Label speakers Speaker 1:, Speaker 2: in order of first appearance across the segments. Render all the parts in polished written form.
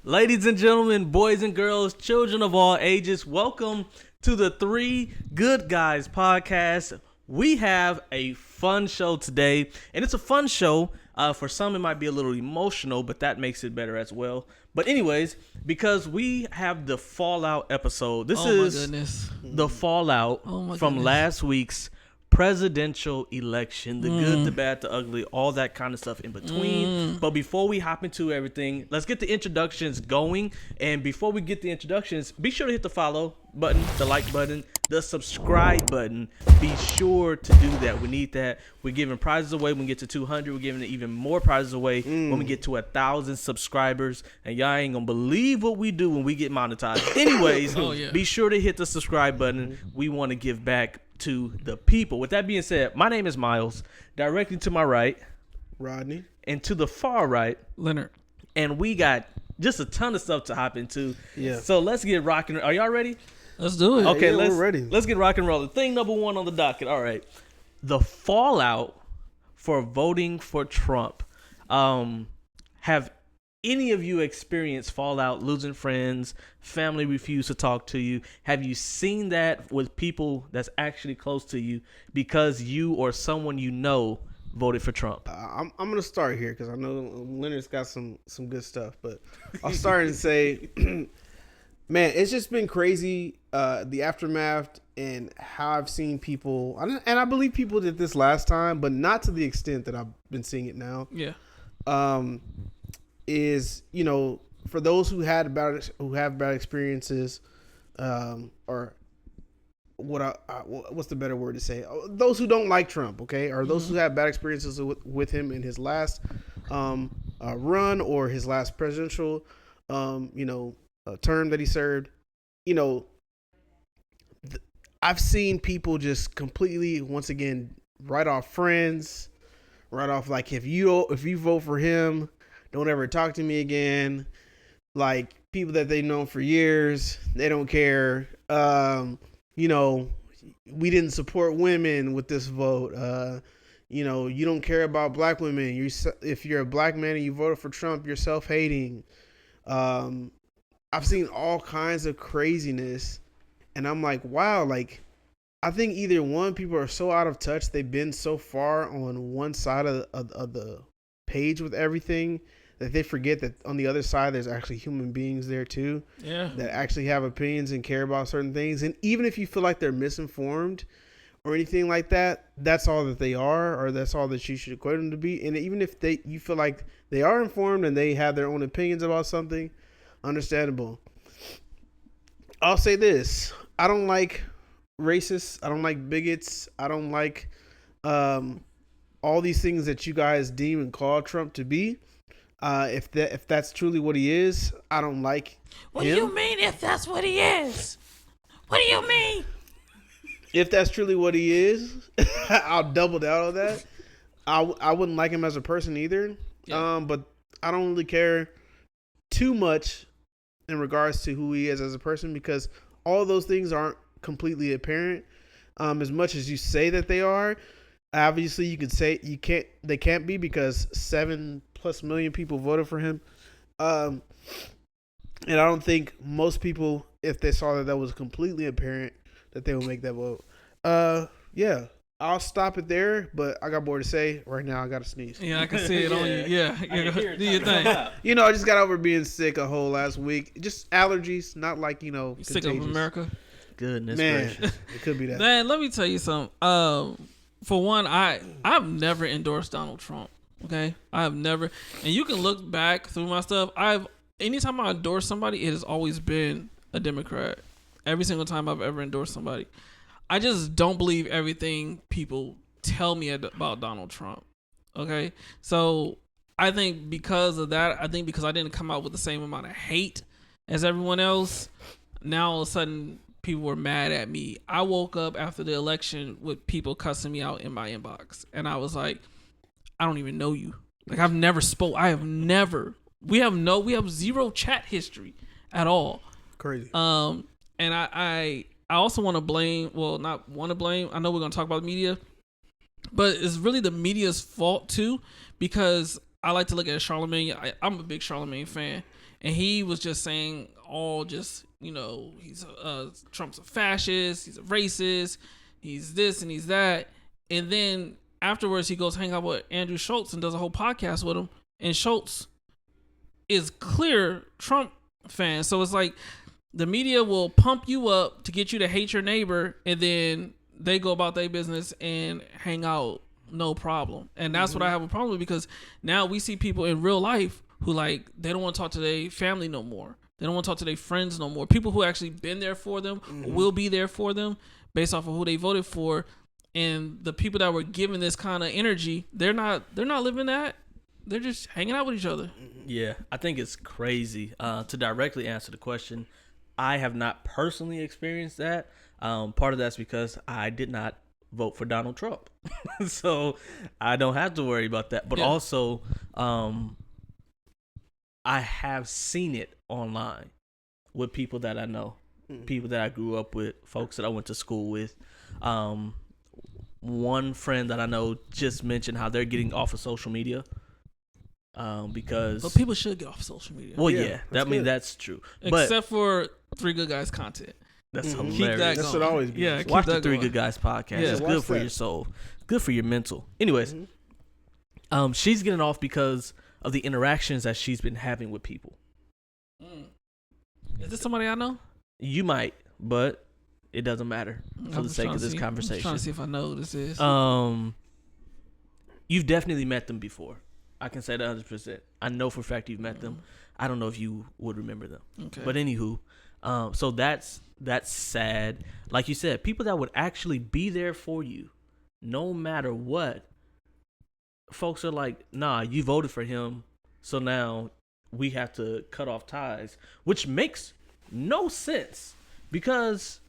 Speaker 1: Ladies and gentlemen, boys and girls, children of all ages, welcome to the Three Good Guys podcast. We have a fun show today, and it's a fun show. For some, it might be a little emotional, but that makes it better as well. But anyways, because we have the Fallout episode. This is the Fallout from last week's presidential election, the good, the bad, the ugly, all that kind of stuff in between. But before we hop into everything, let's get the introductions going. And before we get the introductions, be sure to hit the follow button, the like button, the subscribe button. Be sure to do that. We need that. We're giving prizes away when we get to 200. We're giving even more prizes away when we get to 1,000 subscribers. And y'all ain't gonna believe what we do when we get monetized. Anyways, be sure to hit the subscribe button. We want to give back to the people. With that being said, my name is Miles. Directly to my right,
Speaker 2: Rodney.
Speaker 1: And to the far right,
Speaker 3: Leonard.
Speaker 1: And we got just a ton of stuff to hop into.
Speaker 2: Yeah.
Speaker 1: So let's get rocking. Are y'all ready?
Speaker 3: Let's do it.
Speaker 1: Okay,
Speaker 2: we're ready.
Speaker 1: Let's get rock and rolling. Thing number one on the docket. All right. The fallout for voting for Trump. Have any of you experienced fallout, losing friends, family refuse to talk to you? Have you seen that with people that's actually close to you because you or someone you know voted for Trump?
Speaker 2: I'm gonna start here because I know Leonard's got some good stuff, but I'll start and say, man, it's just been crazy, the aftermath and how I've seen people, and I believe people did this last time, but not to the extent that I've been seeing it now.
Speaker 3: Yeah.
Speaker 2: Is, you know, for those who have bad experiences, or what's the better word to say? Those who don't like Trump, okay, or those who have bad experiences with him in his last run or his last presidential, term that he served. You know, I've seen people just completely, once again, write off friends, write off like if you vote for him, don't ever talk to me again. Like people that they've known for years, they don't care. We didn't support women with this vote. You don't care about black women. If you're a black man and you voted for Trump, you're self-hating. I've seen all kinds of craziness, and I'm like, wow. Like, I think either one, people are so out of touch. They've been so far on one side of the page with everything that they forget that on the other side there's actually human beings there too, that actually have opinions and care about certain things. And even if you feel like they're misinformed or anything like that, that's all that they are, or that's all that you should equate them to be. And even if you feel like they are informed and they have their own opinions about something, understandable. I'll say this: I don't like racists, I don't like bigots, I don't like all these things that you guys deem and call Trump to be. If that's truly what he is, I don't like
Speaker 3: What
Speaker 2: him.
Speaker 3: do you mean if that's what he is? What do you mean?
Speaker 2: If that's truly what he is, I'll double down on that. I wouldn't like him as a person either.
Speaker 3: Yeah.
Speaker 2: But I don't really care too much in regards to who he is as a person, because all of those things aren't completely apparent. As much as you say that they are, obviously you could say they can't be, because 7+ million people voted for him. And I don't think most people, if they saw that was completely apparent, that they would make that vote. Yeah, I'll stop it there, but I got more to say. Right now I got to sneeze.
Speaker 3: Yeah, I can see it on you. Yeah, do your thing.
Speaker 2: I just got over being sick a whole last week. Just allergies, not like, contagious.
Speaker 3: Sick of America.
Speaker 1: Goodness
Speaker 2: Man,
Speaker 1: gracious.
Speaker 2: it could be that.
Speaker 3: Man, let me tell you something. For one, I've never endorsed Donald Trump. Okay, I have never, and you can look back through my stuff. Anytime I endorse somebody, it has always been a Democrat. Every single time I've ever endorsed somebody, I just don't believe everything people tell me about Donald Trump. Okay, so I think because of that, because I didn't come out with the same amount of hate as everyone else, now all of a sudden people were mad at me. I woke up after the election with people cussing me out in my inbox, and I was like, I don't even know you. Like, I've never spoke. We have zero chat history at all.
Speaker 2: Crazy.
Speaker 3: And I also want to blame, not want to blame, I know we're going to talk about the media, but it's really the media's fault too, because I like to look at Charlemagne. I'm a big Charlemagne fan, and he was just saying he's Trump's a fascist, he's a racist, he's this and he's that, and then afterwards he goes hang out with Andrew Schultz and does a whole podcast with him, and Schultz is clear Trump fan. So it's like the media will pump you up to get you to hate your neighbor, and then they go about their business and hang out no problem. And that's what I have a problem with, because now we see people in real life who like they don't want to talk to their family no more. They don't want to talk to their friends no more. People who actually been there for them, will be there for them based off of who they voted for. And the people that were given this kind of energy, they're not living that. They're just hanging out with each other.
Speaker 1: Yeah, I think it's crazy. To directly answer the question, I have not personally experienced that. Part of that's because I did not vote for Donald Trump. So I don't have to worry about that. But also, I have seen it online with people that I know, people that I grew up with, folks that I went to school with. One friend that I know just mentioned how they're getting off of social media. Because
Speaker 3: but people should get off social media.
Speaker 1: Well, yeah, that's true.
Speaker 3: Except for Three Good Guys content.
Speaker 1: That's hilarious.
Speaker 3: Keep that
Speaker 2: That should always be.
Speaker 3: Yeah,
Speaker 1: Watch the
Speaker 3: that
Speaker 1: Three
Speaker 3: going.
Speaker 1: Good Guys podcast.
Speaker 3: Yeah.
Speaker 1: It's
Speaker 2: Watch
Speaker 1: good for
Speaker 2: that.
Speaker 1: your soul. Good for your mental. Anyways, she's getting off because of the interactions that she's been having with people.
Speaker 3: Is this somebody I know?
Speaker 1: You might, but it doesn't matter for
Speaker 3: I'm
Speaker 1: the sake
Speaker 3: trying
Speaker 1: of
Speaker 3: to
Speaker 1: this
Speaker 3: see- I'm
Speaker 1: conversation.
Speaker 3: trying to see if I know who this is.
Speaker 1: You've definitely met them before. I can say that 100%. I know for a fact you've met them. I don't know if you would remember them.
Speaker 3: Okay.
Speaker 1: But anywho, so that's sad. Like you said, people that would actually be there for you, no matter what. Folks are like, nah, you voted for him, so now we have to cut off ties, which makes no sense because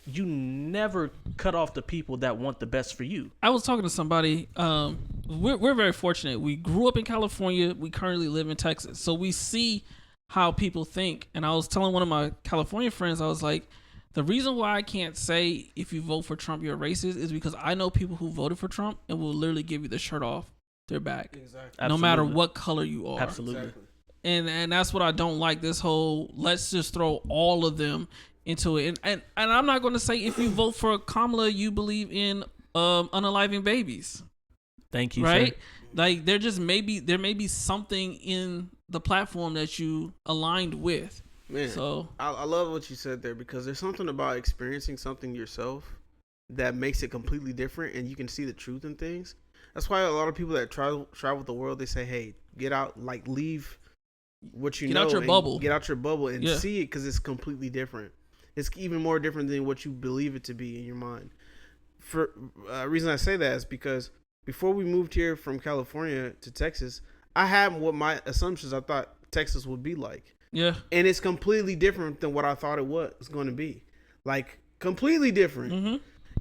Speaker 1: you never cut off the people that want the best for you.
Speaker 3: I was talking to somebody. We're very fortunate. We grew up in California. We currently live in Texas, so we see how people think. And I was telling one of my California friends, I was like, the reason why I can't say if you vote for Trump you're a racist is because I know people who voted for Trump and will literally give you the shirt off their back,
Speaker 2: Exactly.
Speaker 3: no matter
Speaker 1: Absolutely.
Speaker 3: what color you are.
Speaker 1: Absolutely.
Speaker 2: Exactly.
Speaker 3: And that's what I don't like. This whole let's just throw all of them into it. And I'm not going to say if you vote for Kamala you believe in unaliving babies.
Speaker 1: Thank you,
Speaker 3: Right?
Speaker 1: sir.
Speaker 3: Like there may be something in the platform that you aligned with.
Speaker 2: Man,
Speaker 3: So
Speaker 2: I love what you said there, because there's something about experiencing something yourself that makes it completely different, and you can see the truth in things. That's why a lot of people that travel the world, they say, hey, get out, like leave what you
Speaker 3: Get
Speaker 2: know.
Speaker 3: out your
Speaker 2: and
Speaker 3: bubble.
Speaker 2: Get out your bubble and
Speaker 3: Yeah.
Speaker 2: see it, because it's completely different. It's even more different than what you believe it to be in your mind. For reason I say that is because before we moved here from California to Texas, I had what my assumptions I thought Texas would be like.
Speaker 3: yeah.
Speaker 2: And it's completely different than what I thought it was going to be. Like, completely different.
Speaker 3: Mm-hmm.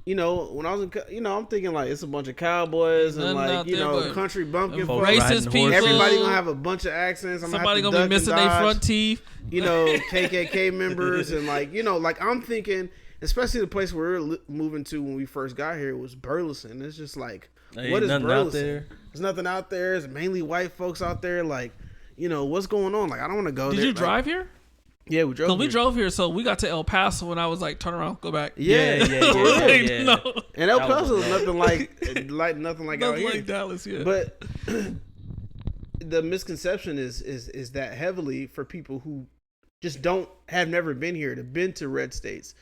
Speaker 2: You know, when I was in, I'm thinking like it's a bunch of cowboys and
Speaker 3: Nothing out
Speaker 2: like, you
Speaker 3: there
Speaker 2: know,
Speaker 3: but
Speaker 2: country bumpkin
Speaker 1: folks
Speaker 2: folk.
Speaker 1: riding
Speaker 3: Racist people.
Speaker 1: horses.
Speaker 2: Everybody gonna have a bunch of accents. I'm
Speaker 3: Somebody
Speaker 2: gonna
Speaker 3: gonna
Speaker 2: have
Speaker 3: be
Speaker 2: to
Speaker 3: missing
Speaker 2: duck and
Speaker 3: their front
Speaker 2: dodge.
Speaker 3: teeth.
Speaker 2: You know, KKK members and like, you know, like I'm thinking, especially the place where we're moving to when we first got here was Burleson. It's just like,
Speaker 1: Ain't
Speaker 2: what is
Speaker 1: nothing out
Speaker 2: Burleson?
Speaker 1: there.
Speaker 2: There's nothing out there. It's mainly white folks out there. Like, you know, what's going on? Like, I don't want to go
Speaker 3: Did
Speaker 2: there.
Speaker 3: you
Speaker 2: Like,
Speaker 3: drive here?
Speaker 2: Yeah, we drove.
Speaker 3: Because we
Speaker 2: here.
Speaker 3: drove here, so we got to El Paso and I was like, turn around, go back.
Speaker 2: Yeah,
Speaker 1: yeah.
Speaker 3: No,
Speaker 2: And El
Speaker 1: That was
Speaker 2: Paso is
Speaker 1: bad.
Speaker 2: nothing like nothing like out
Speaker 3: nothing
Speaker 2: here.
Speaker 3: like Dallas, yeah.
Speaker 2: But the misconception is that heavily for people who just have never been here, to been to red states,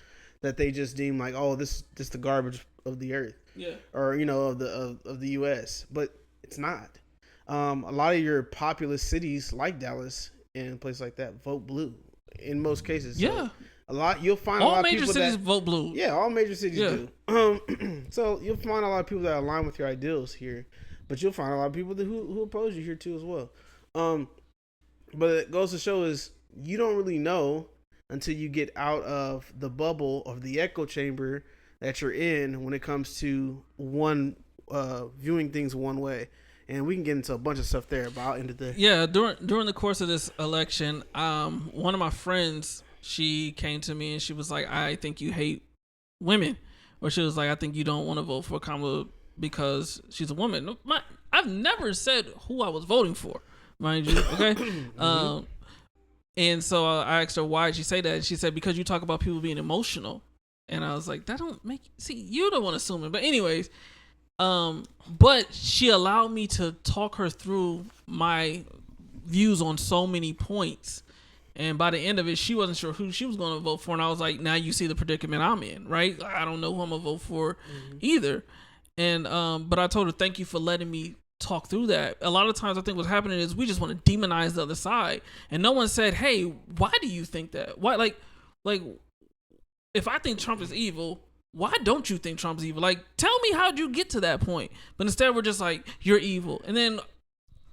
Speaker 2: that they just deem like, oh, this is the garbage of the earth,
Speaker 3: yeah.
Speaker 2: or you know, of the U.S. But it's not. A lot of your populous cities like Dallas and places like that vote blue in most cases. So
Speaker 3: Yeah.
Speaker 2: you'll find a
Speaker 3: All
Speaker 2: lot of
Speaker 3: major
Speaker 2: people
Speaker 3: cities
Speaker 2: that,
Speaker 3: vote blue.
Speaker 2: yeah, all major cities
Speaker 3: Yeah.
Speaker 2: do. So you'll find a lot of people that align with your ideals here, but you'll find a lot of people who oppose you here too as well. But it goes to show is you don't really know until you get out of the bubble of the echo chamber that you're in when it comes to viewing things one way. And we can get into a bunch of stuff there, but I'll end it there.
Speaker 3: Yeah, during the course of this election, one of my friends, she came to me and she was like, I think you hate women. Or she was like, I think you don't want to vote for Kamala because she's a woman. I've never said who I was voting for, mind you, okay? And so I asked her, why did she say that? And she said, because you talk about people being emotional. And I was like, that don't make, see, you don't want to assume it. But anyways, but she allowed me to talk her through my views on so many points. And by the end of it, she wasn't sure who she was going to vote for. And I was like, now you see the predicament I'm in, right? I don't know who I'm going to vote for either. And, but I told her, thank you for letting me talk through that. A lot of times I think what's happening is we just want to demonize the other side. And no one said, hey, why do you think that? Why, like, if I think Trump is evil, why don't you think Trump's evil? Like, tell me how'd you get to that point? But instead we're just like, you're evil. And then,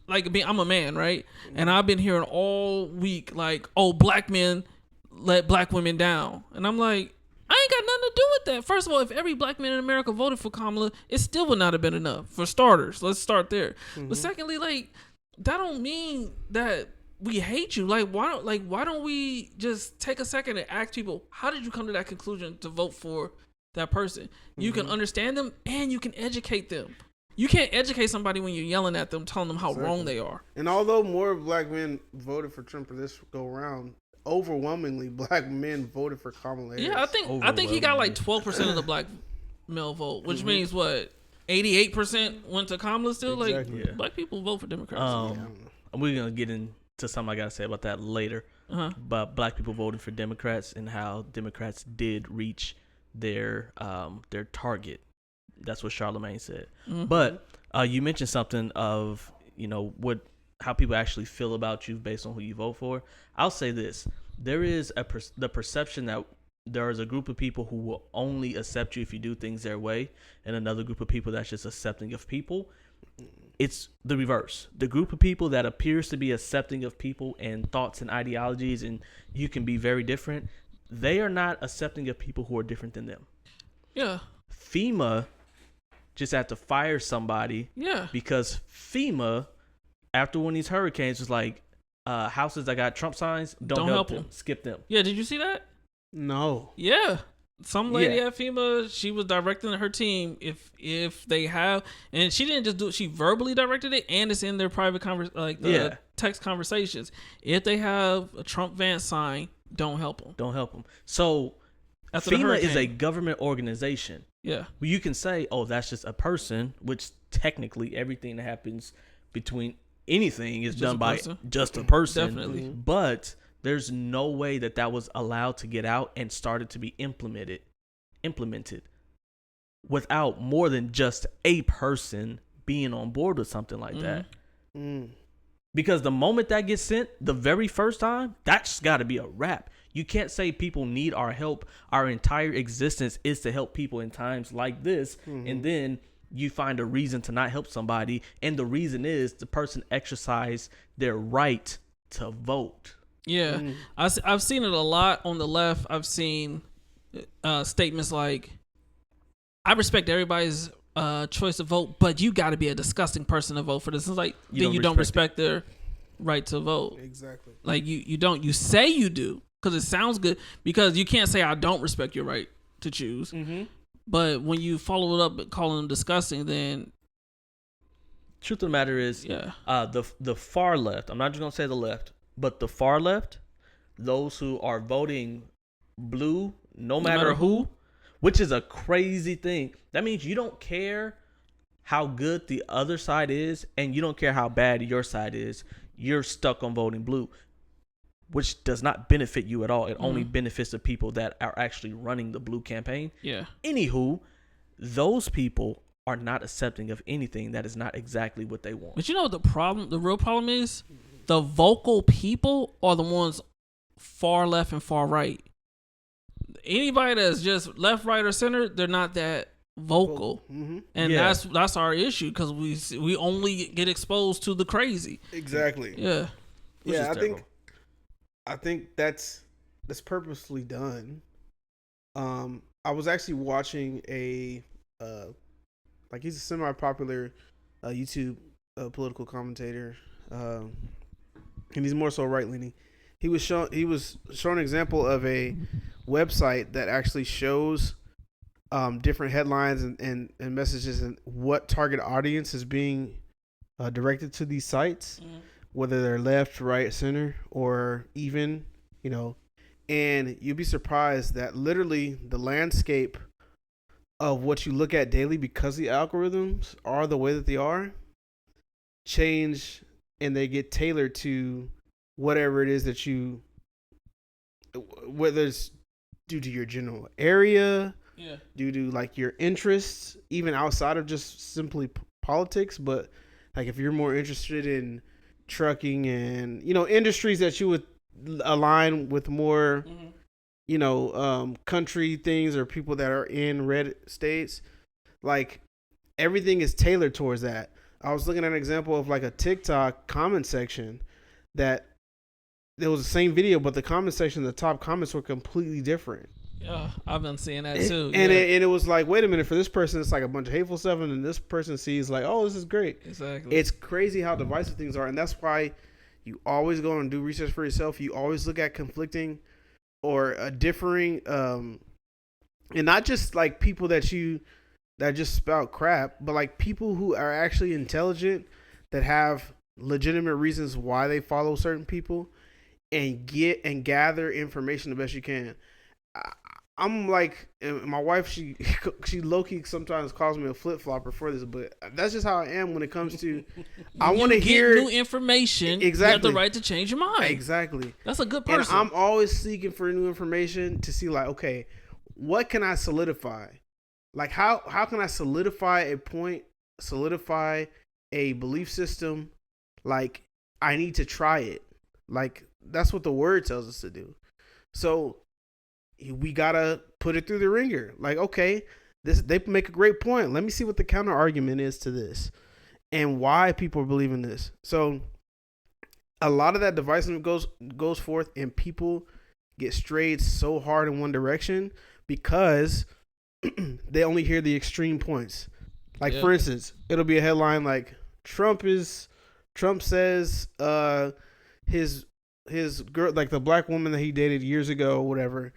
Speaker 3: like, I'm a man, right? And I've been hearing all week, like, oh, black men let black women down. And I'm like, I ain't got nothing to do with that. First of all, if every black man in America voted for Kamala, it still would not have been enough. For starters, let's start there. But secondly, like, that don't mean that we hate you. Like, why don't we just take a second and ask people, how did you come to that conclusion to vote for that person? You can understand them and you can educate them. You can't educate somebody when you're yelling at them, telling them how wrong they are.
Speaker 2: And although more black men voted for Trump for this go around, overwhelmingly black men voted for Kamala Harris.
Speaker 3: Yeah, I think he got like 12% of the black male vote, which means what? 88% went to Kamala still?
Speaker 2: Exactly.
Speaker 3: Like, black people vote for Democrats.
Speaker 1: We're gonna get into something I gotta say about that later. But black people voting for Democrats and how Democrats did reach their target. That's what Charlemagne said. But you mentioned something of, you know, how people actually feel about you based on who you vote for. I'll say this: there is the perception that there is a group of people who will only accept you if you do things their way, and another group of people that's just accepting of people. It's the reverse. The group of people that appears to be accepting of people and thoughts and ideologies, and you can be very different, they are not accepting of people who are different than them.
Speaker 3: Yeah.
Speaker 1: FEMA just had to fire somebody.
Speaker 3: Yeah.
Speaker 1: Because FEMA, after one of these hurricanes, was like, houses that got Trump signs, don't help them. Skip them.
Speaker 3: Yeah, did you see that?
Speaker 2: No.
Speaker 3: Yeah. Some lady at FEMA, she was directing her team if they have, and she didn't just do it, she verbally directed it, and it's in their private text conversations. If they have a Trump van sign, don't help them.
Speaker 1: Don't help them. So
Speaker 3: After
Speaker 1: FEMA is a government organization.
Speaker 3: Yeah.
Speaker 1: Well, you can say, oh, that's just a person, which technically everything that happens between anything is done by just a person.
Speaker 3: Definitely.
Speaker 1: But there's no way that was allowed to get out and started to be implemented without more than just a person being on board with something like that. Because the moment that gets sent the very first time, that's got to be a wrap. You can't say people need our help. Our entire existence is to help people in times like this. And then you find a reason to not help somebody. And the reason is the person exercised their right to vote.
Speaker 3: Yeah. I've seen it a lot on the left. I've seen statements like, I respect everybody's choice to vote, but you got to be a disgusting person to vote for this. It's like, then you don't respect their right to vote.
Speaker 2: Exactly.
Speaker 3: Like, you don't. You say you do because it sounds good, because you can't say I don't respect your right to choose. But when you follow it up and calling them disgusting, then
Speaker 1: truth of the matter is, the far left, I'm not just going to say the left, but the far left, those who are voting blue, no matter who, which is a crazy thing. That means you don't care how good the other side is, and you don't care how bad your side is. You're stuck on voting blue, which does not benefit you at all. It only benefits the people that are actually running the blue campaign.
Speaker 3: Yeah.
Speaker 1: Anywho, those people are not accepting of anything that is not exactly what they want.
Speaker 3: But you know what the real problem is? The vocal people are the ones far left and far right. Anybody that's just left, right, or center, they're not that vocal. And that's our issue, because we only get exposed to the crazy.
Speaker 2: Exactly.
Speaker 3: Yeah.
Speaker 2: I think that's purposely done. I was actually watching he's a semi-popular YouTube political commentator, and he's more so right-leaning. He was showing an example of a website that actually shows different headlines and messages and what target audience is being directed to these sites. whether they're left, right, center, or even, and you'd be surprised that literally the landscape of what you look at daily, because the algorithms are the way that they are, change, and they get tailored to whatever it is that you, whether it's due to your general area, due to like your interests, even outside of just simply politics. But like if you're more interested in trucking and industries that you would align with more country things or people that are in red states, like everything is tailored towards that. I was looking at an example of like a TikTok comment section that there was the same video, but the comment section, the top comments were completely different.
Speaker 3: Yeah, I've been seeing that too.
Speaker 2: And it was like, wait a minute, for this person, it's like a bunch of hateful stuff, and then this person sees like, oh, this is great.
Speaker 3: Exactly.
Speaker 2: It's crazy how divisive things are, and that's why you always go and do research for yourself. You always look at conflicting or differing, and not just like people that just spout crap, but like people who are actually intelligent, that have legitimate reasons why they follow certain people, and gather information the best you can. I'm like, my wife, she low-key sometimes calls me a flip-flopper for this, but that's just how I am when it comes to, I want to hear
Speaker 3: new information.
Speaker 2: Exactly.
Speaker 3: You have the right to change your mind.
Speaker 2: Exactly.
Speaker 3: That's a good person.
Speaker 2: And I'm always seeking for new information to see like, okay, what can I solidify? Like how can I solidify a point, solidify a belief system? Like I need to try it. Like that's what the word tells us to do. So we gotta put it through the ringer. Like, okay, they make a great point. Let me see what the counter argument is to this, and why people believe in this. So, a lot of that divisiveness goes forth, and people get strayed so hard in one direction because they only hear the extreme points. Like, for instance, it'll be a headline like Trump says his girl, like the black woman that he dated years ago or whatever,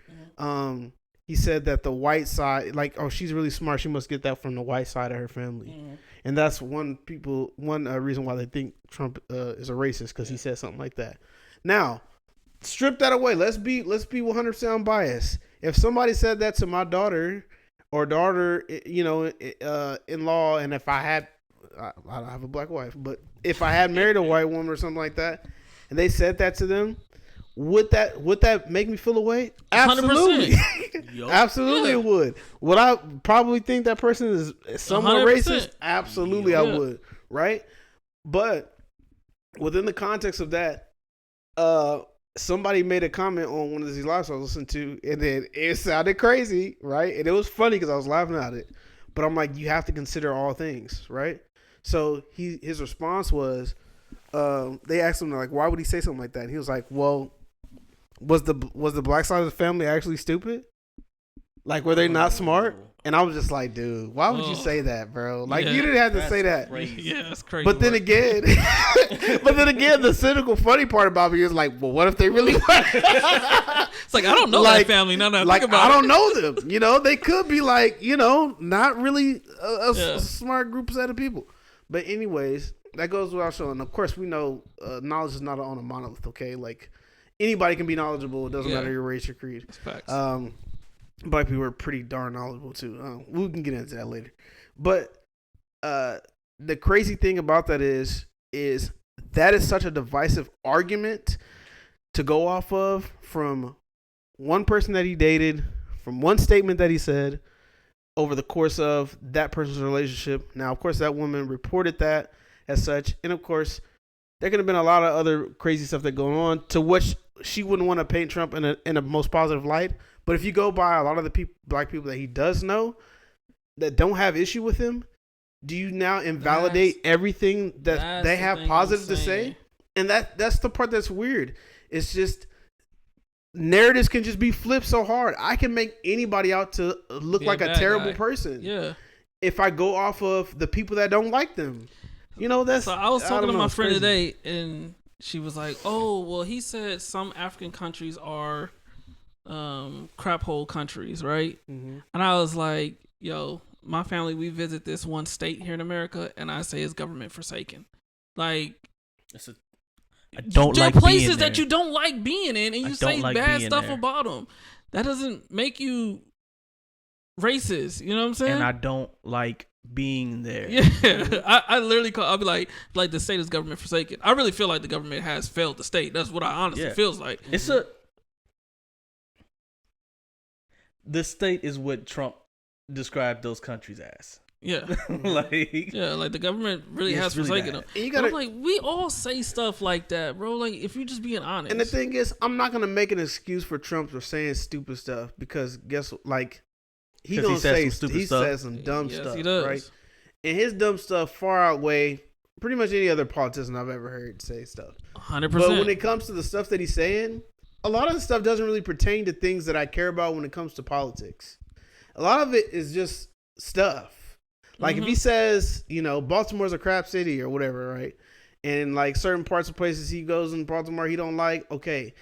Speaker 2: he said that the white side, like, oh, she's really smart, she must get that from the white side of her family. And that's one reason why they think Trump is a racist, because he said something like that. Now, strip that away. Let's be 100% unbiased. If somebody said that to my daughter or in-law, and if I don't have a black wife, but if I had married a white woman or something like that, and they said that to them, would that make me feel away? Absolutely. Absolutely, it would. Would I probably think that person is somewhat 100%. Racist? Absolutely, I would. Right? But within the context of that, somebody made a comment on one of these lives I was listening to, and then it sounded crazy, right? And it was funny because I was laughing at it. But I'm like, you have to consider all things, right? So his response was, they asked him like, why would he say something like that? And he was like, well, was the black side of the family actually stupid? Like, were they not smart? And I was just like, dude, why would you say that, bro? Like, you didn't have to say that.
Speaker 1: Crazy.
Speaker 3: Yeah, that's crazy.
Speaker 2: But then again, the cynical funny part about me is like, well, what if they really were?
Speaker 3: It's like, I don't know that family. No,
Speaker 2: like,
Speaker 3: think about
Speaker 2: I don't know them. They could be like, not really a smart group set of people. But anyways, that goes without showing. Of course, we know knowledge is not on a monolith, okay? Like, anybody can be knowledgeable. It doesn't matter your race or creed.
Speaker 3: Facts.
Speaker 2: Black people are pretty darn knowledgeable, too. We can get into that later. But the crazy thing about that is that is such a divisive argument to go off of from one person that he dated, from one statement that he said over the course of that person's relationship. Now, of course, that woman reported that as such. And, of course, there could have been a lot of other crazy stuff that going on to which she wouldn't want to paint Trump in a most positive light. But if you go by a lot of the black people that he does know that don't have issue with him, do you now invalidate everything that they have positive to say? And that's the part that's weird. It's just narratives can just be flipped so hard. I can make anybody out to look like a terrible person.
Speaker 3: Yeah.
Speaker 2: If I go off of the people that don't like them. That's.
Speaker 3: So I was talking to my friend today, and she was like, "Oh, well, he said some African countries are crap hole countries, right?" Mm-hmm. And I was like, "Yo, my family, we visit this one state here in America, and I say it's government forsaken. Like,
Speaker 1: don't
Speaker 3: there
Speaker 1: like
Speaker 3: are places
Speaker 1: being
Speaker 3: that
Speaker 1: there.
Speaker 3: you don't like being in, and you
Speaker 1: I
Speaker 3: say
Speaker 1: don't like
Speaker 3: bad
Speaker 1: being
Speaker 3: stuff
Speaker 1: there.
Speaker 3: about them. That doesn't make you racist. You know what I'm saying?
Speaker 1: And I don't like being there.
Speaker 3: Yeah, I literally I'll be like the state is government forsaken. I really feel like the government has failed the state. That's what I honestly
Speaker 1: Yeah.
Speaker 3: feels like.
Speaker 1: It's the state is what Trump described those countries as.
Speaker 3: Yeah,
Speaker 1: Like,
Speaker 3: yeah, like the government really
Speaker 1: It's
Speaker 3: has
Speaker 1: really
Speaker 3: forsaken
Speaker 1: bad.
Speaker 3: them.
Speaker 2: And you
Speaker 3: But
Speaker 2: gotta,
Speaker 3: I'm like, we all say stuff like that, bro. Like, if you're just being honest.
Speaker 2: and the thing is, I'm not gonna make an excuse for Trump for saying stupid stuff because like he
Speaker 1: 'Cause
Speaker 2: gonna
Speaker 1: he says
Speaker 2: say
Speaker 1: some stupid
Speaker 2: he
Speaker 1: stuff.
Speaker 2: says some dumb
Speaker 3: yes,
Speaker 2: stuff,
Speaker 3: he does.
Speaker 2: right? And his dumb stuff far outweigh pretty much any other politician I've ever heard say stuff.
Speaker 3: 100%.
Speaker 2: But when it comes to the stuff that he's saying, a lot of the stuff doesn't really pertain to things that I care about when it comes to politics. A lot of it is just stuff. Like if he says, Baltimore's a crap city or whatever, right? And like certain parts of places he goes in Baltimore he don't like. Okay,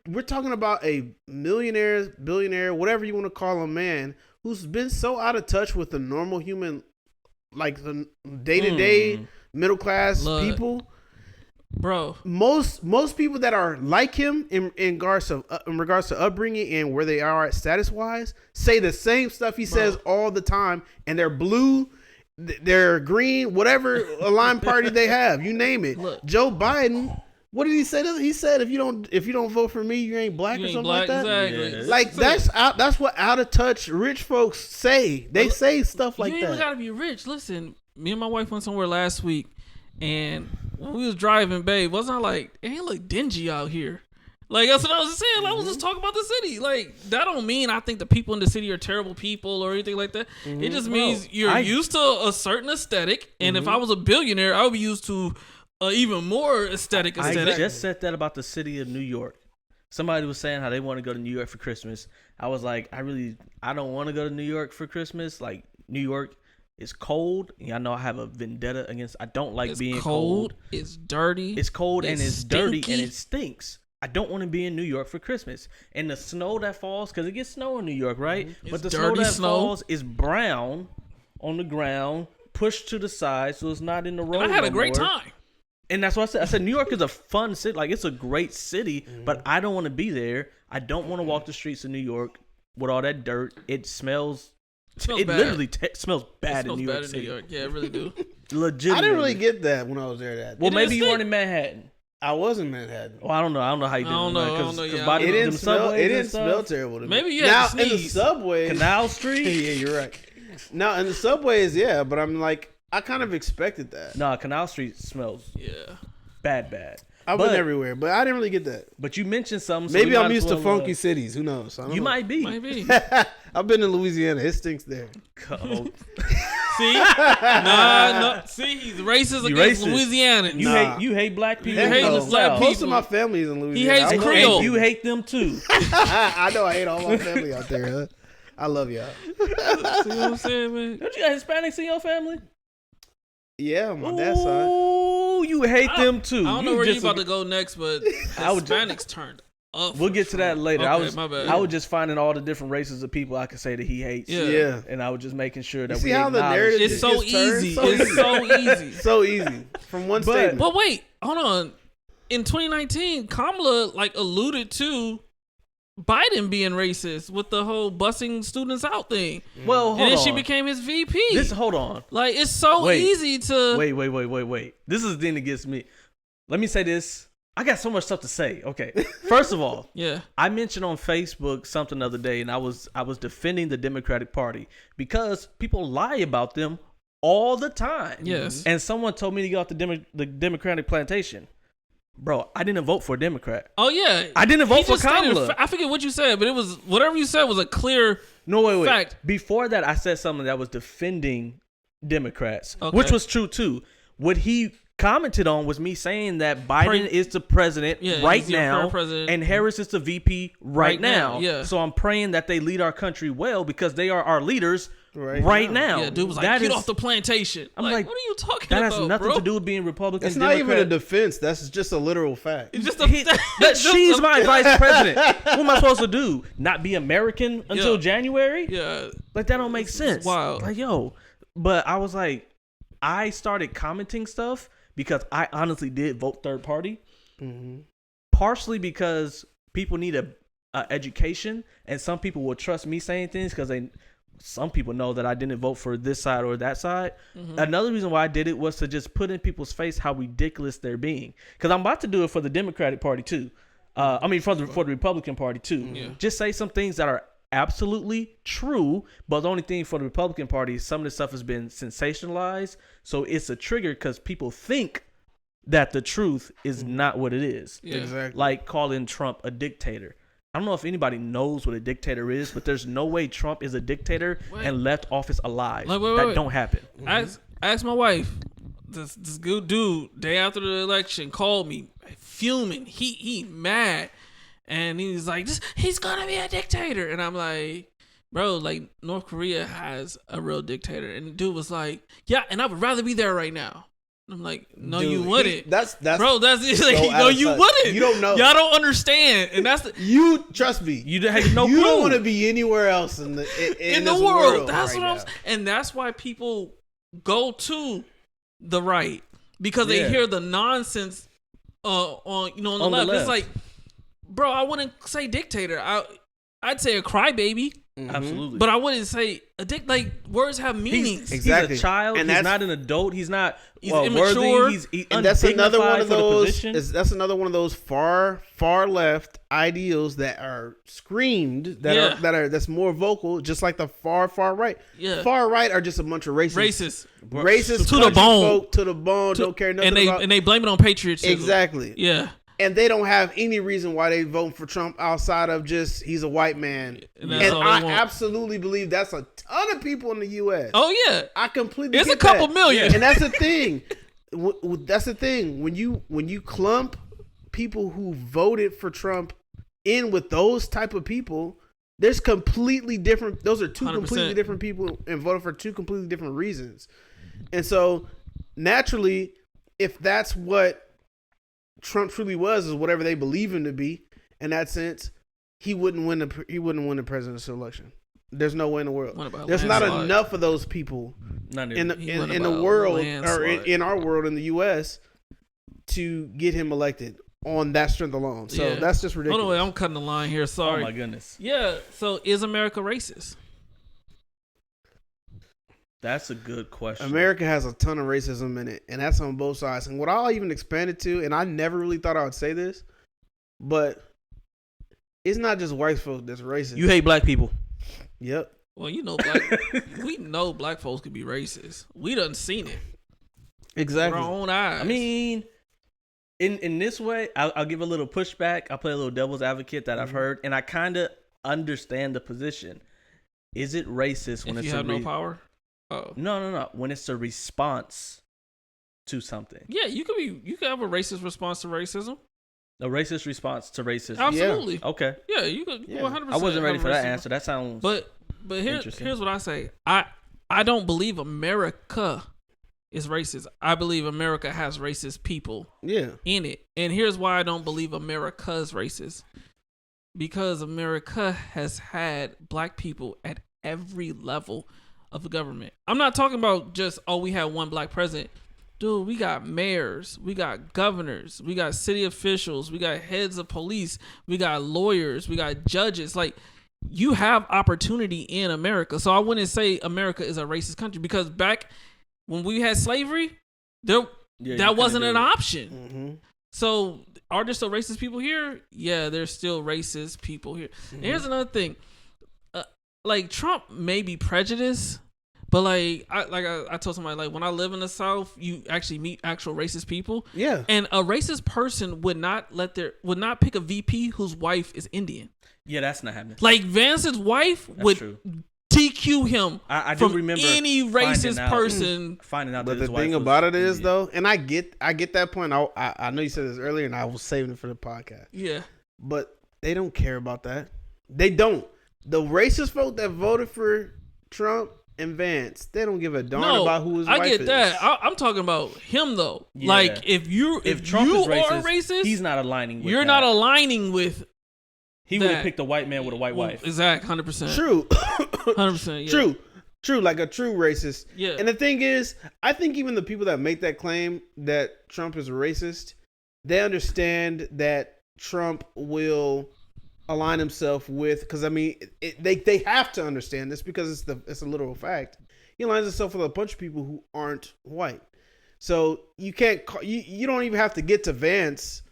Speaker 2: we're talking about a millionaire, billionaire, whatever you want to call him, man, who's been so out of touch with the normal human, like the day-to-day middle class
Speaker 3: Look.
Speaker 2: people.
Speaker 3: bro,
Speaker 2: Most people that are like him in regards to upbringing and where they are status wise say the same stuff he says all the time, and they're blue, they're green, whatever aligned party they have, you name it.
Speaker 3: Look.
Speaker 2: Joe Biden, what did he say? He said if you don't vote for me, you ain't black
Speaker 3: you
Speaker 2: or
Speaker 3: ain't
Speaker 2: something
Speaker 3: black,
Speaker 2: like that.
Speaker 3: exactly.
Speaker 1: Yeah.
Speaker 2: Like that's what out of touch rich folks say. They say stuff like
Speaker 3: you ain't even
Speaker 2: that.
Speaker 3: gotta be rich. Listen, me and my wife went somewhere last week, and when we was driving, babe, wasn't I like, it ain't look dingy out here? Like, that's what I was saying. I was just talking about the city. Like, that don't mean I think the people in the city are terrible people or anything like that. It just means you're used to a certain aesthetic, and if I was a billionaire, I would be used to even more aesthetic.
Speaker 1: I just said that about the city of New York. Somebody was saying how they want to go to New York for Christmas. I was like, I don't want to go to New York for Christmas. Like, New York is cold. I know I have a vendetta against. I don't like
Speaker 3: It's
Speaker 1: being
Speaker 3: cold. It's dirty.
Speaker 1: It's cold and it's dirty
Speaker 3: stinky.
Speaker 1: and it stinks. I don't want to be in New York for Christmas. And the snow that falls, because it gets snow in New York, right? But the snow
Speaker 3: dirty
Speaker 1: that
Speaker 3: snow.
Speaker 1: falls is brown on the ground, pushed to the side, so it's not in the road.
Speaker 3: And I had a great
Speaker 1: more.
Speaker 3: time.
Speaker 1: And that's what I said. I said New York is a fun city. Like, it's a great city, but I don't want to be there. I don't want to walk the streets of New York with all that dirt. It smells. It
Speaker 3: bad.
Speaker 1: literally smells
Speaker 3: It
Speaker 1: bad
Speaker 3: smells
Speaker 1: in New
Speaker 3: bad
Speaker 1: York
Speaker 3: in
Speaker 1: City.
Speaker 3: New York. Yeah, it really do.
Speaker 1: Legitimately.
Speaker 2: I didn't really get that when I was there.
Speaker 1: Well,
Speaker 3: It
Speaker 1: maybe
Speaker 3: is
Speaker 1: you
Speaker 3: thick.
Speaker 1: weren't in Manhattan.
Speaker 2: I was in Manhattan.
Speaker 1: Well, I don't know. I don't know how you did.
Speaker 3: I don't know. I don't know, yeah.
Speaker 1: by
Speaker 2: It
Speaker 1: them
Speaker 2: didn't smell.
Speaker 1: subways
Speaker 2: It
Speaker 1: and
Speaker 2: didn't
Speaker 1: stuff,
Speaker 2: smell terrible to me.
Speaker 3: Maybe you had
Speaker 2: now
Speaker 3: to
Speaker 2: in the
Speaker 3: sneeze.
Speaker 2: subways.
Speaker 1: Canal Street.
Speaker 2: Yeah, you're right. Now in the subways, yeah, but I'm like, I kind of expected that.
Speaker 1: No, Canal Street smells
Speaker 3: Yeah.
Speaker 1: bad.
Speaker 2: I've been everywhere, but I didn't really get that.
Speaker 1: But you mentioned something. So
Speaker 2: Maybe
Speaker 1: we might
Speaker 2: I'm
Speaker 1: as
Speaker 2: used to
Speaker 1: well,
Speaker 2: funky cities. Who knows? I don't
Speaker 1: You
Speaker 2: know.
Speaker 1: might be.
Speaker 3: Might be.
Speaker 2: I've been in Louisiana. It stinks there.
Speaker 1: Oh,
Speaker 3: See? No. See, he's racist
Speaker 1: You
Speaker 3: against
Speaker 1: racist.
Speaker 3: Louisianans.
Speaker 1: you hate black people.
Speaker 3: You hate
Speaker 1: in
Speaker 3: the
Speaker 1: the
Speaker 3: black
Speaker 1: South.
Speaker 3: people.
Speaker 2: Most of my family is in Louisiana.
Speaker 3: hates
Speaker 2: I love
Speaker 3: Creole.
Speaker 1: And you hate them too.
Speaker 2: I know I hate all my family out there. Huh? I love y'all.
Speaker 3: See what I'm saying, man?
Speaker 1: Don't you got Hispanics in your family?
Speaker 2: Yeah, on my dad's side.
Speaker 1: Ooh, you hate them too.
Speaker 3: I don't know where you
Speaker 1: just
Speaker 3: about to go next, but
Speaker 1: I would-
Speaker 3: Hispanics turned up.
Speaker 1: We'll get to that later.
Speaker 3: Okay, my bad.
Speaker 1: I was just finding all the different races of people I could say that he hates.
Speaker 3: Yeah.
Speaker 2: Yeah.
Speaker 1: And I was just making sure that
Speaker 2: see
Speaker 1: we
Speaker 2: how the
Speaker 1: acknowledge
Speaker 2: narrative
Speaker 1: it.
Speaker 3: It's so
Speaker 2: Just turned
Speaker 3: easy.
Speaker 2: so
Speaker 3: It's
Speaker 2: easy.
Speaker 3: so easy.
Speaker 2: So easy from one statement.
Speaker 3: But wait, hold on. In 2019, Kamala alluded to Biden being racist with the whole busing students out thing.
Speaker 1: Well, hold
Speaker 3: And then
Speaker 1: on.
Speaker 3: she became his VP.
Speaker 1: Hold on.
Speaker 3: It's so
Speaker 1: Wait.
Speaker 3: easy to.
Speaker 1: Wait. This is the thing that gets me. Let me say this. I got so much stuff to say. Okay. First of all,
Speaker 3: Yeah.
Speaker 1: I mentioned on Facebook something the other day, and I was defending the Democratic Party because people lie about them all the time.
Speaker 3: Yes.
Speaker 1: And someone told me to get off the Democratic plantation. Bro, I didn't vote for a Democrat.
Speaker 3: Oh yeah.
Speaker 1: I didn't vote
Speaker 3: He
Speaker 1: for
Speaker 3: just stated
Speaker 1: Kamala.
Speaker 3: I forget what you said, but it was whatever you said was a clear.
Speaker 1: No, wait.
Speaker 3: Fact.
Speaker 1: Before that, I said something that was defending Democrats,
Speaker 3: Okay.
Speaker 1: which was true too. What he commented on was me saying that Biden is the president
Speaker 3: Yeah,
Speaker 1: right
Speaker 3: he's your
Speaker 1: now,
Speaker 3: current president.
Speaker 1: and Harris is the VP right now.
Speaker 3: Yeah.
Speaker 1: So I'm praying that they lead our country well because they are our leaders right now.
Speaker 3: Yeah, dude was like,
Speaker 1: That
Speaker 3: get
Speaker 1: is-
Speaker 3: off the plantation.
Speaker 1: I'm
Speaker 3: like,
Speaker 1: like,
Speaker 3: what are you talking
Speaker 1: That
Speaker 3: about?
Speaker 1: has nothing
Speaker 3: bro?
Speaker 1: to do with being Republican.
Speaker 2: That's not even a
Speaker 1: Democrat.
Speaker 2: defense. That's just a literal fact.
Speaker 3: It's just a.
Speaker 1: That
Speaker 3: it's just
Speaker 1: she's
Speaker 3: a-
Speaker 1: my vice president. What am I supposed to do? Not be American until
Speaker 3: Yeah.
Speaker 1: January?
Speaker 3: Yeah.
Speaker 1: Like, that don't make sense.
Speaker 3: wild.
Speaker 1: Like, yo. But I was like, I started commenting stuff because I honestly did vote third party.
Speaker 2: Mm-hmm.
Speaker 1: partially because people need a education, and some people will trust me saying things because some people know that I didn't vote for this side or that side.
Speaker 3: Mm-hmm.
Speaker 1: Another reason why I did it was to just put in people's face how ridiculous they're being. Because I'm about to do it for the Democratic Party too. For the Republican Party too.
Speaker 3: Yeah.
Speaker 1: Just say some things that are absolutely true, but the only thing for the Republican Party is some of this stuff has been sensationalized, so it's a trigger because people think that the truth is not what it is.
Speaker 3: Yeah.
Speaker 2: Exactly.
Speaker 1: Like calling Trump a dictator. I don't know if anybody knows what a dictator is, but there's no way Trump is a dictator and left office alive. That don't happen.
Speaker 3: I asked my wife. This good dude day after the election called me fuming. He mad, and he's like, he's gonna be a dictator. And I'm like, bro, like North Korea has a real dictator. And the dude was like, yeah, and I would rather be there right now. I'm like, no,
Speaker 2: Dude,
Speaker 3: you wouldn't.
Speaker 2: That's
Speaker 3: bro. That's like,
Speaker 2: so
Speaker 3: no, you
Speaker 2: touch.
Speaker 3: wouldn't.
Speaker 2: You don't know.
Speaker 3: Y'all don't understand, and that's the,
Speaker 2: You trust me.
Speaker 1: You have no
Speaker 2: You
Speaker 1: clue.
Speaker 2: don't want to be anywhere else in the
Speaker 3: in the
Speaker 2: this
Speaker 3: world. That's
Speaker 2: right
Speaker 3: what I'm
Speaker 2: now.
Speaker 3: saying. And that's why people go to the right because they
Speaker 1: Yeah.
Speaker 3: hear the nonsense on the
Speaker 1: On the
Speaker 3: left.
Speaker 1: left.
Speaker 3: It's like, bro, I wouldn't say dictator. I'd say a crybaby,
Speaker 2: Mhm.
Speaker 1: Absolutely.
Speaker 3: but I wouldn't say a dick. Words have meanings.
Speaker 2: Exactly.
Speaker 1: He's a child.
Speaker 2: And
Speaker 1: he's
Speaker 2: that's-
Speaker 1: not an adult. He's not
Speaker 3: He's
Speaker 1: worthy.
Speaker 3: immature.
Speaker 1: He's
Speaker 2: And that's another one of
Speaker 1: undignified for the
Speaker 2: those.
Speaker 1: position.
Speaker 2: That's another one of those far left ideals that are screamed that's more vocal, just like the far right.
Speaker 3: Yeah.
Speaker 2: Far right are just a bunch of
Speaker 3: Racist
Speaker 2: racist
Speaker 3: To the
Speaker 2: country
Speaker 3: bone.
Speaker 2: folk, to the bone. Don't care nothing about
Speaker 3: and they blame it on patriotism.
Speaker 2: exactly.
Speaker 3: Yeah.
Speaker 2: And they don't have any reason why they vote for Trump outside of just he's a white man.
Speaker 3: And
Speaker 2: And
Speaker 3: that's all they
Speaker 2: I
Speaker 3: want.
Speaker 2: absolutely believe that's a ton of people in the U.S.
Speaker 3: Oh yeah.
Speaker 2: I completely
Speaker 3: It's
Speaker 2: get
Speaker 3: a couple
Speaker 2: that.
Speaker 3: million.
Speaker 2: And that's the thing. That's the thing. When you clump people who voted for Trump in with those type of people, there's completely different. Those are two
Speaker 3: 100%.
Speaker 2: completely different people and voted for two completely different reasons. And so naturally, if that's what Trump truly was, is whatever they believe him to be, in that sense, he wouldn't win the presidential election. There's no way in the world.
Speaker 3: What about
Speaker 2: There's not
Speaker 3: landslide?
Speaker 2: enough of those people
Speaker 1: Not
Speaker 2: in
Speaker 1: even.
Speaker 3: He won
Speaker 2: the
Speaker 3: about
Speaker 2: world or
Speaker 3: landslide.
Speaker 2: in our world in the U.S. to get him elected on that strength alone. So
Speaker 3: Yeah.
Speaker 2: that's just ridiculous.
Speaker 3: Hold on, wait, I'm cutting the line here.
Speaker 1: Oh
Speaker 3: Sorry.
Speaker 1: my goodness.
Speaker 3: Yeah. So is America racist?
Speaker 1: That's a good question.
Speaker 2: America has a ton of racism in it, and that's on both sides. And what I'll even expand it to, and I never really thought I would say this, but it's not just white folks that's racist.
Speaker 1: You hate black people.
Speaker 2: Yep.
Speaker 3: Well, we know black folks could be racist. We done seen it with
Speaker 2: Exactly.
Speaker 3: our own eyes.
Speaker 1: I mean, in this way, I'll give a little pushback. I'll play a little devil's advocate that I've heard, and I kind of understand the position. Is it racist when
Speaker 3: if
Speaker 1: it's
Speaker 3: you
Speaker 1: a
Speaker 3: have no power. Oh.
Speaker 1: No. When it's a response to something,
Speaker 3: Yeah, you could have a racist response to racism.
Speaker 1: a racist response to racism.
Speaker 3: Absolutely.
Speaker 1: Okay,
Speaker 3: Yeah, you could.
Speaker 2: Yeah.
Speaker 3: 100%.
Speaker 1: I wasn't ready
Speaker 3: have
Speaker 1: for that
Speaker 3: racism.
Speaker 1: answer. That sounds.
Speaker 3: But
Speaker 1: Interesting.
Speaker 3: here's what I say. I don't believe America is racist. I believe America has racist people
Speaker 2: Yeah.
Speaker 3: in it. And here's why I don't believe America's racist. Because America has had black people at every level of the government. I'm not talking about just, we had one black president. Dude, we got mayors, we got governors, we got city officials, we got heads of police, we got lawyers, we got judges. Like, you have opportunity in America. So I wouldn't say America is a racist country because back when we had slavery, that wasn't an option.
Speaker 2: Mm-hmm.
Speaker 3: So are there still racist people here? Yeah, there's still racist people here. And here's another thing. Like, Trump may be prejudiced, but I told somebody, like, when I live in the South, you actually meet actual racist people.
Speaker 2: Yeah.
Speaker 3: And a racist person would not pick a VP whose wife is Indian.
Speaker 1: Yeah, that's not happening.
Speaker 3: Like, Vance's wife
Speaker 1: That's
Speaker 3: would
Speaker 1: true.
Speaker 3: DQ him
Speaker 1: I do
Speaker 3: from
Speaker 1: remember
Speaker 3: any racist person.
Speaker 1: finding out.
Speaker 2: But
Speaker 1: that
Speaker 2: the
Speaker 1: his wife
Speaker 2: thing
Speaker 1: was
Speaker 2: about it is,
Speaker 1: Indian.
Speaker 2: though, and I get that point. I know you said this earlier, and I was saving it for the podcast.
Speaker 3: Yeah.
Speaker 2: But they don't care about that. They don't. The racist folk that voted for Trump and Vance, they don't give a darn about who his wife
Speaker 3: I get
Speaker 2: is.
Speaker 3: that. I'm talking about him though.
Speaker 1: Yeah.
Speaker 3: Like, if
Speaker 1: Trump
Speaker 3: you
Speaker 1: is racist,
Speaker 3: are racist,
Speaker 1: he's not aligning with
Speaker 3: you're
Speaker 1: that.
Speaker 3: not aligning with.
Speaker 1: He would have
Speaker 3: that.
Speaker 1: picked a white man with a white wife.
Speaker 3: Exactly, 100%.
Speaker 2: True.
Speaker 3: 100%. Yeah.
Speaker 2: True. Like a true racist.
Speaker 3: Yeah.
Speaker 2: And the thing is, I think even the people that make that claim that Trump is a racist, they understand that Trump will align himself with, because I mean, they have to understand this because it's a literal fact. He aligns himself with a bunch of people who aren't white. So you can't you don't even have to get to Vance's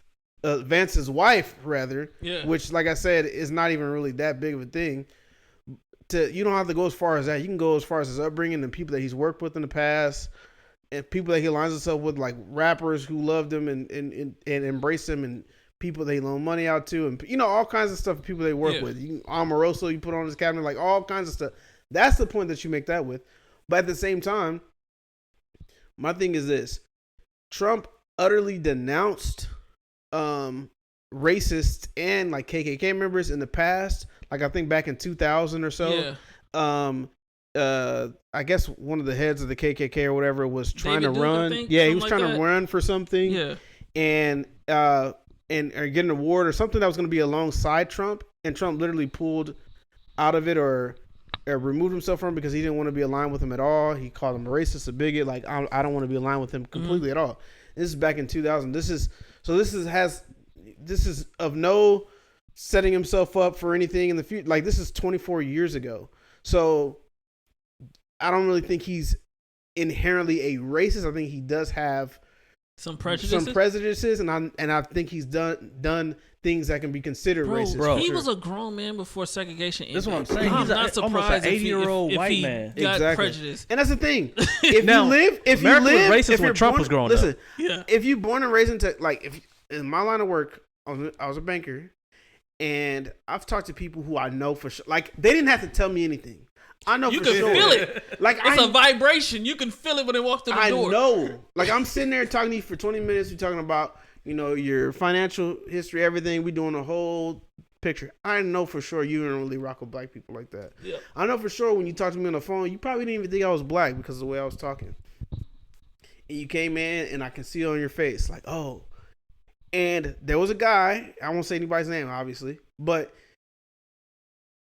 Speaker 2: wife, rather, which, like I said, is not even really that big of a thing. You don't have to go as far as that. You can go as far as his upbringing and people that he's worked with in the past, and people that he aligns himself with, like rappers who loved him and embrace him, and people they loan money out to, and all kinds of stuff. People they work with. Omarosa, you put on his cabinet, like all kinds of stuff. That's the point that you make that with. But at the same time, my thing is this: Trump utterly denounced racists and like KKK members in the past. Like I think back in 2000 or so. I guess one of the heads of the KKK or whatever was trying to run. He was trying to run for something. Yeah. And or get an award or something that was going to be alongside Trump, and Trump literally pulled out of it or removed himself from it because he didn't want to be aligned with him at all. He called him a racist, a bigot. Like I don't want to be aligned with him completely at all. This is back in 2000. This is of no setting himself up for anything in the future. Like this is 24 years ago. So I don't really think he's inherently a racist. I think he does have
Speaker 3: some prejudices,
Speaker 2: and I think he's done things that can be considered racist.
Speaker 3: Bro, he was a grown man before segregation ended.
Speaker 1: That's what I'm saying.
Speaker 3: I'm not surprised
Speaker 1: almost an 80-year-old white man.
Speaker 3: Got prejudice.
Speaker 2: And that's the thing. If America
Speaker 1: was racist when Trump was growing up.
Speaker 2: If you born and raised into in my line of work, I was a banker, and I've talked to people who I know for sure. Like they didn't have to tell me anything. I know
Speaker 3: you
Speaker 2: for
Speaker 3: can
Speaker 2: sure.
Speaker 3: feel it. Like it's a vibration. You can feel it when they walk through the door.
Speaker 2: I know. Like I'm sitting there talking to you for 20 minutes. We're talking about your financial history, everything. We doing a whole picture. I know for sure you don't really rock with black people like that. Yeah. I know for sure when you talk to me on the phone, you probably didn't even think I was black because of the way I was talking. And you came in, and I can see it on your face, like, oh. And there was a guy. I won't say anybody's name, obviously, but.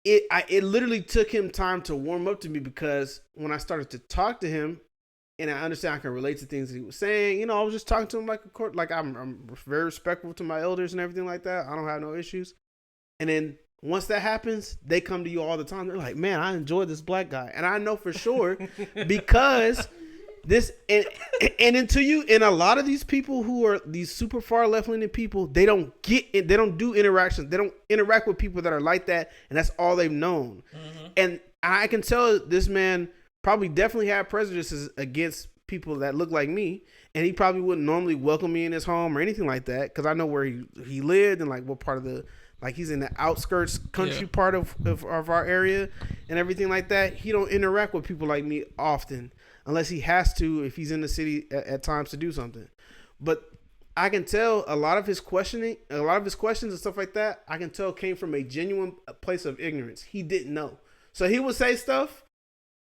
Speaker 2: It literally took him time to warm up to me because when I started to talk to him, and I understand I can relate to things that he was saying, I was just talking to him like I'm very respectful to my elders and everything like that. I don't have no issues. And then once that happens, they come to you all the time. They're like, "Man, I enjoy this black guy," and I know for sure because this and until you and a lot of these people who are these super far left leaning people, they don't do interactions. They don't interact with people that are like that, and that's all they've known. Mm-hmm. And I can tell this man probably definitely had prejudices against people that look like me, and he probably wouldn't normally welcome me in his home or anything like that because I know where he lived and like what part of the he's in the outskirts country part of our area and everything like that. He don't interact with people like me often. Unless he has to, if he's in the city at times to do something. But I can tell a lot of his questions and stuff like that, I can tell came from a genuine place of ignorance. He didn't know. So he would say stuff,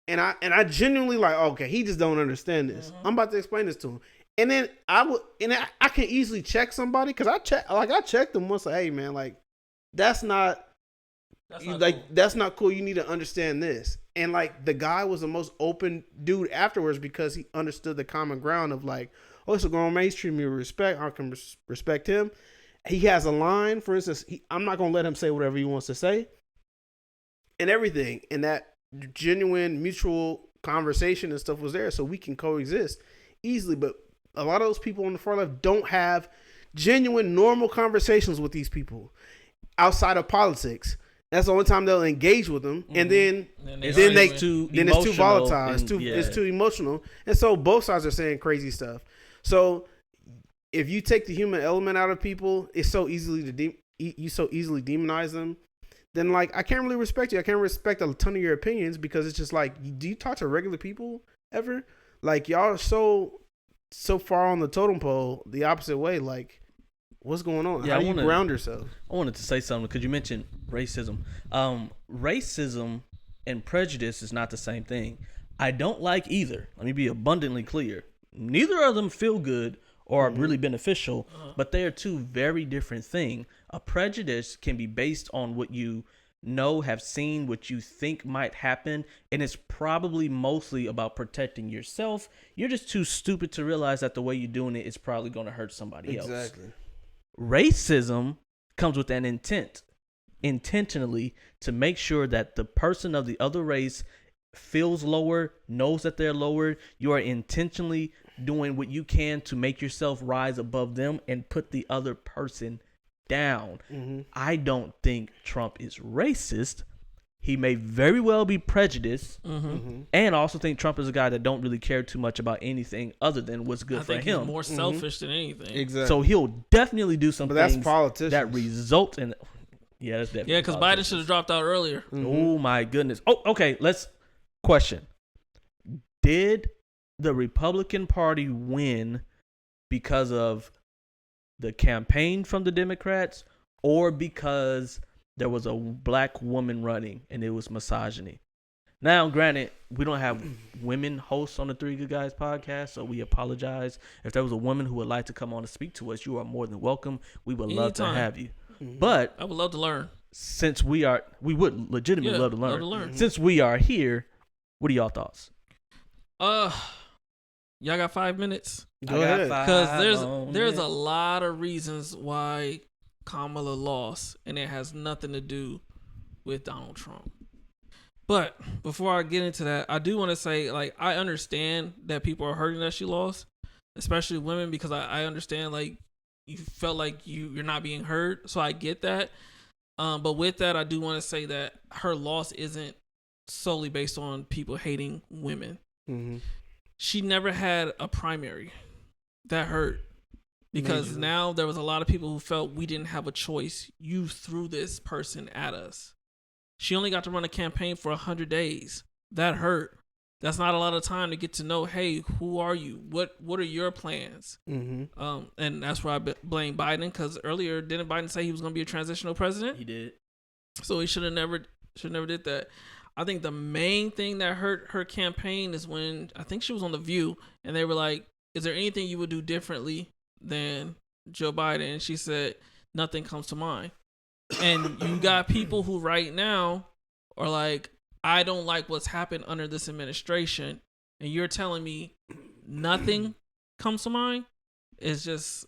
Speaker 2: and I genuinely like, okay, he just don't understand this. Mm-hmm. I'm about to explain this to him. And then I can easily check somebody because I checked them once, like, hey man, like that's not cool. You need to understand this. And like the guy was the most open dude afterwards because he understood the common ground of like, oh, it's a grown man. He's treating me with respect. I can respect him. He has a line, for instance. I'm not gonna let him say whatever he wants to say, and everything. And that genuine mutual conversation and stuff was there, so we can coexist easily. But a lot of those people on the far left don't have genuine, normal conversations with these people outside of politics. That's the only time they'll engage with them, and then it's too volatile. It's too emotional, and so both sides are saying crazy stuff. So if you take the human element out of people, it's so easily you so easily demonize them. Then like I can't really respect you. I can't respect a ton of your opinions because it's just like, do you talk to regular people ever? Like y'all are so far on the totem pole, the opposite way. Like. What's going on? How do you ground yourself?
Speaker 1: I wanted to say something because you mentioned racism. Racism and prejudice is not the same thing. I don't like either. Let me be abundantly clear. Neither of them feel good or are really beneficial, but they are two very different things. A prejudice can be based on what you have seen, what you think might happen, and it's probably mostly about protecting yourself. You're just too stupid to realize that the way you're doing it is probably going to hurt somebody else.
Speaker 2: Exactly.
Speaker 1: Racism comes with an intent, intentionally, to make sure that the person of the other race feels lower, knows that they're lower. You are intentionally doing what you can to make yourself rise above them and put the other person down. I don't think Trump is racist. He may very well be prejudiced, and I also think Trump is a guy that don't really care too much about anything other than what's good for him.
Speaker 3: He's more selfish than anything.
Speaker 2: Exactly.
Speaker 1: So he'll definitely do some
Speaker 2: But
Speaker 1: things
Speaker 2: that's politicians.
Speaker 1: that result in. Yeah, that's definitely.
Speaker 3: Yeah, because Biden should have dropped out earlier.
Speaker 1: Oh my goodness. Oh, okay. Let's question. Did the Republican Party win because of the campaign from the Democrats, or because there was a black woman running and it was misogyny? Now, granted, we don't have women hosts on the Three Good Guys podcast, so we apologize. If there was a woman who would like to come on and speak to us, you are more than welcome. We would love to have you. But
Speaker 3: I would love to learn.
Speaker 1: Since we would legitimately love to learn. Since we are here, what are y'all thoughts?
Speaker 3: Y'all got 5 minutes?
Speaker 2: Go ahead.
Speaker 3: Because there's a lot of reasons why Kamala lost, and it has nothing to do with Donald Trump. But before I get into that, I do want to say, like, I understand that people are hurting that she lost, especially women, because I understand, like, you felt like you're not being heard, so I get that. But with that, I do want to say that her loss isn't solely based on people hating women. She never had a primary. That hurt. Because now there was a lot of people who felt we didn't have a choice. You threw this person at us. She only got to run a campaign for 100 days. That hurt. That's not a lot of time to get to know, hey, who are you? What are your plans? And that's where I blame Biden, because earlier, didn't Biden say he was going to be a transitional president?
Speaker 1: He did.
Speaker 3: So he should have never did that. I think the main thing that hurt her campaign is when, I think she was on The View, and they were like, is there anything you would do differently than Joe Biden? And she said, nothing comes to mind. And you got people who right now are like, I don't like what's happened under this administration, and you're telling me nothing comes to mind? It's just,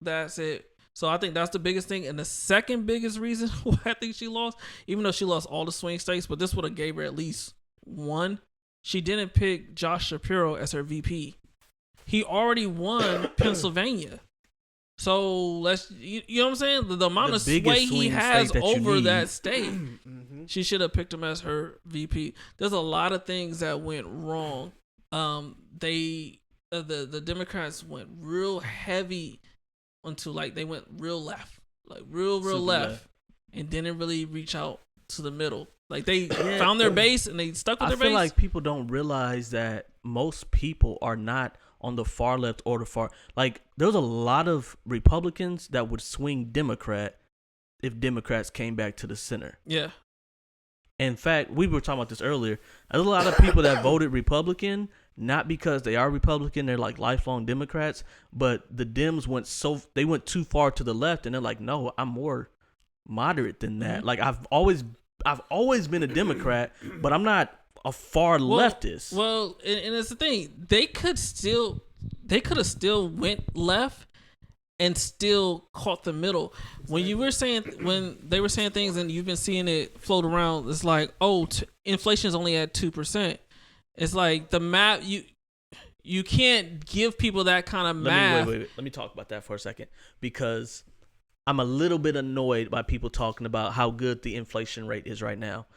Speaker 3: that's it. So I think that's the biggest thing. And the second biggest reason why I think she lost, even though she lost all the swing states, but this would have gave her at least one, she didn't pick Josh Shapiro as her VP. He already won Pennsylvania. So you know what I'm saying? The amount of sway he has over that state, she should have picked him as her VP. There's a lot of things that went wrong. The Democrats went real heavy onto, like, they went real left, like real left, and didn't really reach out to the middle. Like, they found their base and they stuck with their base.
Speaker 1: I feel like people don't realize that most people are not on the far left or the far, like, there's a lot of Republicans that would swing Democrat if Democrats came back to the center.
Speaker 3: Yeah.
Speaker 1: In fact, we were talking about this earlier. There's a lot of people that voted Republican, not because they are Republican, they're like lifelong Democrats, but the Dems went too far to the left, and they're like, no, I'm more moderate than that. Like, I've always been a Democrat, but I'm not a far leftist.
Speaker 3: Well, and it's the thing, they could have still went left and still caught the middle. When they were saying things, and you've been seeing it float around, it's like, inflation is only at 2%. It's like the math, you can't give people that kind of math.
Speaker 1: Wait. Let me talk about that for a second, because I'm a little bit annoyed by people talking about how good the inflation rate is right now.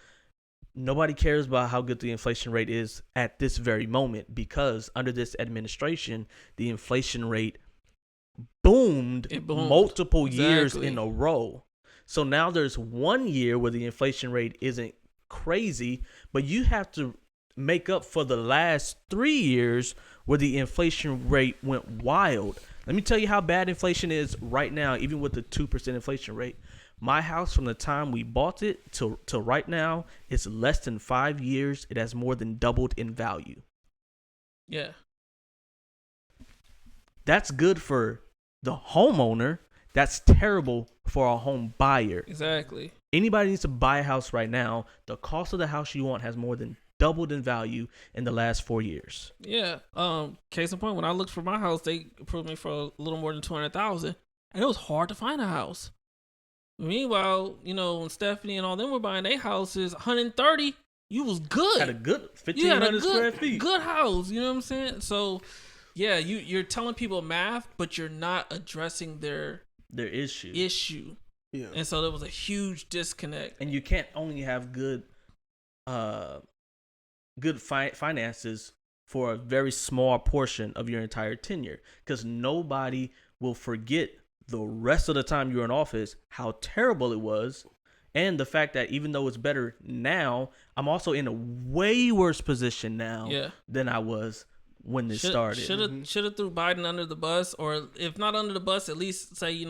Speaker 1: Nobody cares about how good the inflation rate is at this very moment, because under this administration, the inflation rate boomed multiple years in a row. So now there's 1 year where the inflation rate isn't crazy, but you have to make up for the last 3 years where the inflation rate went wild. Let me tell you how bad inflation is right now, even with the 2% inflation rate. My house, from the time we bought it to right now, it's less than 5 years. It has more than doubled in value.
Speaker 3: Yeah.
Speaker 1: That's good for the homeowner. That's terrible for a home buyer.
Speaker 3: Exactly.
Speaker 1: Anybody needs to buy a house right now. The cost of the house you want has more than doubled in value in the last 4 years.
Speaker 3: Yeah. Case in point, when I looked for my house, they approved me for a little more than 200,000, and it was hard to find a house. Meanwhile, when Stephanie and all them were buying their houses, 130, you was good.
Speaker 1: Had a good
Speaker 3: You had a
Speaker 1: 1,500 square feet.
Speaker 3: good house. You know what I'm saying? So, yeah, you're telling people math, but you're not addressing their issue.
Speaker 2: Yeah.
Speaker 3: And so there was a huge disconnect.
Speaker 1: And you can't only have good finances for a very small portion of your entire tenure, because nobody will forget the rest of the time you're in office how terrible it was, and the fact that even though it's better now, I'm also in a way worse position now than I was when this started.
Speaker 3: Should have threw Biden under the bus, or if not under the bus, at least say,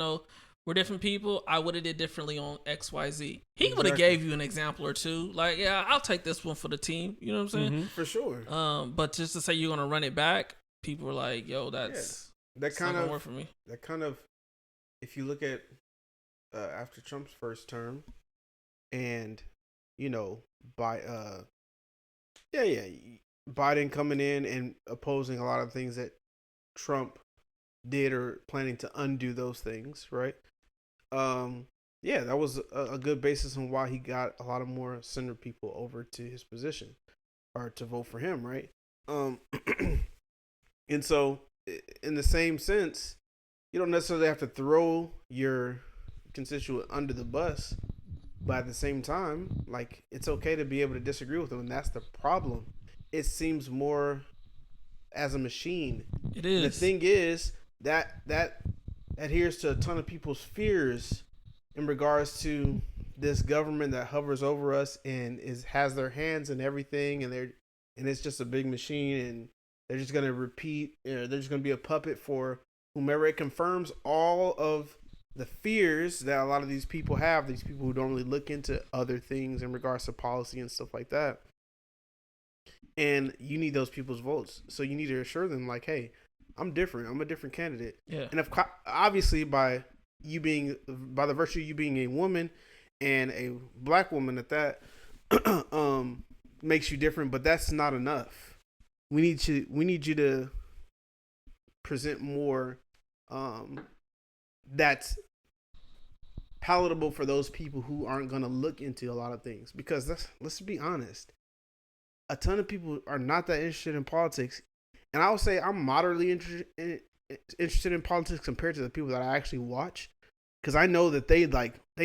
Speaker 3: we're different people. I would have did differently on XYZ. He would have gave you an example or two. Like, yeah, I'll take this one for the team. You know what I'm saying?
Speaker 2: Mm-hmm. For sure.
Speaker 3: But just to say you're gonna run it back, people were like, "Yo, that's
Speaker 2: that kind of
Speaker 3: work for me."
Speaker 2: That kind of, if you look at after Trump's first term, and Biden coming in and opposing a lot of things that Trump did or planning to undo those things, right? That was a good basis on why he got a lot of more center people over to his position or to vote for him, right? And so in the same sense, you don't necessarily have to throw your constituent under the bus, but at the same time, like, it's okay to be able to disagree with them, and that's the problem. It seems more as a machine.
Speaker 3: It is.
Speaker 2: The thing is that adheres to a ton of people's fears in regards to this government that hovers over us and has their hands in everything, and it's just a big machine, and they're just gonna repeat. They're just gonna be a puppet for whomever. It confirms all of the fears that a lot of these people have. These people who don't really look into other things in regards to policy and stuff like that. And you need those people's votes, so you need to assure them, like, hey, I'm different. I'm a different candidate.
Speaker 3: Yeah.
Speaker 2: And obviously by the virtue of you being a woman and a black woman at that, makes you different, but that's not enough. We need you to present more that's palatable for those people who aren't going to look into a lot of things, because let's be honest. A ton of people are not that interested in politics. And I would say I'm moderately interested in politics compared to the people that I actually watch, because I know that they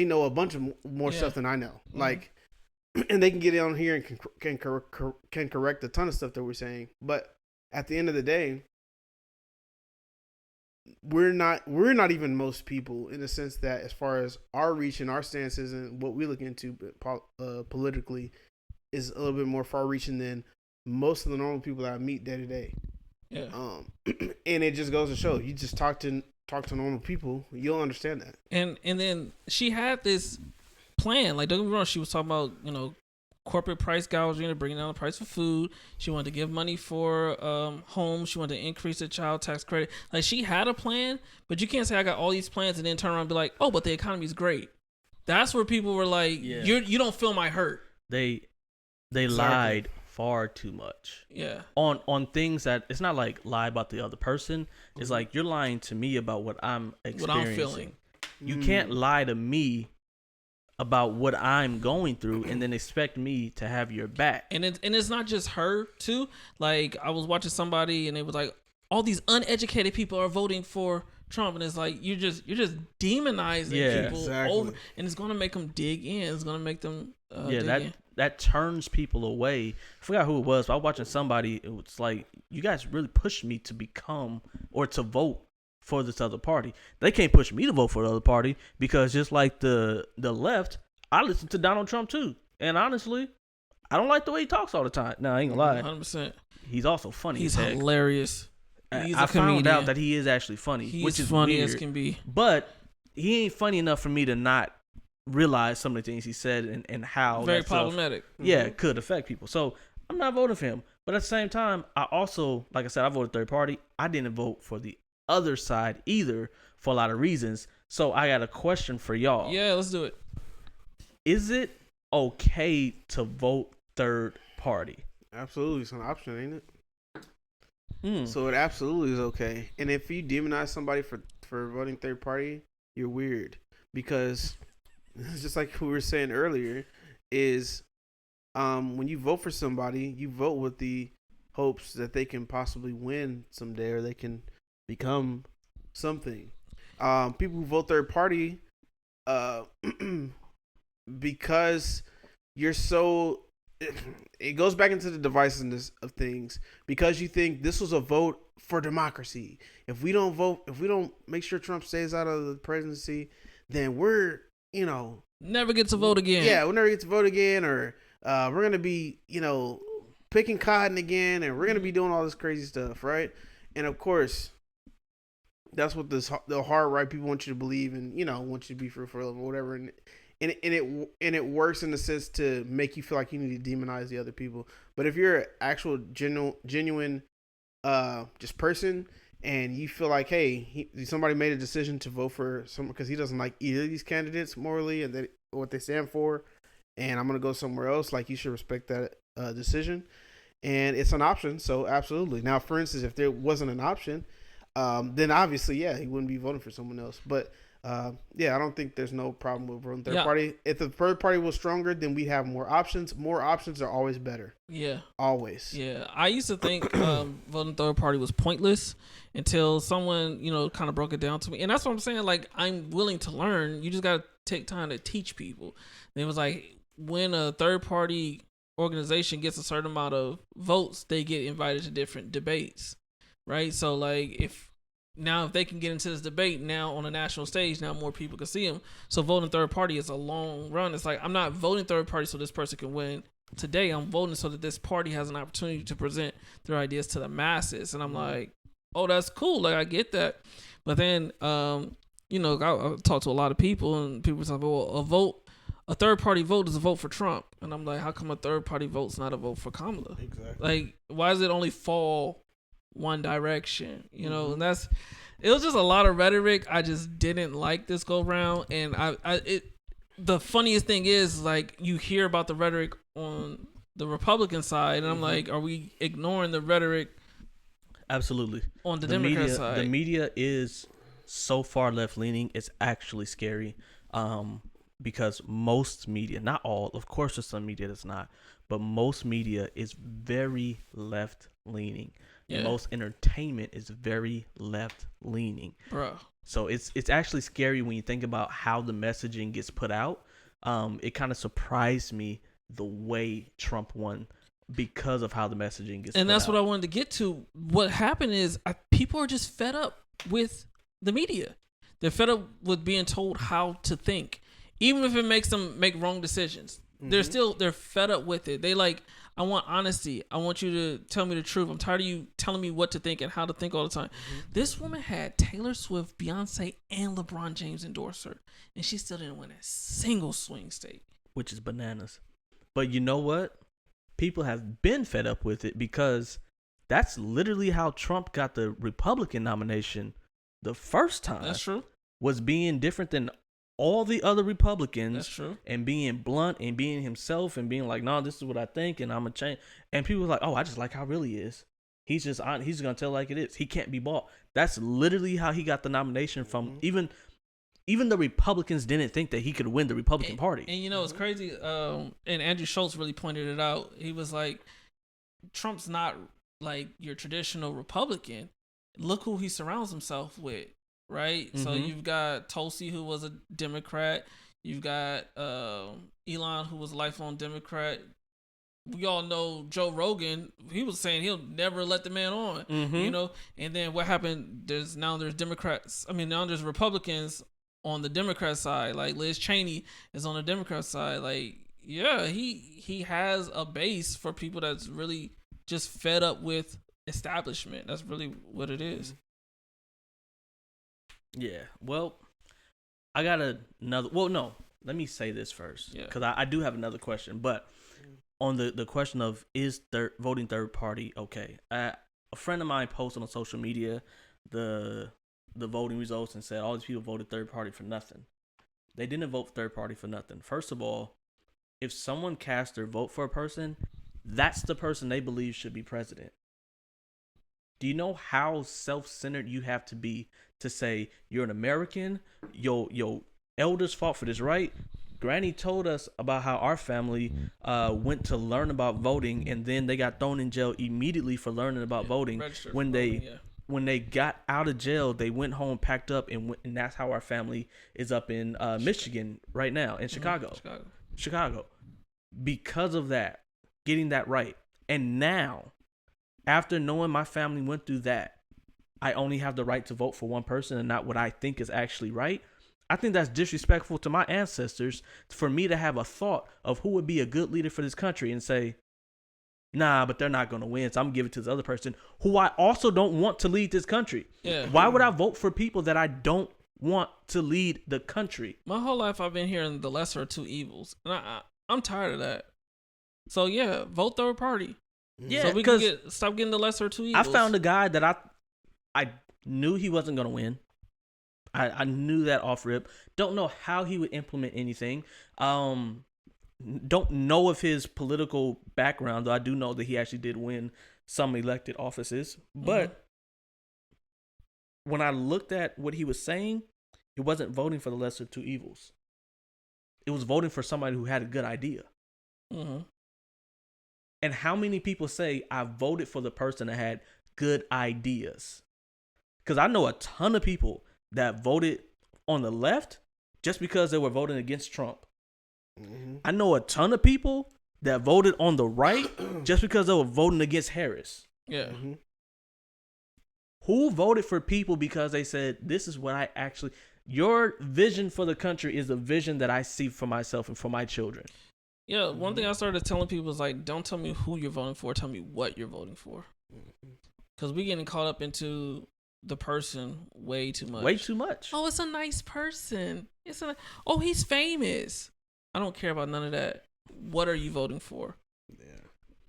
Speaker 2: know a bunch of more stuff than I know. Mm-hmm. Like, and they can get on here and can correct a ton of stuff that we're saying. But at the end of the day, we're not even most people, in the sense that as far as our reach and our stances and what we look into politically is a little bit more far-reaching than most of the normal people that I meet day to day.
Speaker 3: Yeah.
Speaker 2: And it just goes to show, you just talk to normal people, you'll understand that. And
Speaker 3: then she had this plan. Like, don't get me wrong, she was talking about, corporate price gouging, bringing down the price of food. She wanted to give money for homes. She wanted to increase the child tax credit. Like, she had a plan, but you can't say I got all these plans and then turn around and be like, oh, but the economy's great. That's where people were like, you don't feel my hurt.
Speaker 1: They lied far too much.
Speaker 3: Yeah.
Speaker 1: On things that it's not like lie about the other person. It's like, you're lying to me about what I'm experiencing.
Speaker 3: What I'm feeling.
Speaker 1: You can't lie to me about what I'm going through and then expect me to have your back.
Speaker 3: And it's not just her too. Like, I was watching somebody and it was like, all these uneducated people are voting for Trump, and it's like, you're just demonizing people over, and it's gonna make them dig in. It's gonna make them
Speaker 1: that turns people away. I forgot who it was, but I was watching somebody. It was like, you guys really pushed me to become or to vote for this other party. They can't push me to vote for the other party, because just like the left, I listen to Donald Trump too, and honestly, I don't like the way he talks all the time. No, I ain't gonna lie.
Speaker 3: 100%.
Speaker 1: He's also funny.
Speaker 3: He's hilarious.
Speaker 1: I found out that he is actually funny, which is
Speaker 3: funny
Speaker 1: weird,
Speaker 3: as can be.
Speaker 1: But he ain't funny enough for me to not realize some of the things he said and how
Speaker 3: very problematic.
Speaker 1: Could affect people. So I'm not voting for him. But at the same time, I also, like I said, I voted third party. I didn't vote for the other side either, for a lot of reasons. So I got a question for y'all.
Speaker 3: Yeah, let's do it.
Speaker 1: is it okay to vote third party?
Speaker 2: Absolutely, it's an option, ain't it?
Speaker 1: Mm.
Speaker 2: So it absolutely is okay. And if you demonize somebody for voting third party, you're weird, because it's just like we were saying earlier, is when you vote for somebody, you vote with the hopes that they can possibly win someday, or they can become something. People who vote third party, because you're so, it goes back into the divisiveness of things, because you think this was a vote for democracy. If we don't vote, if we don't make sure Trump stays out of the presidency, then we're,
Speaker 3: Never get to vote again.
Speaker 2: yeah, we'll never get to vote again, or we're gonna be, picking cotton again, and we're gonna be doing all this crazy stuff, right? And of course, that's what the hard right people want you to believe, and want you to be fruitful or whatever, and it works in the sense to make you feel like you need to demonize the other people. But if you're an actual genuine just person, and you feel like, hey, somebody made a decision to vote for someone because he doesn't like either of these candidates morally and what they stand for, and I'm gonna go somewhere else, like, you should respect that decision, and it's an option. So absolutely. Now, for instance, if there wasn't an option, then obviously, yeah, he wouldn't be voting for someone else. But yeah, I don't think there's no problem with voting third party. If the third party was stronger, then we'd have more options. More options are always better.
Speaker 3: Yeah.
Speaker 2: Always.
Speaker 3: Yeah. I used to think voting third party was pointless until someone, kind of broke it down to me. And that's what I'm saying. Like, I'm willing to learn. You just got to take time to teach people. And it was like, when a third party organization gets a certain amount of votes, they get invited to different debates. Right? So, like, if they can get into this debate now on a national stage, now more people can see them. So voting third party is a long run. It's like, I'm not voting third party so this person can win today. I'm voting so that this party has an opportunity to present their ideas to the masses. And I'm like, oh, that's cool. Like, I get that. But then, I talk to a lot of people, and people say, well, a third party vote is a vote for Trump. And I'm like, how come a third party vote's not a vote for Kamala?
Speaker 2: Exactly.
Speaker 3: Like, why does it only fall one direction? And it was just a lot of rhetoric I just didn't like this go round. And the funniest thing is, like, you hear about the rhetoric on the Republican side, and I'm like, are we ignoring the rhetoric?
Speaker 1: Absolutely.
Speaker 3: On the Democrat side,
Speaker 1: the media is so far left leaning, it's actually scary. Because most media, not all, of course there's some media that's not, but most media is very left leaning. Yeah. And most entertainment is very left leaning.
Speaker 3: Bro.
Speaker 1: So it's actually scary when you think about how the messaging gets put out. It kind of surprised me the way Trump won because of how the messaging gets put out.
Speaker 3: And that's what I wanted to get to. What happened is people are just fed up with the media. They're fed up with being told how to think. Even if it makes them make wrong decisions, they're fed up with it. They like, I want honesty. I want you to tell me the truth. I'm tired of you telling me what to think and how to think all the time. This woman had Taylor Swift, Beyonce, and LeBron James endorse her, and she still didn't win a single swing state,
Speaker 1: which is bananas. But you know what? People have been fed up with it, because that's literally how Trump got the Republican nomination the first time.
Speaker 3: That's true.
Speaker 1: Was being different than all the other Republicans.
Speaker 3: That's true.
Speaker 1: And being blunt and being himself and being like, no, this is what I think and I'm gonna change. And people were like, oh, I just like how real he is. He's just gonna tell like it is. He can't be bought. That's literally how he got the nomination from. Even the Republicans didn't think that he could win the Republican Party.
Speaker 3: And it's crazy. And Andrew Schultz really pointed it out. He was like, Trump's not like your traditional Republican. Look who he surrounds himself with. Right? So you've got Tulsi, who was a Democrat. You've got Elon, who was a lifelong Democrat. We all know Joe Rogan. He was saying he'll never let the man on, And then what happened? There's Democrats. Now there's Republicans on the Democrat side. Like Liz Cheney is on the Democrat side. Like, yeah, he has a base for people that's really just fed up with establishment. That's really what it is.
Speaker 1: Yeah, well, I got another. Well, no, let me say this first, because I do have another question. But on the question of is voting third party okay? A friend of mine posted on social media the voting results and said all these people voted third party for nothing. They didn't vote third party for nothing. First of all, if someone casts their vote for a person, that's the person they believe should be president. Do you know how self-centered you have to be to say you're an American? Your elders fought for this right. Granny told us about how our family went to learn about voting, and then they got thrown in jail immediately for learning about voting. When they got out of jail, they went home, packed up, and that's how our family is up in Michigan right now, in Chicago. Because of that, getting that right. And now, after knowing my family went through that, I only have the right to vote for one person and not what I think is actually right. I think that's disrespectful to my ancestors for me to have a thought of who would be a good leader for this country and say, nah, but they're not going to win, so I'm going to give it to the other person who I also don't want to lead this country.
Speaker 3: Yeah.
Speaker 1: Why would I vote for people that I don't want to lead the country?
Speaker 3: My whole life I've been hearing the lesser of two evils, and I'm tired of that. So yeah, vote third party.
Speaker 1: Yeah,
Speaker 3: so we can stop getting the lesser of two evils.
Speaker 1: I found a guy that I knew he wasn't going to win. I knew that off rip. Don't know how he would implement anything. Don't know of his political background, though I do know that he actually did win some elected offices. But when I looked at what he was saying, he wasn't voting for the lesser of two evils. It was voting for somebody who had a good idea.
Speaker 3: Mm-hmm.
Speaker 1: And how many people say, I voted for the person that had good ideas? Because I know a ton of people that voted on the left just because they were voting against Trump.
Speaker 2: Mm-hmm.
Speaker 1: I know a ton of people that voted on the right just because they were voting against Harris.
Speaker 3: Yeah.
Speaker 2: Mm-hmm.
Speaker 1: Who voted for people because they said, this is what I actually... Your vision for the country is a vision that I see for myself and for my children.
Speaker 3: Yeah, one thing I started telling people is like, don't tell me who you're voting for, tell me what you're voting for. Because we're getting caught up into the person way too much.
Speaker 1: Way too much.
Speaker 3: Oh, it's a nice person. Oh, he's famous. I don't care about none of that. What are you voting for?
Speaker 2: Yeah.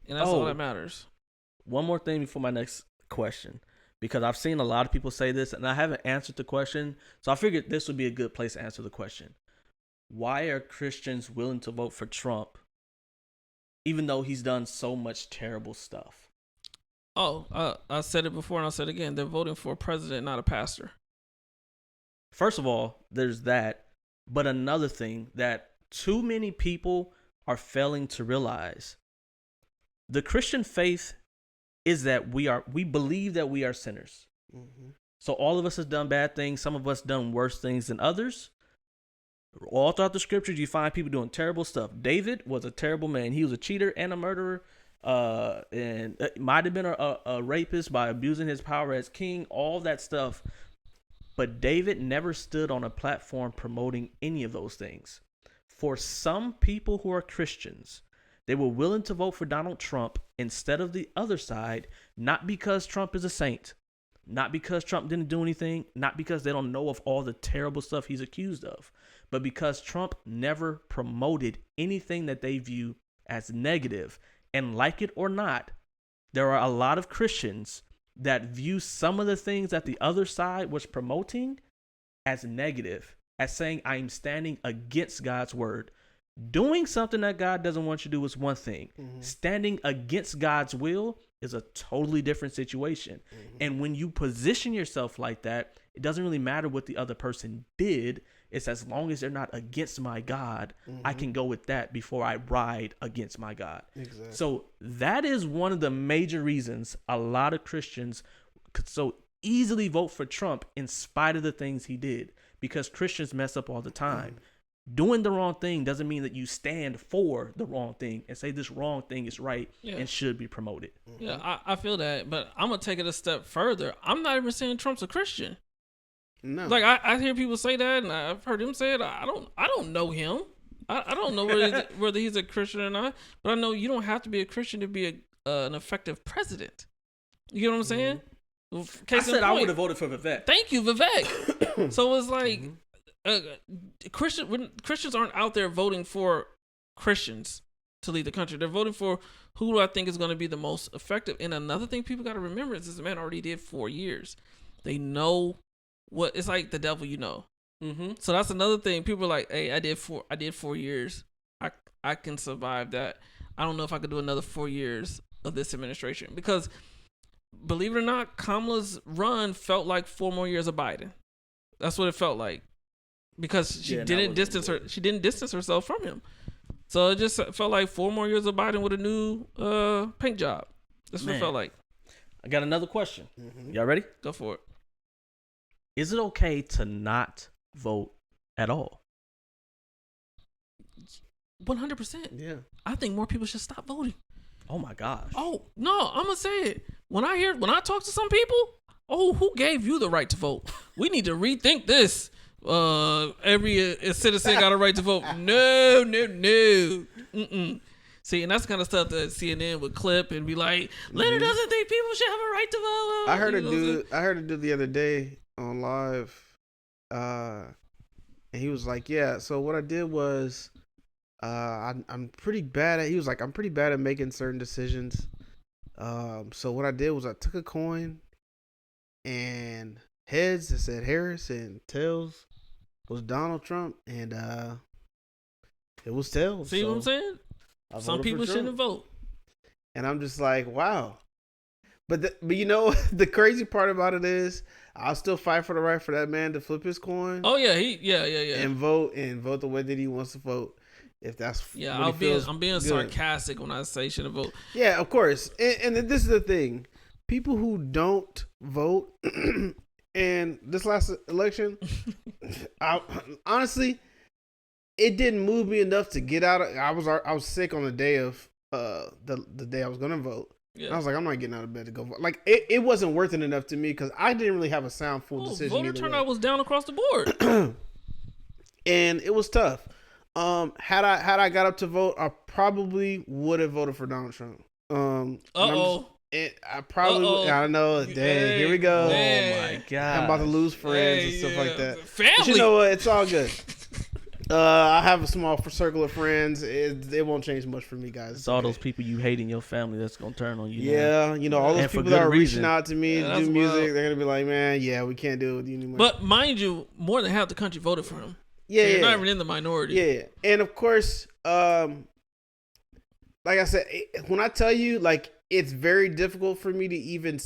Speaker 3: And that's all that matters.
Speaker 1: One more thing before my next question, because I've seen a lot of people say this and I haven't answered the question. So I figured this would be a good place to answer the question. Why are Christians willing to vote for Trump even though he's done so much terrible stuff?
Speaker 3: Oh, I said it before and I'll say it again. They're voting for a president, not a pastor.
Speaker 1: First of all, there's that. But another thing that too many people are failing to realize, the Christian faith is that we believe that we are sinners.
Speaker 2: Mm-hmm.
Speaker 1: So all of us have done bad things. Some of us done worse things than others. All throughout the scriptures, you find people doing terrible stuff. David was a terrible man. He was a cheater and a murderer. And it might have been a rapist by abusing his power as king, all that stuff. But David never stood on a platform promoting any of those things. For some people who are Christians, they were willing to vote for Donald Trump instead of the other side, not because Trump is a saint, not because Trump didn't do anything, not because they don't know of all the terrible stuff he's accused of, but because Trump never promoted anything that they view as negative. And like it or not, there are a lot of Christians that view some of the things that the other side was promoting as negative, as saying, I am standing against God's word. Doing something that God doesn't want you to do is one thing. Mm-hmm. Standing against God's will is a totally different situation. Mm-hmm. And when you position yourself like that, it doesn't really matter what the other person did. It's as long as they're not against my God, I can go with that before I ride against my God.
Speaker 2: Exactly.
Speaker 1: So that is one of the major reasons a lot of Christians could so easily vote for Trump in spite of the things he did, because Christians mess up all the time. Doing the wrong thing doesn't mean that you stand for the wrong thing and say this wrong thing is right and should be promoted.
Speaker 3: Yeah, I feel that, but I'm going to take it a step further. I'm not even saying Trump's a Christian.
Speaker 2: No.
Speaker 3: Like I hear people say that, and I've heard him say it. I don't know him. I don't know whether he's a Christian or not. But I know you don't have to be a Christian to be an effective president. You get what I'm saying?
Speaker 1: I said I would have voted for Vivek.
Speaker 3: Thank you, Vivek. So it's like Christians aren't out there voting for Christians to lead the country. They're voting for who do I think is going to be the most effective. And another thing people got to remember is this man already did 4 years. They know what it's like. The devil, you know.
Speaker 1: Mm-hmm.
Speaker 3: So that's another thing. People are like, hey, I did 4 years. I can survive that. I don't know if I could do another 4 years of this administration, because believe it or not, Kamala's run felt like 4 more years of Biden. That's what it felt like, because she didn't distance herself from him. So it just felt like 4 more years of Biden with a new paint job. That's what it felt like.
Speaker 1: I got another question.
Speaker 2: Mm-hmm.
Speaker 1: Y'all ready?
Speaker 3: Go for it.
Speaker 1: Is it okay to not vote at all?
Speaker 3: 100%.
Speaker 2: Yeah.
Speaker 3: I think more people should stop voting.
Speaker 1: Oh my gosh.
Speaker 3: Oh no, I'm gonna say it. When I talk to some people, who gave you the right to vote? We need to rethink this. Every citizen got a right to vote. No. Mm-mm. See, and that's the kind of stuff that CNN would clip and be like, Leonard doesn't think people should have a right to vote.
Speaker 2: I heard a dude the other day on live, and he was like, "Yeah, so what I did was, I'm pretty bad at." He was like, "I'm pretty bad at making certain decisions. So what I did was I took a coin, and heads it said Harris, and tails was Donald Trump, and it was tails."
Speaker 3: See what I'm saying?
Speaker 2: I
Speaker 3: Some
Speaker 2: voted for
Speaker 3: people
Speaker 2: Trump.
Speaker 3: shouldn't vote.
Speaker 2: And I'm just like, wow. But you know, the crazy part about it is, I'll still fight for the right for that man to flip his coin.
Speaker 3: Oh yeah, yeah.
Speaker 2: And vote the way that he wants to vote. If that's
Speaker 3: I'm being sarcastic when I say shouldn't vote.
Speaker 2: Yeah, of course. And this is the thing: people who don't vote, and this last election, honestly, it didn't move me enough to get out. I was sick on the day of the day I was gonna vote. Yeah. I was like, I'm not getting out of bed to go vote. Like, it wasn't worth it enough to me, because I didn't really have a sound full decision.
Speaker 3: Voter turnout was down across the board,
Speaker 2: and it was tough. Had I got up to vote, I probably would have voted for Donald Trump. I probably would, I don't know. Dang, here we go.
Speaker 1: Oh my god,
Speaker 2: I'm about to lose friends and stuff like that.
Speaker 3: Family.
Speaker 2: But you know what? It's all good. I have a small circle of friends. It won't change much for me, guys.
Speaker 1: It's all those people you hate in your family that's gonna turn on you.
Speaker 2: Yeah, you know, all those people that are reaching out to me to do music,
Speaker 3: wild.
Speaker 2: they're gonna be like, man, yeah, we can't do it with you anymore.
Speaker 3: But mind you, more than half the country voted for him.
Speaker 2: Yeah,
Speaker 3: so you're not even in the minority.
Speaker 2: Yeah, and of course, like I said, when I tell you, like, it's very difficult for me to even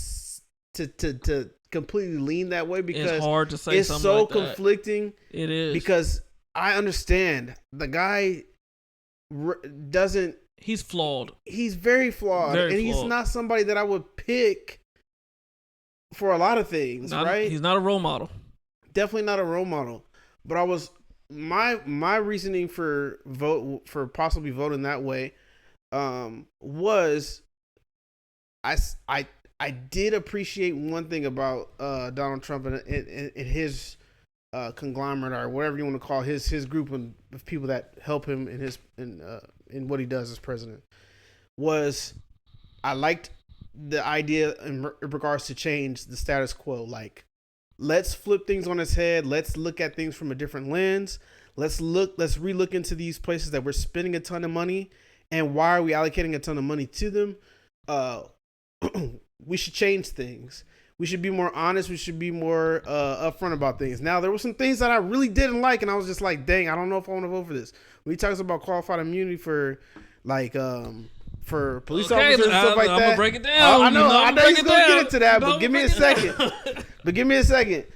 Speaker 2: to completely lean that way, because
Speaker 3: it's hard to say.
Speaker 2: It's
Speaker 3: something
Speaker 2: so
Speaker 3: like that.
Speaker 2: conflicting.
Speaker 3: It is,
Speaker 2: because I understand the guy doesn't.
Speaker 3: He's flawed.
Speaker 2: He's very flawed, he's not somebody that I would pick for a lot of things. Right?
Speaker 3: He's not a role model.
Speaker 2: Definitely not a role model. But I was my reasoning for possibly voting that way was I did appreciate one thing about Donald Trump and his conglomerate, or whatever you want to call his group of people that help him in what he does as president. Was I liked the idea in regards to change the status quo. Like, let's flip things on its head. Let's look at things from a different lens. Let's re-look into these places that we're spending a ton of money, and why are we allocating a ton of money to them? We should change things. We should be more honest. We should be more upfront about things. Now, there were some things that I really didn't like, and I was just like, dang, I don't know if I want to vote for this. When he talks about qualified immunity for, like, for police officers and stuff like that.
Speaker 3: I'm going to break it down.
Speaker 2: I know he's going to get into that, but give me a second.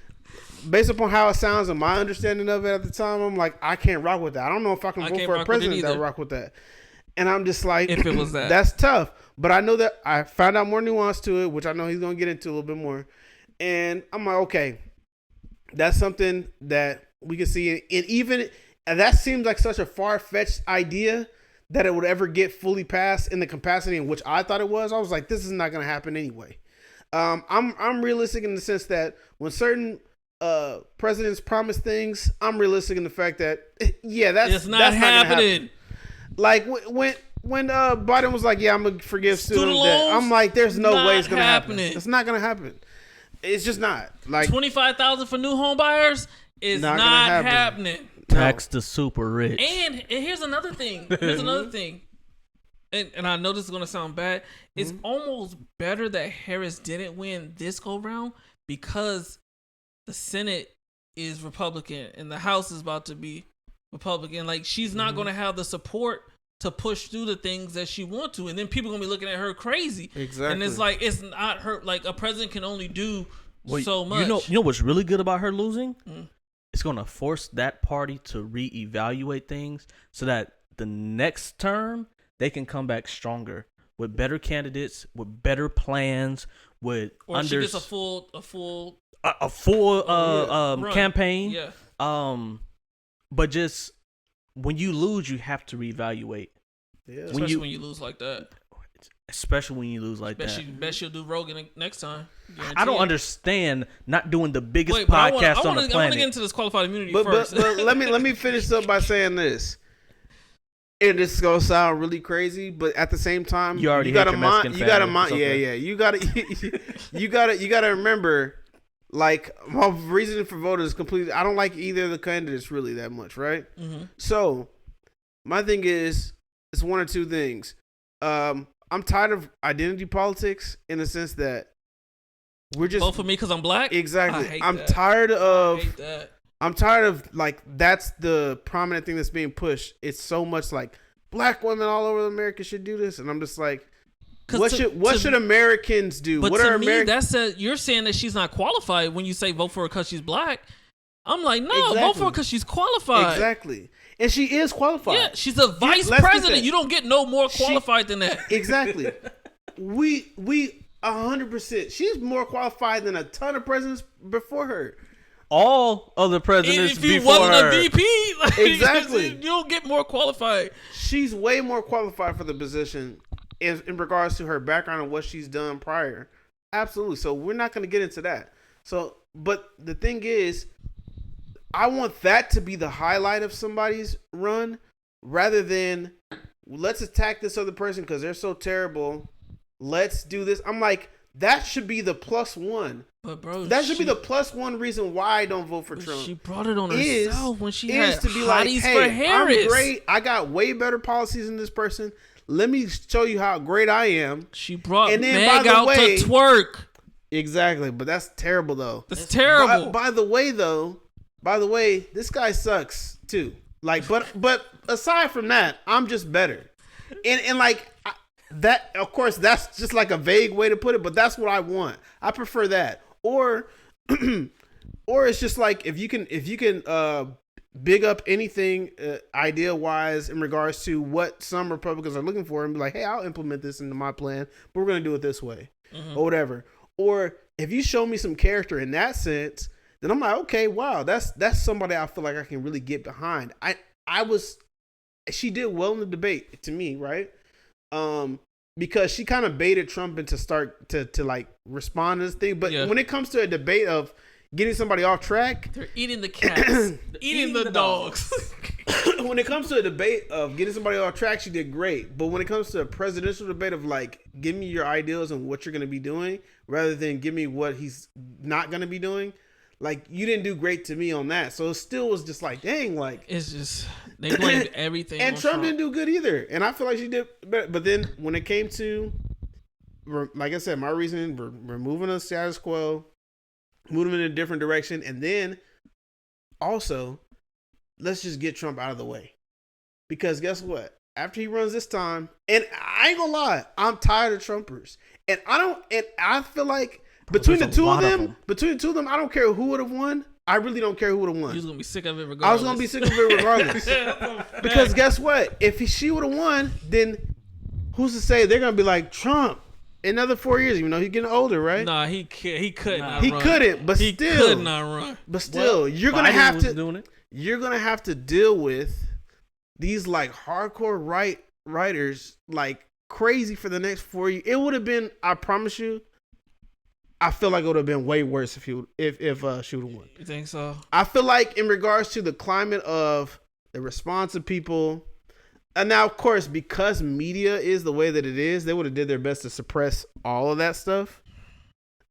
Speaker 2: Based upon how it sounds and my understanding of it at the time, I'm like, I can't rock with that. I don't know if I can vote for a president that rock with that. And I'm just like,
Speaker 3: if it was that,
Speaker 2: that's tough. But I know that I found out more nuance to it, which I know he's going to get into a little bit more. And I'm like, okay, that's something that we can see. And that seems like such a far-fetched idea that it would ever get fully passed in the capacity in which I thought it was. I was like, this is not going to happen anyway. I'm realistic in the sense that when certain presidents promise things, I'm realistic in the fact that, yeah, that's not happening. Like when Biden was like, yeah, I'm gonna forgive student debt. I'm like, there's no way it's gonna happen. It's not gonna happen. It's just not. Like,
Speaker 3: $25,000 for new home buyers is not happening.
Speaker 1: Tax the super rich.
Speaker 3: And here's another thing. And I know this is gonna sound bad. It's almost better that Harris didn't win this go round, because the Senate is Republican and the House is about to be Republican. Like, she's not going to have the support to push through the things that she want to, and then people gonna be looking at her crazy.
Speaker 2: Exactly.
Speaker 3: And it's like, it's not her. Like, a president can only do so much.
Speaker 1: You know what's really good about her losing? It's gonna force that party to reevaluate things so that the next term they can come back stronger with better candidates, with better plans, with
Speaker 3: she gets a full
Speaker 1: campaign.
Speaker 3: Yeah.
Speaker 1: But just when you lose, you have to reevaluate.
Speaker 2: Yeah.
Speaker 3: Especially when you lose like that.
Speaker 1: Especially when you lose like that.
Speaker 3: Bet she'll do Rogan next time.
Speaker 1: I don't understand not doing the biggest
Speaker 3: Wait, but
Speaker 1: podcast on the
Speaker 3: I want
Speaker 1: planet.
Speaker 3: to get into this qualified immunity
Speaker 2: But
Speaker 3: first.
Speaker 2: let me finish up by saying this. And this is gonna sound really crazy, but at the same time,
Speaker 1: you already
Speaker 2: gotta
Speaker 1: hate your Mexican
Speaker 2: you gotta
Speaker 1: family.
Speaker 2: yeah. You gotta remember, like, my reasoning for voting is completely. I don't like either of the candidates really that much, right?
Speaker 3: Mm-hmm.
Speaker 2: So my thing is, it's one or two things. I'm tired of identity politics in the sense that we're just
Speaker 3: vote for me because I'm black.
Speaker 2: Exactly.
Speaker 3: I'm
Speaker 2: tired of.
Speaker 3: I hate that.
Speaker 2: I'm tired of, like, that's the prominent thing that's being pushed. It's so much like black women all over America should do this, and I'm just like, what should Americans do?
Speaker 3: But
Speaker 2: what
Speaker 3: to
Speaker 2: are
Speaker 3: me,
Speaker 2: Americans?
Speaker 3: you're saying that she's not qualified when you say vote for her because she's black. I'm like, no, vote
Speaker 2: Exactly.
Speaker 3: for her because she's qualified.
Speaker 2: Exactly, and she is qualified.
Speaker 3: Yeah, she's a vice
Speaker 2: let's get
Speaker 3: president.
Speaker 2: that.
Speaker 3: You don't get no more qualified than that.
Speaker 2: Exactly. we 100%. She's more qualified than a ton of presidents before her.
Speaker 1: All other presidents
Speaker 3: If you
Speaker 1: before
Speaker 3: wasn't
Speaker 1: her.
Speaker 3: a VP, like,
Speaker 2: Exactly.
Speaker 3: you don't get more qualified.
Speaker 2: She's way more qualified for the position in regards to her background and what she's done prior. Absolutely. So we're not going to get into that. So, but the thing is, I want that to be the highlight of somebody's run rather than let's attack this other person because they're so terrible. Let's do this. I'm like, that should be the plus one.
Speaker 3: But bro,
Speaker 2: That should be the plus one reason why I don't vote for Trump.
Speaker 3: She brought it on herself when she
Speaker 2: is
Speaker 3: had
Speaker 2: to be
Speaker 3: hotties
Speaker 2: like,
Speaker 3: for
Speaker 2: hey,
Speaker 3: Harris.
Speaker 2: I'm great. I got way better policies than this person. Let me show you how great I am.
Speaker 3: She brought
Speaker 2: And then,
Speaker 3: Meg
Speaker 2: by the
Speaker 3: out
Speaker 2: way-
Speaker 3: to twerk.
Speaker 2: Exactly, but that's terrible though.
Speaker 3: That's terrible.
Speaker 2: By the way, this guy sucks too. Like, but aside from that, I'm just better. And like that, of course, that's just like a vague way to put it, but that's what I want. I prefer that. Or it's just like if you can big up anything idea wise in regards to what some Republicans are looking for and be like, hey, I'll implement this into my plan, but we're gonna do it this way, or whatever. Or if you show me some character in that sense, then I'm like, okay, wow, that's somebody I feel like I can really get behind. She did well in the debate to me, right? Because she kind of baited Trump into start to like respond to this thing. But when it comes to a debate of getting somebody off track,
Speaker 3: They're eating the cats, eating the dogs.
Speaker 2: when it comes to a debate of getting somebody off track, she did great. But when it comes to a presidential debate of like, give me your ideals and what you're going to be doing, rather than give me what he's not going to be doing, like, you didn't do great to me on that. So it still was just like, dang, like,
Speaker 3: It's just they blamed everything.
Speaker 2: and
Speaker 3: on
Speaker 2: Trump didn't do good either. And I feel like she did better. But then when it came to, like I said, my reasoning, removing the status quo, moving in a different direction, and then also, let's just get Trump out of the way. Because guess what? After he runs this time, and I ain't gonna lie, I'm tired of Trumpers. And I feel like between the two of them, I don't care who would have won. I really don't care who would have won.
Speaker 3: You was gonna be sick of it regardless.
Speaker 2: I was gonna be sick of it regardless. Because guess what? If she would have won, then who's to say they're gonna be like Trump another 4 years? You know, he's getting older, right?
Speaker 3: Nah, he couldn't.
Speaker 2: He couldn't, but
Speaker 3: He
Speaker 2: still,
Speaker 3: could not run.
Speaker 2: but still,
Speaker 1: Well,
Speaker 2: you're gonna
Speaker 1: Biden
Speaker 2: have
Speaker 1: was
Speaker 2: to.
Speaker 1: doing it.
Speaker 2: You're gonna have to deal with these like hardcore writers like crazy for the next 4 years. It would have been, I promise you, I feel like it would have been way worse if she would have won.
Speaker 3: You think so?
Speaker 2: I feel like in regards to the climate of the response of people, and now of course because media is the way that it is, they would have did their best to suppress all of that stuff.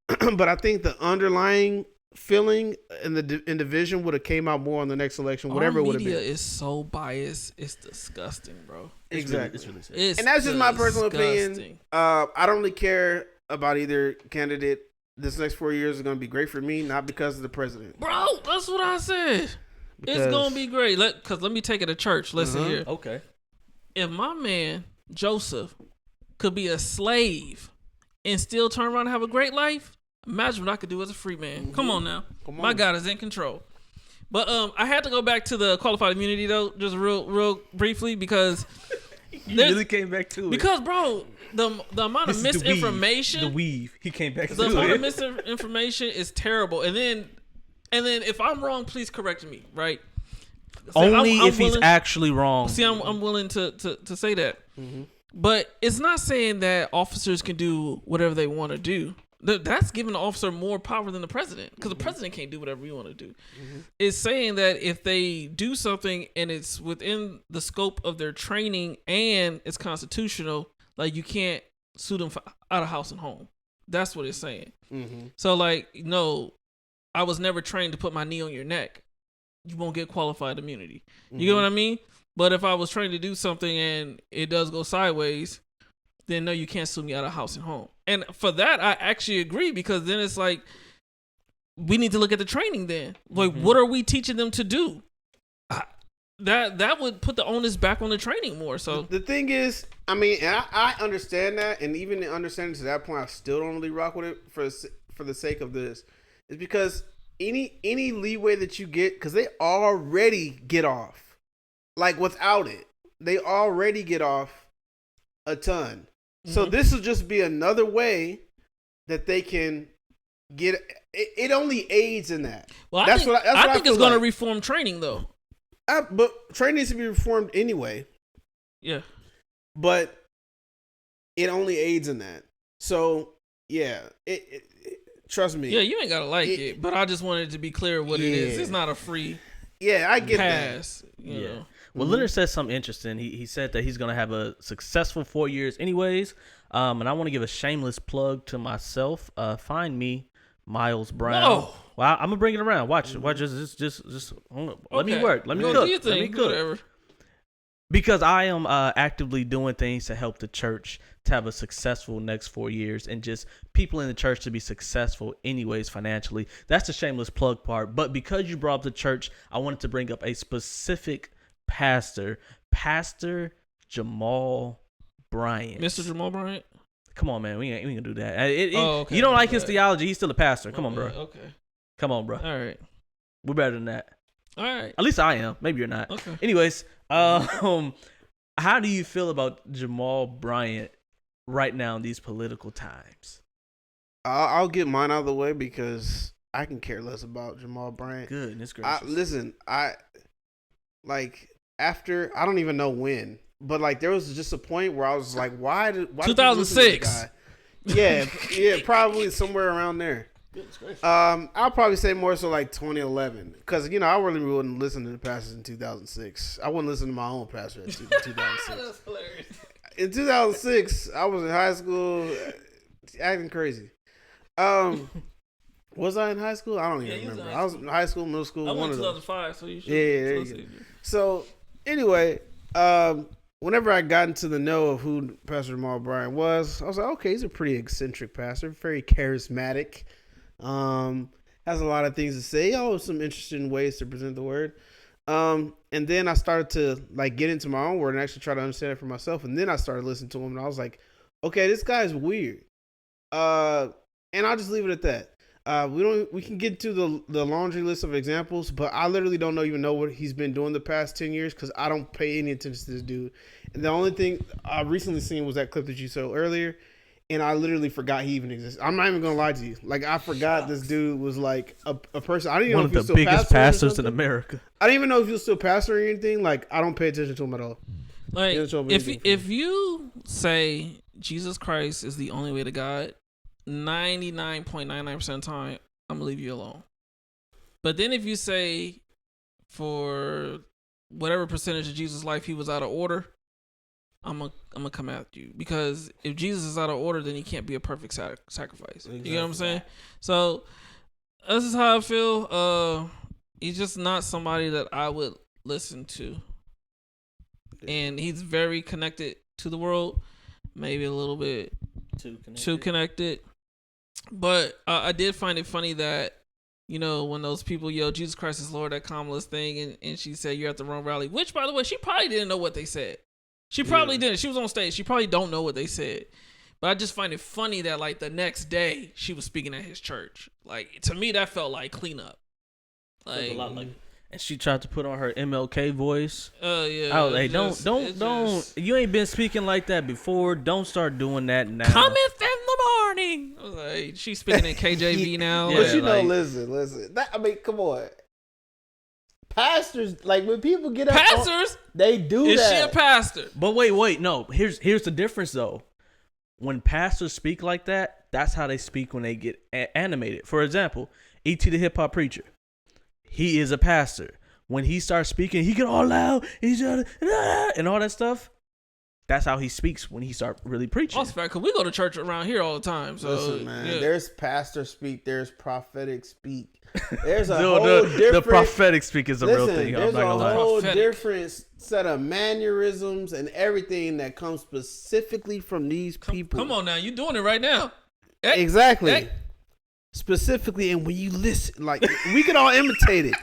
Speaker 2: But I think the underlying feeling in the division would have came out more on the next election, whatever it would have
Speaker 3: Media
Speaker 2: been.
Speaker 3: is so biased. It's disgusting, bro.
Speaker 2: Exactly.
Speaker 1: It's really sad.
Speaker 3: It's
Speaker 2: And that's just my personal opinion.
Speaker 3: disgusting.
Speaker 2: I don't really care about either candidate. this next 4 years is gonna be great for me, not because of the president.
Speaker 3: Bro, that's what I said. It's gonna be great. Cause let me take it to church. Listen here.
Speaker 1: Okay.
Speaker 3: If my man Joseph could be a slave and still turn around and have a great life, imagine what I could do as a free man. Come on now. My God is in control. But I had to go back to the qualified immunity though, just real briefly, because
Speaker 1: you really came back to it.
Speaker 3: Because bro, the amount of misinformation,
Speaker 1: the weave. He came back to
Speaker 3: the
Speaker 1: it.
Speaker 3: amount of misinformation is terrible. And then if I'm wrong, please correct me. Right?
Speaker 1: Only
Speaker 3: I'm
Speaker 1: if he's actually wrong.
Speaker 3: See, I'm willing to say that. Mm-hmm. But it's not saying that officers can do whatever they want to do. That's giving the officer more power than the president, because the president can't do whatever you want to do. Mm-hmm. It's saying that if they do something and it's within the scope of their training and it's constitutional, like you can't sue them for out of house and home. That's what it's saying. Mm-hmm. So like, no, I was never trained to put my knee on your neck. You won't get qualified immunity. You get what I mean? But if I was trained to do something and it does go sideways, then no, you can't sue me out of house and home. And for that, I actually agree, because then it's like, we need to look at the training then. Like, what are we teaching them to do? That would put the onus back on the training more. So
Speaker 2: the thing is, I mean, and I understand that, and even understanding to that point, I still don't really rock with it for the sake of this. Is because any leeway that you get, because they already get off. Like, without it, they already get off a ton. So this will just be another way that they can get it. Only aids in that.
Speaker 3: Well, I think it's going to reform training though.
Speaker 2: But training needs to be reformed anyway.
Speaker 3: Yeah.
Speaker 2: But it only aids in that. So yeah, trust me.
Speaker 3: Yeah, you ain't gotta like it, but I just wanted to be clear what it is. It's not a free.
Speaker 2: Yeah, I get
Speaker 3: pass,
Speaker 2: that.
Speaker 3: You know.
Speaker 1: Well, Leonard said something interesting. He said that he's going to have a successful 4 years anyways. And I want to give a shameless plug to myself. Find me, Miles Brown.
Speaker 3: No.
Speaker 1: Well, I'm going to bring it around. Watch. Just let me work. Let me cook. Let me cook.
Speaker 3: Whatever.
Speaker 1: Because I am actively doing things to help the church to have a successful next 4 years, and just people in the church to be successful anyways financially. That's the shameless plug part. But because you brought up the church, I wanted to bring up a specific Pastor Jamal Bryant.
Speaker 3: Mr. Jamal Bryant?
Speaker 1: Come on, man. We ain't gonna do that.
Speaker 3: Okay.
Speaker 1: You don't like his theology. He's still a pastor. Come on, bro.
Speaker 3: Okay.
Speaker 1: Come on, bro.
Speaker 3: All right.
Speaker 1: We're better than that.
Speaker 3: All right.
Speaker 1: At least I am. Maybe you're not.
Speaker 3: Okay.
Speaker 1: Anyways, how do you feel about Jamal Bryant right now in these political times?
Speaker 2: I'll get mine out of the way because I can care less about Jamal Bryant.
Speaker 1: Goodness gracious.
Speaker 2: Listen, after, I don't even know when, but like there was just a point where I was like, why
Speaker 3: 2006.
Speaker 2: Yeah, probably somewhere around there. I'll probably say more so like 2011, because I really wouldn't listen to the pastors in 2006. I wouldn't listen to my own pastor in 2006.
Speaker 3: That's hilarious.
Speaker 2: In 2006, I was in high school acting crazy. Was I in high school? I don't even remember. I was in high school, middle school.
Speaker 3: I went
Speaker 2: in
Speaker 3: 2005, so you should.
Speaker 2: Yeah, there you go. So anyway, whenever I got into the know of who Pastor Jamal Bryant was, I was like, okay, he's a pretty eccentric pastor, very charismatic, has a lot of things to say, some interesting ways to present the word. And then I started to like get into my own word and actually try to understand it for myself. And then I started listening to him, and I was like, okay, this guy's weird. And I'll just leave it at that. We can get to the laundry list of examples, but I literally don't even know what he's been doing the past 10 years because I don't pay any attention to this dude. And the only thing I recently seen was that clip that you saw earlier, and I literally forgot he even exists. I'm not even gonna lie to you. Like, I forgot this dude was like a person. I didn't even know if he was still
Speaker 1: one of the biggest pastors in America.
Speaker 2: I didn't even know if he was still pastor or anything. Like, I don't pay attention to him at all.
Speaker 3: Like, if you say Jesus Christ is the only way to God, 99.99% of the time, I'm gonna leave you alone. But then if you say for whatever percentage of Jesus' life he was out of order, I'm gonna come at you, because if Jesus is out of order, then he can't be a perfect sacrifice. Exactly. You know what I'm saying? So this is how I feel. He's just not somebody that I would listen to, and he's very connected to the world, maybe a little bit too connected. But I did find it funny that, you know, when those people yelled Jesus Christ is Lord at Kamala's thing, and she said you're at the wrong rally, which, by the way, she probably didn't know what they said. She probably didn't. She was on stage. She probably don't know what they said. But I just find it funny that, like, the next day she was speaking at his church. Like, to me, that felt like cleanup. Like,
Speaker 1: a lot like, and she tried to put on her MLK voice.
Speaker 3: Yeah.
Speaker 1: I was like, don't. You ain't been speaking like that before. Don't start doing that now.
Speaker 3: Cometh in the morning. I was like, she's speaking in KJV now.
Speaker 1: Yeah,
Speaker 2: But you know,
Speaker 1: like-
Speaker 2: listen. I mean, come on. Pastors, like when people get up,
Speaker 3: Pastors?
Speaker 2: they do
Speaker 3: Is
Speaker 2: that.
Speaker 3: she a pastor?
Speaker 1: But wait, no. Here's the difference though. When pastors speak like that, that's how they speak when they get animated. For example, E.T. the hip hop preacher. He is a pastor. When he starts speaking, he get all loud and all that stuff. That's how he speaks when he start really preaching.
Speaker 3: That's fact, because we go to church around here all the time. So,
Speaker 2: Listen, man,
Speaker 3: yeah.
Speaker 2: there's pastor speak, there's prophetic speak. There's a
Speaker 1: Dude,
Speaker 2: whole different.
Speaker 1: the prophetic speak is a real
Speaker 2: Listen,
Speaker 1: thing. I'm
Speaker 2: there's
Speaker 1: not gonna
Speaker 2: a
Speaker 1: lie.
Speaker 2: whole
Speaker 3: Prophetic.
Speaker 2: different set of mannerisms and everything that comes specifically from these people.
Speaker 3: Come on now, you doing it right now. Hey,
Speaker 2: Exactly.
Speaker 3: hey.
Speaker 2: Specifically, and when you listen, like we can all imitate it.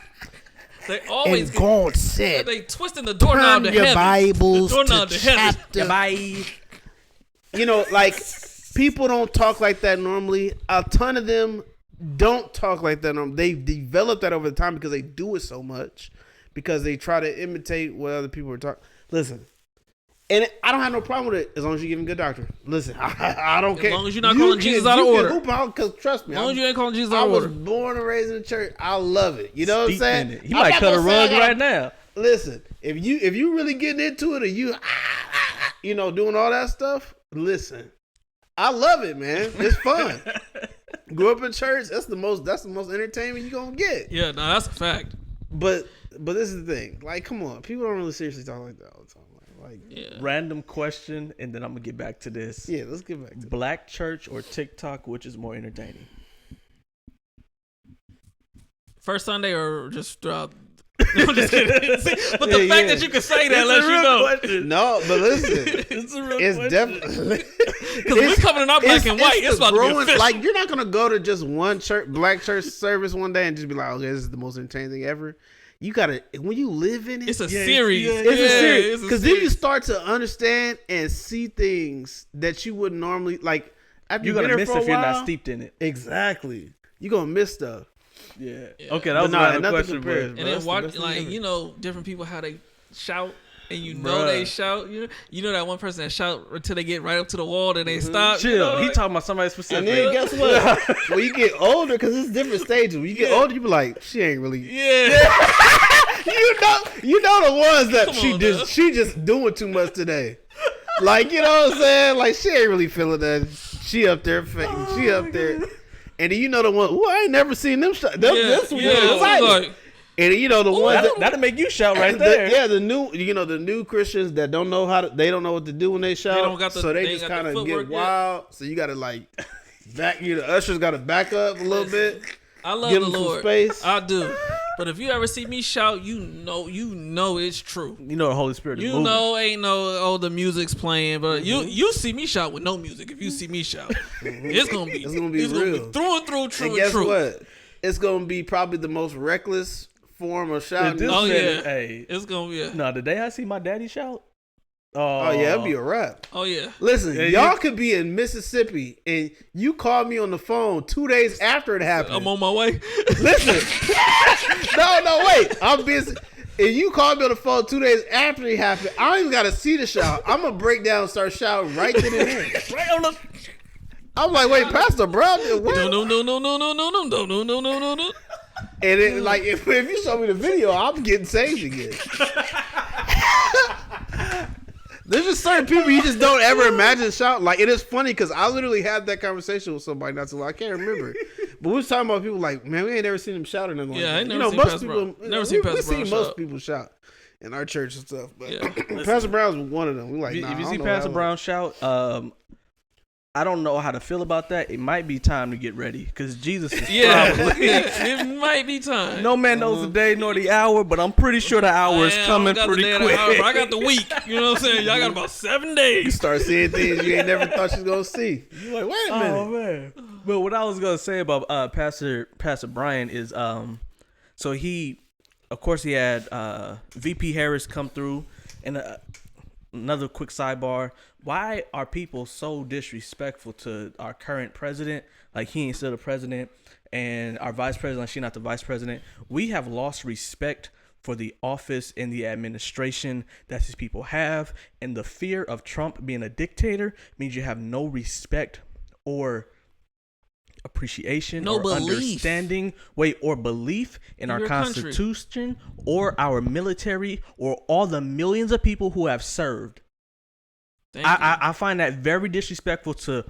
Speaker 3: They always
Speaker 2: And God said,
Speaker 3: they twisting the doorknob
Speaker 2: turn
Speaker 3: to
Speaker 2: your
Speaker 3: heaven.
Speaker 2: Bibles
Speaker 3: The doorknob
Speaker 2: to
Speaker 3: to heaven.
Speaker 2: chapter.
Speaker 1: Bye.
Speaker 2: You know, like people don't talk like that normally. A ton of them don't talk like that normally. They've developed that over the time because they do it so much. Because they try to imitate what other people are talking. Listen, and I don't have no problem with it as long as you give him good doctrine. Listen, I don't care.
Speaker 3: long as you're not calling Jesus out of order.
Speaker 2: Because trust me,
Speaker 3: As long as you ain't calling Jesus
Speaker 2: I
Speaker 3: out of
Speaker 2: was
Speaker 3: order.
Speaker 2: born and raised in the church. I love it. You know what I'm
Speaker 1: Steeped in
Speaker 2: saying?
Speaker 1: it. He
Speaker 2: I'm
Speaker 1: might
Speaker 2: not
Speaker 1: cut a
Speaker 2: gonna say I
Speaker 1: rug
Speaker 2: gotta-
Speaker 1: right now.
Speaker 2: Listen, if you really getting into it, or you doing all that stuff, listen, I love it, man. It's fun. Grew up in church. That's the most entertainment you gonna get.
Speaker 3: Yeah, no, that's a fact.
Speaker 2: But this is the thing. Like, come on, people don't really seriously talk like that all the time. Like
Speaker 3: Yeah.
Speaker 1: Random question, and then I'm gonna get back to this.
Speaker 2: yeah, let's get back to it.
Speaker 1: Black church or TikTok, which is more entertaining?
Speaker 3: First Sunday or just throughout? I'm just kidding. See, but the
Speaker 2: Yeah,
Speaker 3: fact
Speaker 2: yeah.
Speaker 3: that you can say that lets you know.
Speaker 1: question.
Speaker 2: No, but listen,
Speaker 1: It's a real
Speaker 2: it's
Speaker 1: question.
Speaker 2: definitely
Speaker 3: Because we're coming in our black and white. It's
Speaker 2: the
Speaker 3: about to be
Speaker 2: growing-
Speaker 3: official.
Speaker 2: like you're not gonna go to just one black church service one day and just be like, okay, this is the most entertaining thing ever. You gotta, when you live in it,
Speaker 3: It's a
Speaker 1: Yeah,
Speaker 3: series.
Speaker 1: yeah,
Speaker 2: it's a series.
Speaker 3: it's a
Speaker 2: Because then you
Speaker 3: series.
Speaker 2: start to understand and see things that you wouldn't normally like. After
Speaker 1: You're
Speaker 2: you've
Speaker 1: gonna
Speaker 2: been
Speaker 1: miss
Speaker 2: there for
Speaker 1: if
Speaker 2: a
Speaker 1: you're
Speaker 2: while,
Speaker 1: not steeped in it.
Speaker 2: Exactly. You're gonna miss stuff.
Speaker 1: Yeah.
Speaker 3: Yeah.
Speaker 1: Okay, that
Speaker 2: But
Speaker 1: was
Speaker 2: no,
Speaker 1: a random
Speaker 2: nothing
Speaker 1: question,
Speaker 2: compares,
Speaker 1: but
Speaker 2: bro.
Speaker 3: And
Speaker 2: That's
Speaker 3: then
Speaker 2: the
Speaker 3: watch,
Speaker 2: best thing
Speaker 3: like,
Speaker 2: ever.
Speaker 3: you know, different people how they shout, and you know
Speaker 1: Bruh.
Speaker 3: they shout. You know that one person that shout until they get right up to the wall, then they stop.
Speaker 1: chill.
Speaker 3: You know,
Speaker 1: He
Speaker 3: like-
Speaker 1: talking about somebody
Speaker 2: And
Speaker 1: specific.
Speaker 2: then guess what? When you get older, because it's different stages. When you get
Speaker 3: Yeah.
Speaker 2: older, you be like, she ain't really.
Speaker 3: Yeah.
Speaker 2: You know the ones that
Speaker 3: Come on, now.
Speaker 2: she just doing too much today. Like, you know what I'm saying? Like, she ain't really feeling that. She up there faking. She up there. And then you know the one. Ooh, I ain't never seen them shot. This was exciting.
Speaker 3: like,
Speaker 2: And then you know the ones that.
Speaker 1: That'll make you shout right there.
Speaker 2: The new Christians that don't know they don't know what to do when they shout.
Speaker 3: don't got the-
Speaker 2: so they
Speaker 3: they
Speaker 2: just
Speaker 3: ain't got
Speaker 2: kind
Speaker 3: the
Speaker 2: of get
Speaker 3: footwork yet.
Speaker 2: wild. So you gotta like back. The ushers gotta back up a little bit.
Speaker 3: I love
Speaker 2: Give
Speaker 3: the
Speaker 2: them some
Speaker 3: Lord.
Speaker 2: space.
Speaker 3: I do. But if you ever see me shout, you know it's true.
Speaker 1: You know the Holy Spirit is
Speaker 3: You
Speaker 1: moving.
Speaker 3: know, ain't no the music's playing, but you see me shout with no music. If you see me shout, it's gonna be
Speaker 2: It's gonna be real.
Speaker 3: through and through, true
Speaker 2: And
Speaker 3: and
Speaker 2: guess
Speaker 3: true.
Speaker 2: what? It's gonna be probably the most reckless form of shouting.
Speaker 1: This
Speaker 3: Oh,
Speaker 1: said-
Speaker 3: yeah.
Speaker 1: Hey,
Speaker 3: It's gonna be
Speaker 1: no, the day I see my daddy shout.
Speaker 2: Oh yeah, it'd be a wrap.
Speaker 3: Oh yeah.
Speaker 2: Listen,
Speaker 1: Yeah,
Speaker 2: y'all
Speaker 1: you-
Speaker 2: could be in Mississippi and you call me on the phone 2 days after it happened.
Speaker 3: I'm on my way.
Speaker 2: Listen, no, wait. I'm busy. If you call me on the phone 2 days after it happened, I don't even got to see the shout. I'm gonna break down and start shouting right then and there.
Speaker 1: Right on the.
Speaker 2: I'm like, wait, Pastor Brown did what?
Speaker 3: No.
Speaker 2: And then, like, if you show me the video, I'm getting saved again. There's just certain people you just don't ever imagine shout. Like, it is funny because I literally had that conversation with somebody not too long. I can't remember, but we was talking about people like, man, we ain't never seen him shout or nothing like
Speaker 3: Yeah, I
Speaker 2: that.
Speaker 3: ain't
Speaker 2: You
Speaker 3: never
Speaker 2: know,
Speaker 3: seen
Speaker 2: most
Speaker 3: Pastor
Speaker 2: people
Speaker 3: Brown. Never seen Pastor
Speaker 2: we
Speaker 3: Brown
Speaker 2: seen most
Speaker 3: shout.
Speaker 2: people shout in our church and stuff, but
Speaker 3: Yeah.
Speaker 2: Pastor Brown's one of them. We like,
Speaker 1: If
Speaker 2: nah,
Speaker 1: you
Speaker 2: I
Speaker 1: see
Speaker 2: don't know
Speaker 1: Pastor
Speaker 2: that
Speaker 1: Brown shout, I don't know how to feel about that. It might be time to get ready because Jesus is
Speaker 3: Yeah.
Speaker 1: probably.
Speaker 3: It might be time.
Speaker 1: No man knows the day nor the hour, but I'm pretty sure the hour is
Speaker 3: Man, I
Speaker 1: coming
Speaker 3: don't got the
Speaker 1: pretty
Speaker 3: day of the
Speaker 1: quick.
Speaker 3: hour, but I got the week. You know what I'm saying? Y'all got about 7
Speaker 2: You
Speaker 3: days.
Speaker 2: start seeing things you ain't never thought you was gonna see. You like, wait a minute.
Speaker 1: Oh man. But what I was gonna say about Pastor Brian is so he, of course, he had VP Harris come through, and another quick sidebar: why are people so disrespectful to our current president? Like he ain't still the president, and our vice president, like she not the vice president. We have lost respect for the office and the administration that these people have, and the fear of Trump being a dictator means you have no respect or appreciation
Speaker 3: No
Speaker 1: or
Speaker 3: belief.
Speaker 1: understanding or belief in our
Speaker 3: your country.
Speaker 1: constitution or our military or all the millions of people who have served.
Speaker 3: Thank you.
Speaker 1: I find that very disrespectful to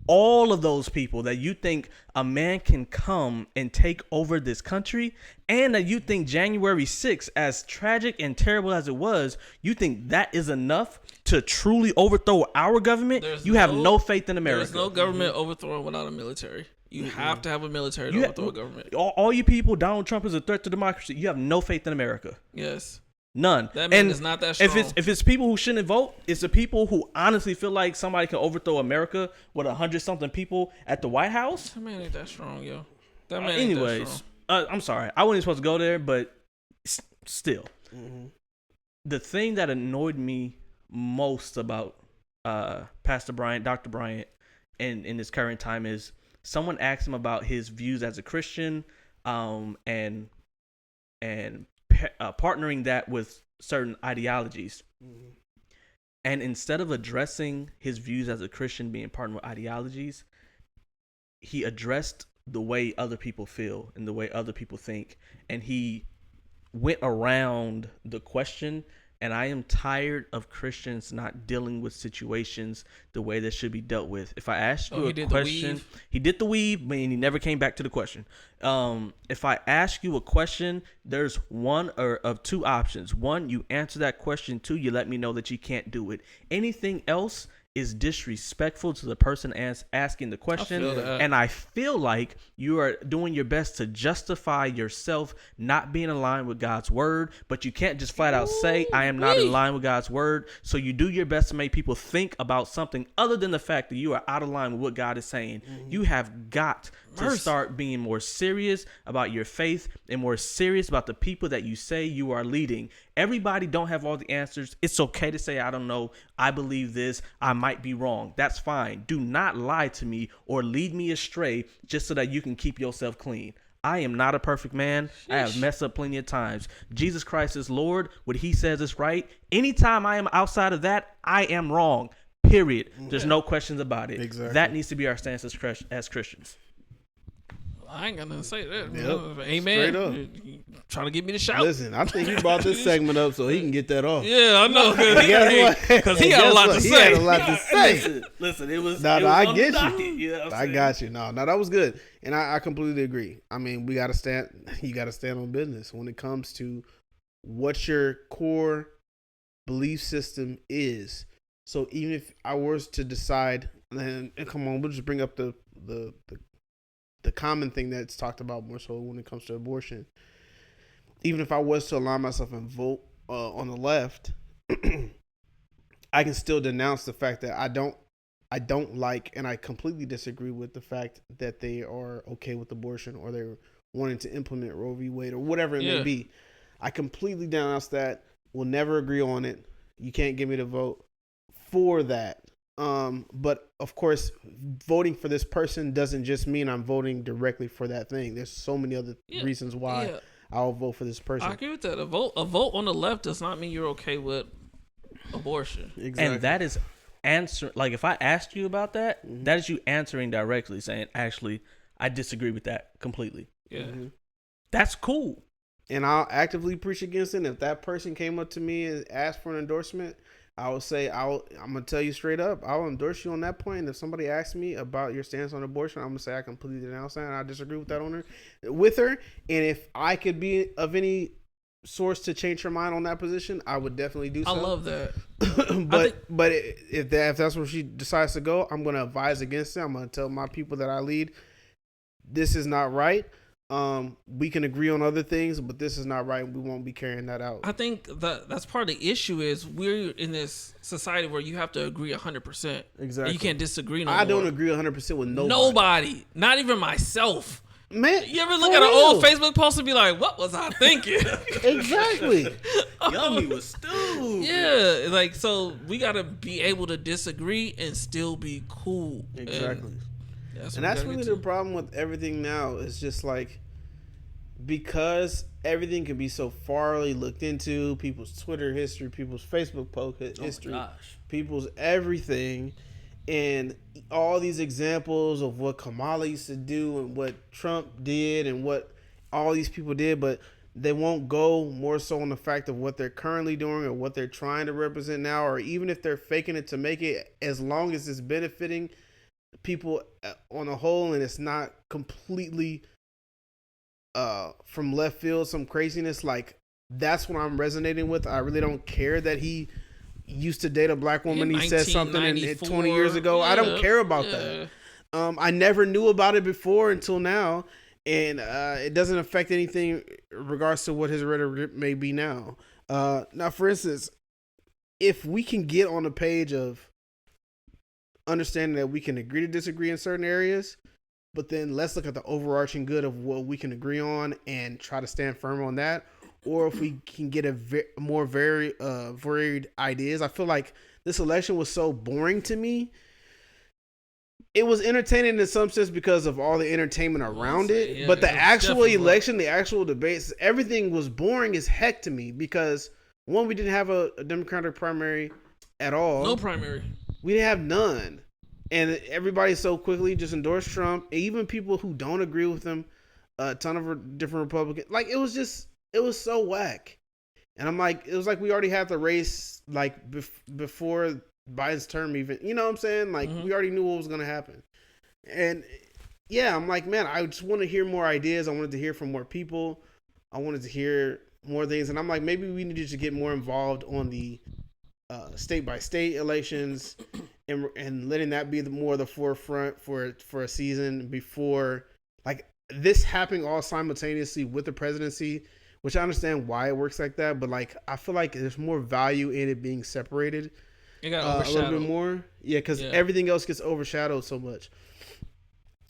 Speaker 1: all of those people, that you think a man can come and take over this country, and that you think January 6th, as tragic and terrible as it was, you think that is enough to truly overthrow our government. You have no faith in America.
Speaker 3: There's no government overthrown without a military. You have to have a military to overthrow a government.
Speaker 1: All you people, Donald Trump is a threat to democracy. You have no faith in America.
Speaker 3: Yes.
Speaker 1: None.
Speaker 3: That man is not that strong.
Speaker 1: If it's people who shouldn't vote, it's the people who honestly feel like somebody can overthrow America with 100-something people at the White House.
Speaker 3: That man ain't that strong, yo. That man ain't that
Speaker 1: Anyways,
Speaker 3: strong.
Speaker 1: I'm sorry. I wasn't supposed to go there, but still.
Speaker 2: Mm-hmm.
Speaker 1: The thing that annoyed me most about Pastor Bryant, Dr. Bryant, in this current time is someone asked him about his views as a Christian, and partnering that with certain ideologies.
Speaker 2: Mm-hmm.
Speaker 1: And instead of addressing his views as a Christian being partnered with ideologies, he addressed the way other people feel and the way other people think. And he went around the question. And I am tired of Christians not dealing with situations the way that should be dealt with. If I ask you a question, he did the weave, but he never came back to the question. If I ask you a question, there's one or of two options. One, you answer that question. Two, you let me know that you can't do it. Anything else is disrespectful to the person asking the question. And I feel like you are doing your best to justify yourself not being in line with God's word, but you can't just flat out say, I am not in line with God's word. So you do your best to make people think about something other than the fact that you are out of line with what God is saying. Mm-hmm. You have got to start being more serious about your faith and more serious about the people that you say you are leading. Everybody don't have all the answers. It's okay to say, I don't know. I believe this. I might be wrong. That's fine. Do not lie to me or lead me astray just so that you can keep yourself clean. I am not a perfect man. Sheesh. I have messed up plenty of times. Jesus Christ is Lord. What he says is right. Anytime I am outside of that, I am wrong. Period. There's no questions about it.
Speaker 2: Exactly.
Speaker 1: That needs to be our stance as Christians.
Speaker 3: I ain't got nothing to say to that.
Speaker 2: Yep.
Speaker 3: Amen.
Speaker 2: Straight up.
Speaker 3: Trying to get me to shout.
Speaker 2: Listen, I think he brought this segment up so he can get that off.
Speaker 3: Yeah, I know. Because he
Speaker 2: had
Speaker 3: had a lot to say.
Speaker 2: He had a lot to say.
Speaker 1: Listen, it was.
Speaker 2: No,
Speaker 1: it was
Speaker 2: I
Speaker 1: on
Speaker 2: get
Speaker 1: the
Speaker 2: you.
Speaker 1: docket, you know what I'm
Speaker 2: I
Speaker 1: saying?
Speaker 2: got you. No, that was good, and I completely agree. I mean, we got to stand. You got to stand on business when it comes to what your core belief system is. So even if I was to decide, and come on, we'll just bring up the common thing that's talked about more so when it comes to abortion. Even if I was to align myself and vote on the left, I can still denounce the fact that I don't like, and I completely disagree with the fact that they are okay with abortion or they're wanting to implement Roe v. Wade or whatever it may be. I completely denounce that. We'll never agree on it. You can't get me to vote for that. But of course, voting for this person doesn't just mean I'm voting directly for that thing. There's so many other reasons why I'll vote for this person.
Speaker 3: I agree with that. A vote on the left does not mean you're okay with abortion.
Speaker 2: Exactly.
Speaker 1: And that is answer. Like if I asked you about that, that is you answering directly, saying, "Actually, I disagree with that completely."
Speaker 3: Yeah,
Speaker 1: that's cool.
Speaker 2: And I'll actively preach against it. And if that person came up to me and asked for an endorsement, I would say, I'm going to tell you straight up, I'll endorse you on that point. And if somebody asks me about your stance on abortion, I'm going to say I completely denounce that and I disagree with that with her. And if I could be of any source to change her mind on that position, I would definitely do so.
Speaker 3: I love that.
Speaker 2: but if that's where she decides to go, I'm going to advise against it. I'm going to tell my people that I lead, this is not right. We can agree on other things, but this is not right. We won't be carrying that out.
Speaker 3: I think that's part of the issue is we're in this society where you have to agree 100%.
Speaker 2: Exactly.
Speaker 3: You can't disagree no
Speaker 2: I
Speaker 3: more.
Speaker 2: don't agree 100% with nobody.
Speaker 3: Nobody. Not even myself.
Speaker 2: Man,
Speaker 3: You ever look
Speaker 2: for
Speaker 3: at an
Speaker 2: real.
Speaker 3: old Facebook post and be like, what was I thinking?
Speaker 2: Exactly.
Speaker 1: Yummy was stupid.
Speaker 3: Yeah. Like, so we got to be able to disagree and still be cool.
Speaker 2: Exactly.
Speaker 3: And
Speaker 2: And that's really the problem with everything now. It's just like, because everything can be so farly looked into, people's Twitter history, people's Facebook post history,
Speaker 1: gosh.
Speaker 2: people's everything, and all these examples of what Kamala used to do and what Trump did and what all these people did, but they won't go more so on the fact of what they're currently doing or what they're trying to represent now, or even if they're faking it to make it, as long as it's benefiting people on a whole and it's not completely from left field, some craziness. Like, that's what I'm resonating with. I really don't care that he used to date a black woman.
Speaker 3: In
Speaker 2: He said something in 20 years ago.
Speaker 3: Yeah,
Speaker 2: I don't care about that. I never knew about it before until now, and it doesn't affect anything in regards to what his rhetoric may be now. Now, for instance, if we can get on the page of understanding that we can agree to disagree in certain areas, but then let's look at the overarching good of what we can agree on and try to stand firm on that. Or if we can get a more varied ideas. I feel like this election was so boring to me. It was entertaining in some sense because of all the entertainment around it.
Speaker 3: Yeah,
Speaker 2: but the
Speaker 3: it was
Speaker 2: actual
Speaker 3: definitely
Speaker 2: election, the actual debates, everything was boring as heck to me because, one, we didn't have a Democratic primary at all.
Speaker 3: No primary.
Speaker 2: We didn't have none. And everybody so quickly just endorsed Trump. Even people who don't agree with him, a ton of different Republicans. Like, it was so whack. And I'm like, it was like we already had the race, like, before Biden's term even. You know what I'm saying? Like, we already knew what was going to happen. And, yeah, I'm like, man, I just want to hear more ideas. I wanted to hear from more people. I wanted to hear more things. And I'm like, maybe we needed to get more involved on the state-by-state elections and letting that be more the forefront for a season before, like, this happening all simultaneously with the presidency, which I understand why it works like that, but, like, I feel like there's more value in it being separated
Speaker 3: It got
Speaker 2: a
Speaker 3: overshadowed.
Speaker 2: little bit more. Yeah, because everything else gets overshadowed so much.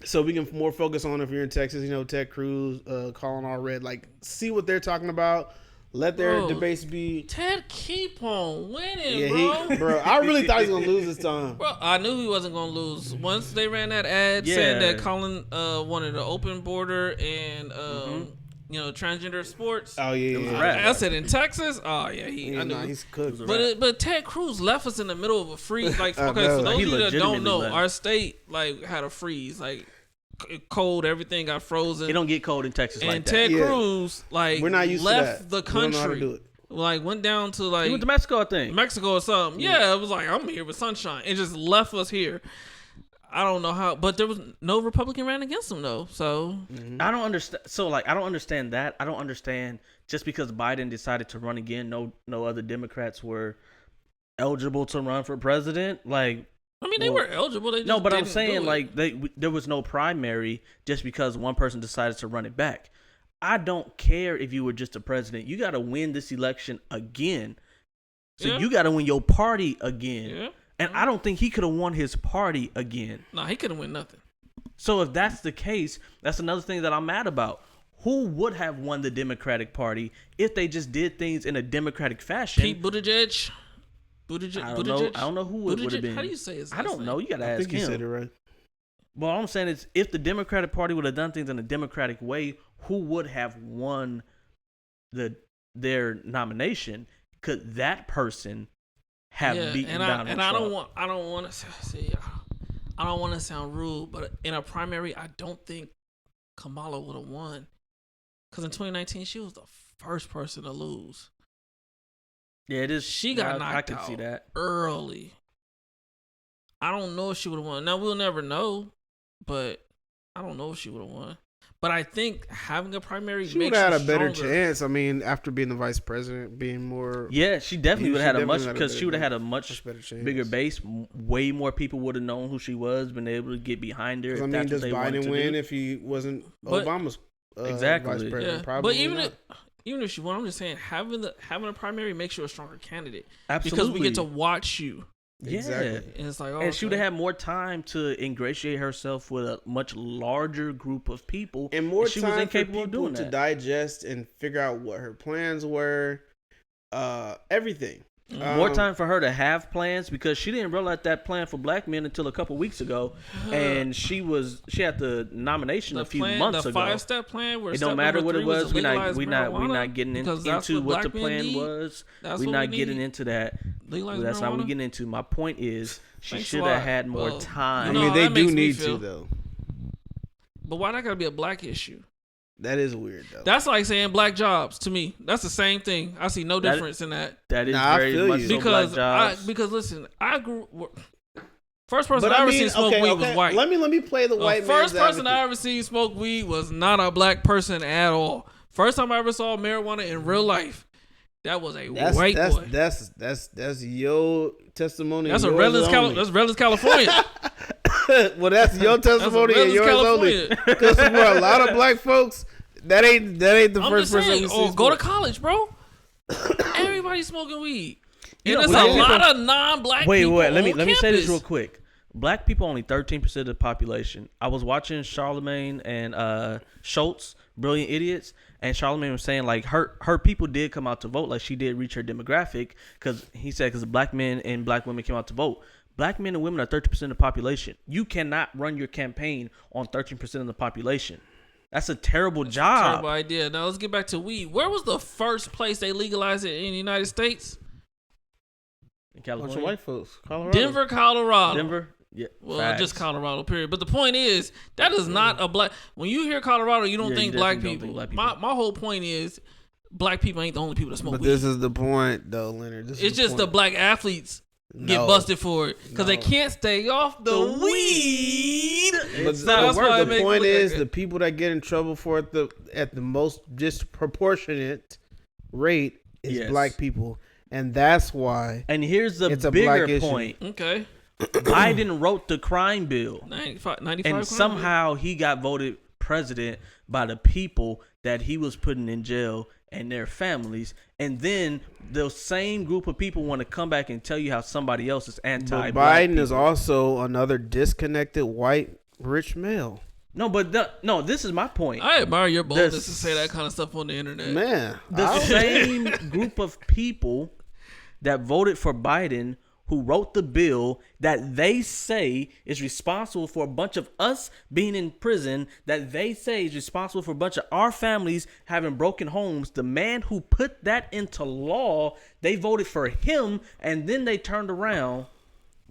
Speaker 2: So we can more focus on, if you're in Texas, you know, Ted Cruz, calling all red, like, see what they're talking about. Let their debates be.
Speaker 3: Ted keep on winning,
Speaker 2: Yeah,
Speaker 3: bro.
Speaker 2: I really thought he was gonna lose this time.
Speaker 3: Bro, I knew he wasn't gonna lose. Once they ran that ad saying that Colin wanted an open border and you know, transgender sports.
Speaker 2: Oh yeah,
Speaker 1: rap.
Speaker 3: I said in Texas. Oh yeah, I knew.
Speaker 2: He's cooked.
Speaker 3: But Ted Cruz left us in the middle of a freeze. Like,
Speaker 2: I
Speaker 3: okay,
Speaker 2: know.
Speaker 3: for those
Speaker 1: He
Speaker 3: of you that don't
Speaker 1: legitimately
Speaker 3: know,
Speaker 1: left.
Speaker 3: our state like had a freeze, like cold, everything got frozen.
Speaker 1: It don't get cold in Texas like
Speaker 3: and
Speaker 1: that.
Speaker 3: Ted
Speaker 2: Yeah.
Speaker 3: Cruz like
Speaker 2: We're not used
Speaker 3: left
Speaker 2: to that.
Speaker 3: the
Speaker 2: We don't know how to
Speaker 3: country.
Speaker 2: do it.
Speaker 3: Like went down to like
Speaker 1: He went to Mexico, I think.
Speaker 3: Mexico or something. Yeah, it was like I'm here with sunshine. It just left us here. I don't know how, but there was no Republican ran against him though. So
Speaker 1: I don't understand. So, like, I don't understand that. I don't understand just because Biden decided to run again, no other Democrats were eligible to run for president. Like,
Speaker 3: I mean, they were eligible. They just
Speaker 1: no, but I'm
Speaker 3: didn't do
Speaker 1: saying,
Speaker 3: it.
Speaker 1: like, there was no primary just because one person decided to run it back. I don't care if you were just a president. You got to win this election again. So
Speaker 3: Yeah.
Speaker 1: you got to win your party again.
Speaker 3: Yeah.
Speaker 1: And I don't think he could have won his party again.
Speaker 3: No, he couldn't win nothing.
Speaker 1: So if that's the case, that's another thing that I'm mad about. Who would have won the Democratic Party if they just did things in a democratic fashion?
Speaker 3: Pete Buttigieg.
Speaker 1: I don't know who it would have been.
Speaker 3: How do you say his
Speaker 1: I
Speaker 3: last
Speaker 1: don't
Speaker 3: name?
Speaker 1: know. You got to
Speaker 2: I
Speaker 1: ask
Speaker 2: think you
Speaker 1: him.
Speaker 2: said it right.
Speaker 1: But all I'm saying is, if the Democratic Party would have done things in a democratic way, who would have won their nomination? Could that person have beaten Donald Trump?
Speaker 3: I don't want to say, I don't want to sound rude, but in a primary, I don't think Kamala would have won, because in 2019 she was the first person to lose.
Speaker 1: Yeah, it is.
Speaker 3: She got knocked
Speaker 1: I can
Speaker 3: out
Speaker 1: see that.
Speaker 3: early. I don't know if she would have won. Now we'll never know, but I don't know if she would have won. But I think having a primary
Speaker 2: She would
Speaker 3: makes
Speaker 2: have had
Speaker 3: you
Speaker 2: a better
Speaker 3: stronger.
Speaker 2: chance. I mean, after being the vice president, being more.
Speaker 1: Yeah, she definitely would have had a much, because
Speaker 2: better-
Speaker 1: she would have had a much
Speaker 2: better chance.
Speaker 1: bigger base. Way more people would have known who she was, been able to get behind her. If
Speaker 2: I mean,
Speaker 1: that's what
Speaker 2: does
Speaker 1: they wanted
Speaker 2: Biden
Speaker 1: to
Speaker 2: win
Speaker 1: do.
Speaker 2: if he wasn't
Speaker 3: But-
Speaker 2: Obama's
Speaker 1: Exactly.
Speaker 2: vice president.
Speaker 3: Yeah,
Speaker 2: Probably
Speaker 3: but even
Speaker 2: not.
Speaker 3: even if she won, I'm just saying having a primary makes you a stronger candidate because
Speaker 1: Absolutely.
Speaker 3: we get to watch you.
Speaker 1: Yeah.
Speaker 2: Exactly.
Speaker 3: And it's like, oh,
Speaker 1: And she would
Speaker 3: okay.
Speaker 1: have had more time to ingratiate herself with a much larger group of people,
Speaker 2: and more
Speaker 1: she
Speaker 2: time
Speaker 1: was
Speaker 2: for
Speaker 1: incapable of
Speaker 2: people
Speaker 1: doing
Speaker 2: to
Speaker 1: that.
Speaker 2: digest and figure out what her plans were, everything.
Speaker 1: More time for her to have plans because she didn't realize that plan for black men until a couple weeks ago, and she had the nomination a few months
Speaker 3: the
Speaker 1: ago.
Speaker 3: 5-step plan. Where
Speaker 1: It
Speaker 3: step
Speaker 1: don't matter
Speaker 3: number
Speaker 1: what it
Speaker 3: 3
Speaker 1: was.
Speaker 3: to legalize
Speaker 1: We're
Speaker 3: marijuana,
Speaker 1: not getting
Speaker 3: because that's
Speaker 1: into what the
Speaker 3: black men
Speaker 1: plan
Speaker 3: need.
Speaker 1: was.
Speaker 3: That's
Speaker 1: We're
Speaker 3: what
Speaker 1: not
Speaker 3: we
Speaker 1: getting
Speaker 3: need.
Speaker 1: into that.
Speaker 3: Legalize
Speaker 1: That's not what we're
Speaker 3: marijuana?
Speaker 1: getting into. My point is she
Speaker 3: Thanks a
Speaker 1: should
Speaker 3: lot.
Speaker 1: have had more
Speaker 3: Well,
Speaker 1: time.
Speaker 2: I
Speaker 3: No,
Speaker 2: mean, they
Speaker 3: that
Speaker 2: do
Speaker 3: makes me
Speaker 2: need
Speaker 3: feel-
Speaker 2: to though.
Speaker 3: But why that gotta be a black issue?
Speaker 2: That is weird though.
Speaker 3: That's like saying black jobs to me. That's the same thing. I see no
Speaker 1: That-
Speaker 3: difference in that.
Speaker 1: That is
Speaker 2: Nah, I
Speaker 1: very
Speaker 2: feel
Speaker 1: much
Speaker 2: you.
Speaker 1: so black jobs.
Speaker 3: Because listen, I grew. First person
Speaker 2: but
Speaker 3: I
Speaker 2: I
Speaker 3: ever
Speaker 2: mean,
Speaker 3: seen smoke
Speaker 2: okay,
Speaker 3: weed
Speaker 2: okay.
Speaker 3: was white.
Speaker 2: Let me play the white
Speaker 3: First
Speaker 2: man's
Speaker 3: person I
Speaker 2: advocate.
Speaker 3: ever seen smoke weed was not a black person at all. First time I ever saw marijuana in real life, that was a white boy.
Speaker 2: That's your testimony.
Speaker 3: That's
Speaker 2: yours
Speaker 3: Redlands,
Speaker 2: only.
Speaker 3: that's Redlands, California.
Speaker 2: Well, that's your testimony and
Speaker 3: Redlands,
Speaker 2: yours only.
Speaker 3: California.
Speaker 2: Because for a lot of black folks, that ain't the
Speaker 3: I'm
Speaker 2: first
Speaker 3: just
Speaker 2: person
Speaker 3: saying,
Speaker 2: we see.
Speaker 3: or go to
Speaker 2: smoke.
Speaker 3: college, bro. Everybody's smoking weed.
Speaker 1: You
Speaker 3: And
Speaker 1: know,
Speaker 3: there's a
Speaker 1: black
Speaker 3: lot
Speaker 1: people-
Speaker 3: of non-black
Speaker 1: Wait,
Speaker 3: people
Speaker 1: wait. Let
Speaker 3: on
Speaker 1: me say this
Speaker 3: campus.
Speaker 1: real quick. Black people only 13% of the population. I was watching Charlemagne and Schultz, Brilliant Idiots, and Charlemagne was saying like her people did come out to vote, like she did reach her demographic because he said because black men and black women came out to vote. Black men and women are 30% of the population. You cannot run your campaign on 13% of the population. That's a terrible job.
Speaker 3: Terrible idea. Now let's get back to weed. Where was the first place they legalized it in the United States?
Speaker 1: In
Speaker 2: Bunch
Speaker 1: California,
Speaker 2: of white folks. Colorado.
Speaker 3: Denver, Colorado.
Speaker 1: Denver, yeah.
Speaker 3: Well,
Speaker 1: facts.
Speaker 3: just Colorado, period. But the point is, that is not a black. When you hear Colorado, you don't
Speaker 1: Yeah,
Speaker 3: think
Speaker 1: you
Speaker 3: black
Speaker 1: definitely
Speaker 3: people.
Speaker 1: don't think black people.
Speaker 3: My whole point is, black people ain't the only people that smoke
Speaker 2: But
Speaker 3: weed.
Speaker 2: this is the point, though, Leonard. This
Speaker 3: It's
Speaker 2: is
Speaker 3: just the
Speaker 2: point.
Speaker 3: black athletes get
Speaker 2: No.
Speaker 3: busted for it because they
Speaker 2: No.
Speaker 3: can't stay off the weed.
Speaker 2: But
Speaker 1: It's not
Speaker 3: That's why
Speaker 1: worth
Speaker 3: it
Speaker 1: it.
Speaker 3: makes
Speaker 2: the point
Speaker 3: it look
Speaker 2: is,
Speaker 3: like
Speaker 2: the people that get in trouble for it at the most disproportionate rate is
Speaker 1: Yes.
Speaker 2: black people, and that's why
Speaker 1: And here's the
Speaker 2: It's a black
Speaker 1: bigger
Speaker 2: issue.
Speaker 1: point.
Speaker 3: Okay,
Speaker 1: Biden wrote the crime bill.
Speaker 3: 95
Speaker 1: And
Speaker 3: crime
Speaker 1: somehow he got voted president by the people that he was putting in jail and their families. And then the same group of people want to come back and tell you how somebody else is
Speaker 2: but
Speaker 1: anti-black
Speaker 2: Biden is
Speaker 1: people.
Speaker 2: also another disconnected white rich male.
Speaker 1: No, but no, this is my point.
Speaker 3: I admire your boldness
Speaker 1: This-
Speaker 3: to say that kind of stuff on the internet.
Speaker 2: Man,
Speaker 1: The same group of people that voted for Biden who wrote the bill that they say is responsible for a bunch of us being in prison, that they say is responsible for a bunch of our families having broken homes. The man who put that into law, they voted for him, and then they turned around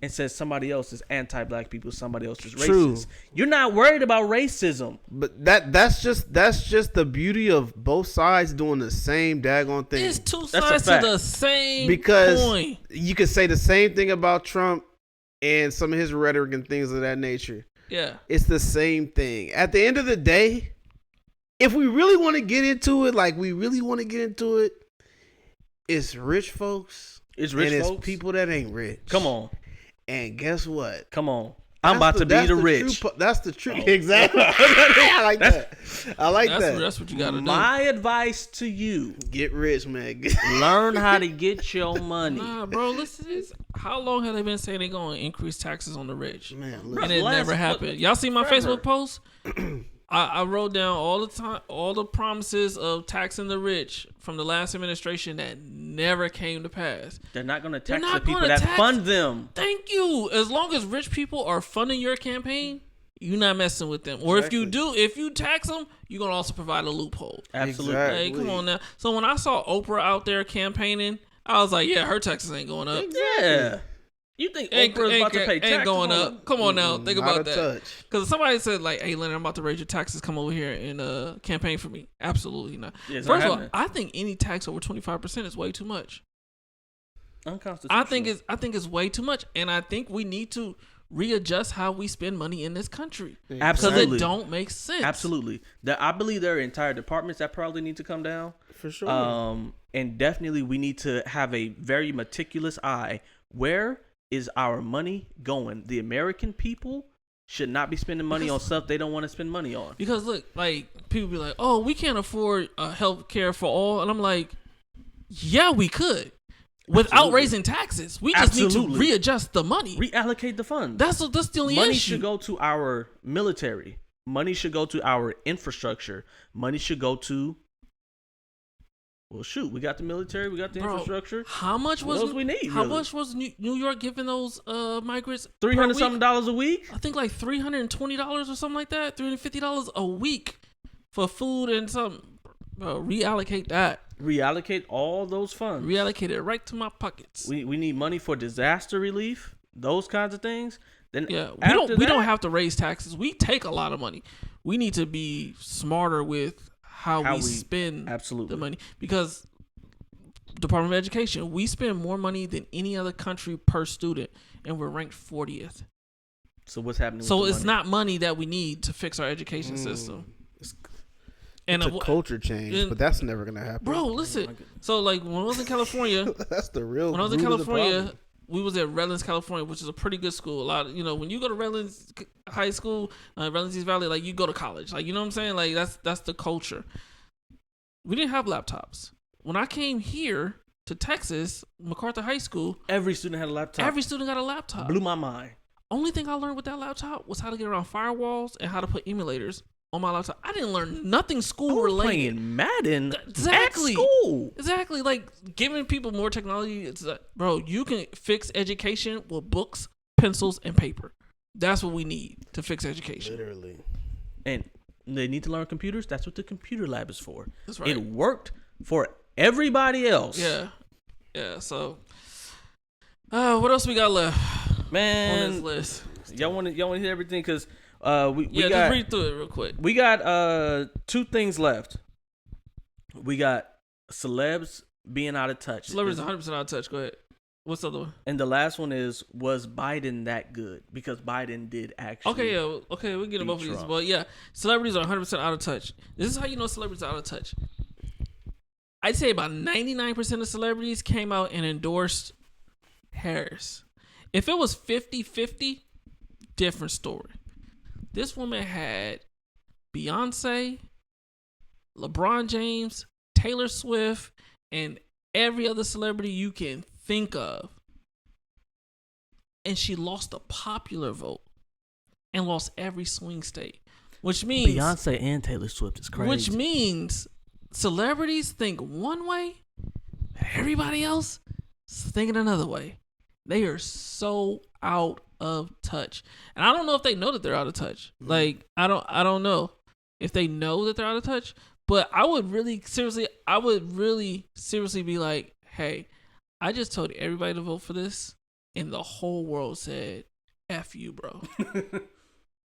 Speaker 1: and said somebody else is anti-black people, somebody else is racist.
Speaker 2: True.
Speaker 1: You're not worried about racism.
Speaker 2: but that's just the beauty of both sides doing the same daggone thing.
Speaker 3: It's two
Speaker 1: a
Speaker 3: sides to
Speaker 1: fact.
Speaker 3: the same
Speaker 2: Because
Speaker 3: coin.
Speaker 2: you could say the same thing about Trump and some of his rhetoric and things of that nature.
Speaker 3: Yeah.
Speaker 2: It's the same thing. At the end of the day, if we really want to get into it, like we really want to get into it, it's rich folks
Speaker 1: It's rich
Speaker 2: and
Speaker 1: folks.
Speaker 2: it's people that ain't rich.
Speaker 1: Come on.
Speaker 2: And guess what?
Speaker 1: Come on. I'm about to be
Speaker 2: That's
Speaker 1: the
Speaker 2: true
Speaker 1: rich.
Speaker 2: that's the truth. Exactly. I like that. I like that.
Speaker 3: That's what you got to do.
Speaker 1: My advice to you:
Speaker 2: Get rich, man.
Speaker 1: learn how to get your money.
Speaker 3: Nah, bro, listen to this. How long have they been saying they're going to increase taxes on the rich?
Speaker 2: Man,
Speaker 3: And
Speaker 2: listen.
Speaker 3: it
Speaker 1: Last-
Speaker 3: never happened. Y'all see my
Speaker 1: forever.
Speaker 3: Facebook post? I wrote down all the promises of taxing the rich from the last administration that never came to pass.
Speaker 1: They're not going to
Speaker 3: They're
Speaker 1: tax
Speaker 3: not
Speaker 1: the people
Speaker 3: gonna
Speaker 1: that
Speaker 3: tax-
Speaker 1: fund them.
Speaker 3: Thank you. As long as rich people are funding your campaign, you're not messing with them. Or if you tax them, you're going to also provide a loophole.
Speaker 1: Absolutely.
Speaker 2: Exactly.
Speaker 3: Hey, come on now. So when I saw Oprah out there campaigning, I was like, yeah, her taxes ain't going up.
Speaker 1: Yeah. You think Oprah's about to pay taxes?
Speaker 3: Ain't going
Speaker 1: on
Speaker 3: up. Come on now, think
Speaker 2: Not
Speaker 3: about
Speaker 2: a
Speaker 3: that.
Speaker 2: touch.
Speaker 3: Because somebody said like, "Hey, Leonard, I'm about to raise your taxes. Come over here and campaign for me." Absolutely not.
Speaker 1: Yeah, it's not
Speaker 3: First of all,
Speaker 1: happening.
Speaker 3: I think any tax over 25% is way too much.
Speaker 1: Unconstitutional.
Speaker 3: I think it's way too much, and I think we need to readjust how we spend money in this country because
Speaker 1: Absolutely.
Speaker 3: it don't make sense.
Speaker 1: Absolutely. I believe there are entire departments that probably need to come down.
Speaker 2: For sure.
Speaker 1: And definitely we need to have a very meticulous eye. Where is our money going? The American people should not be spending money on stuff they don't want to spend money on.
Speaker 3: Because look, like people be like, "Oh, we can't afford health care for all," and I'm like, "Yeah, we could, without
Speaker 1: Absolutely.
Speaker 3: raising taxes. We just need to readjust the money,
Speaker 1: reallocate the funds.
Speaker 3: That's the only
Speaker 1: money
Speaker 3: issue.
Speaker 1: should go to our military. Money should go to our infrastructure. Money should go to. Well, shoot, we got the military, we got the infrastructure.
Speaker 3: How much
Speaker 1: what
Speaker 3: was
Speaker 1: else we need?
Speaker 3: How
Speaker 1: really?
Speaker 3: much was New York giving those migrants?
Speaker 1: $300 something a week.
Speaker 3: I think like $320 or something like that. $350 a week for food and something. Bro, reallocate that.
Speaker 1: Reallocate all those funds.
Speaker 3: Reallocate it right to my pockets.
Speaker 1: We need money for disaster relief, those kinds of things. Then
Speaker 3: yeah,
Speaker 1: we
Speaker 3: don't have to raise taxes. We take a lot of money. We need to be smarter with how we spend the money, because Department of Education, we spend more money than any other country per student, and we're ranked 40th.
Speaker 1: So what's happening?
Speaker 3: So it's not money that we need to fix our education system.
Speaker 2: It's a culture change, but that's never gonna happen,
Speaker 3: bro. Listen, so like when I was in California,
Speaker 2: that's the real.
Speaker 3: When I was in California, we was at Redlands, California, which is a pretty good school. A lot of, when you go to Redlands High School, Redlands East Valley, like you go to college, like, you know what I'm saying? Like that's the culture. We didn't have laptops. When I came here to Texas, MacArthur High School,
Speaker 1: every student had a laptop.
Speaker 3: Every student got a laptop.
Speaker 1: Blew my mind.
Speaker 3: Only thing I learned with that laptop was how to get around firewalls and how to put emulators on my laptop. I didn't learn nothing school related.
Speaker 1: Playing Madden
Speaker 3: exactly.
Speaker 1: At school.
Speaker 3: Exactly. Like giving people more technology. It's like, bro, you can fix education with books, pencils, and paper. That's what we need to fix education.
Speaker 2: Literally.
Speaker 1: And they need to learn computers. That's what the computer lab is for.
Speaker 3: That's right.
Speaker 1: It worked for everybody else.
Speaker 3: Yeah. Yeah. So, what else we got left,
Speaker 1: man,
Speaker 3: on this list?
Speaker 1: Y'all want to hear everything? Because we got,
Speaker 3: just read through it real quick.
Speaker 1: We got two things left. We got celebs being out of touch.
Speaker 3: Celebrities 100% out of touch. Go ahead. What's the other one?
Speaker 1: And the last one is, was Biden that good? Because Biden did actually.
Speaker 3: Okay, yeah. Okay, we'll get to both of these. But yeah, celebrities are 100% out of touch. This is how you know celebrities are out of touch. I'd say about 99% of celebrities came out and endorsed Harris. If it was 50-50, different story. This woman had Beyonce, LeBron James, Taylor Swift, and every other celebrity you can think of. And she lost the popular vote and lost every swing state. Which means
Speaker 1: Beyonce and Taylor Swift is crazy.
Speaker 3: Which means celebrities think one way, everybody else is thinking another way. They are so out of touch. And I don't know if they know that they're out of touch. Like, I don't know if they know that they're out of touch. But I would really seriously be like, hey, I just told everybody to vote for this, and the whole world said, F you, bro.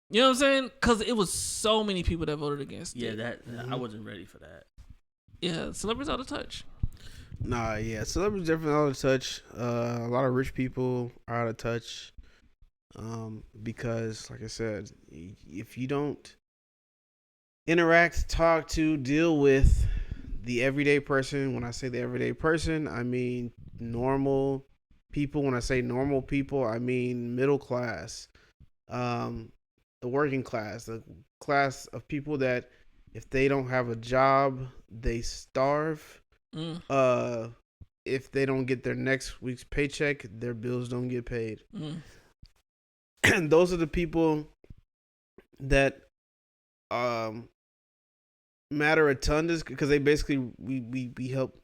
Speaker 3: You know what I'm saying? Because it was so many people that voted against it.
Speaker 1: Yeah, I wasn't ready for that.
Speaker 3: Yeah, celebrities out of touch.
Speaker 2: Nah, yeah, celebrities definitely out of touch. A lot of rich people are out of touch. Because, like I said, if you don't interact, talk to, deal with the everyday person. When I say the everyday person, I mean normal people. When I say normal people, I mean middle class, the working class, the class of people that if they don't have a job, they starve. If they don't get their next week's paycheck, their bills don't get paid. And those are the people that matter a ton, because they basically we help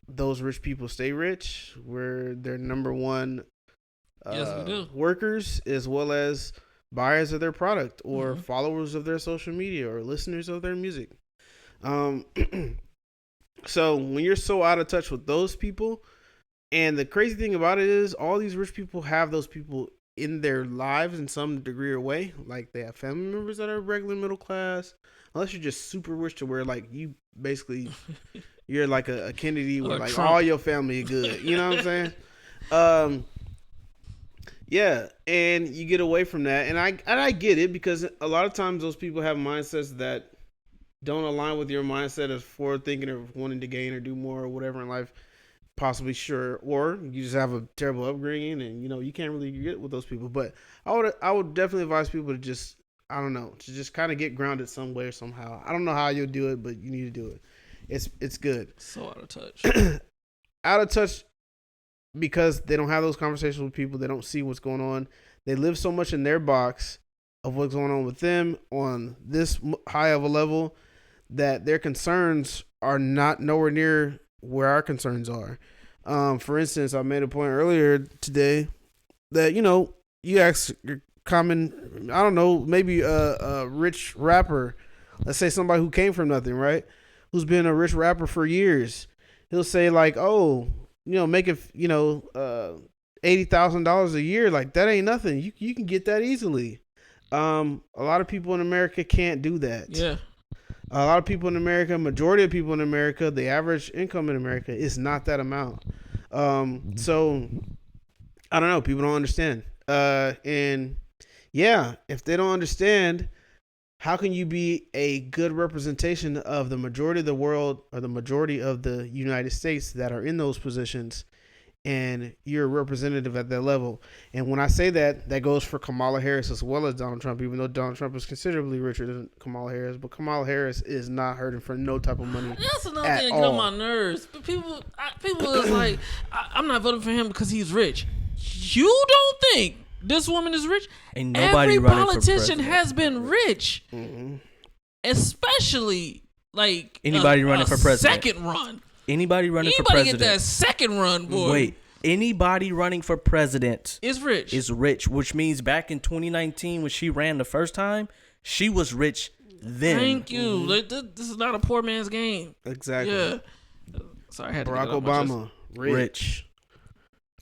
Speaker 2: those rich people stay rich. We're their number one
Speaker 3: yes, we do.
Speaker 2: Workers, as well as buyers of their product, or followers of their social media, or listeners of their music. So when you're so out of touch with those people, and the crazy thing about it is all these rich people have those people in their lives in some degree or way. Like, they have family members that are regular middle class, unless you're just super rich to where, like, you basically you're like a Kennedy, where like Trump. All your family are good. You know what I'm saying? Yeah, and you get away from that, and I get it, because a lot of times those people have mindsets that don't align with your mindset of forward thinking or wanting to gain or do more or whatever in life. possibly sure, or you just have a terrible upbringing and you can't really get with those people. But I would definitely advise people to just, I don't know, to just kind of get grounded some way or somehow. I don't know how you'll do it, but you need to do it. It's good.
Speaker 3: So out of touch.
Speaker 2: Out of touch because they don't have those conversations with people. They don't see what's going on. They live so much in their box of what's going on with them on this high of a level that their concerns are not nowhere near where our concerns are. For instance, I made a point earlier today that, you ask your common, I don't know, maybe a rich rapper, let's say somebody who came from nothing, right? Who's been a rich rapper for years. He'll say like, oh, making, $80,000 a year, like that ain't nothing. You can get that easily. A lot of people in America can't do that.
Speaker 3: Yeah.
Speaker 2: A lot of people in America, majority of people in America, the average income in America is not that amount. So I don't know. People don't understand. And yeah, if they don't understand, how can you be a good representation of the majority of the world or the majority of the United States that are in those positions, and you're a representative at that level? And when I say that, that goes for Kamala Harris as well as Donald Trump, even though Donald Trump is considerably richer than Kamala Harris. But Kamala Harris is not hurting for no type of money.
Speaker 3: That's another thing that get on my nerves. But people is like, I'm not voting for him because he's rich. You don't think this woman is rich?
Speaker 1: Ain't nobody
Speaker 3: Every
Speaker 1: running
Speaker 3: politician
Speaker 1: for president.
Speaker 3: has been rich, especially like
Speaker 1: Anybody running for president.
Speaker 3: Second run.
Speaker 1: Anybody running for
Speaker 3: Anybody
Speaker 1: president.
Speaker 3: get that second run, boy.
Speaker 1: Wait, anybody running for president
Speaker 3: Is rich.
Speaker 1: is rich, which means back in 2019 when she ran the first time, she was rich then.
Speaker 3: Thank you. Like, this is not a poor man's game.
Speaker 2: Exactly.
Speaker 3: Yeah. Sorry, I had to
Speaker 2: Barack
Speaker 3: get it off my chest.
Speaker 2: Obama, rich.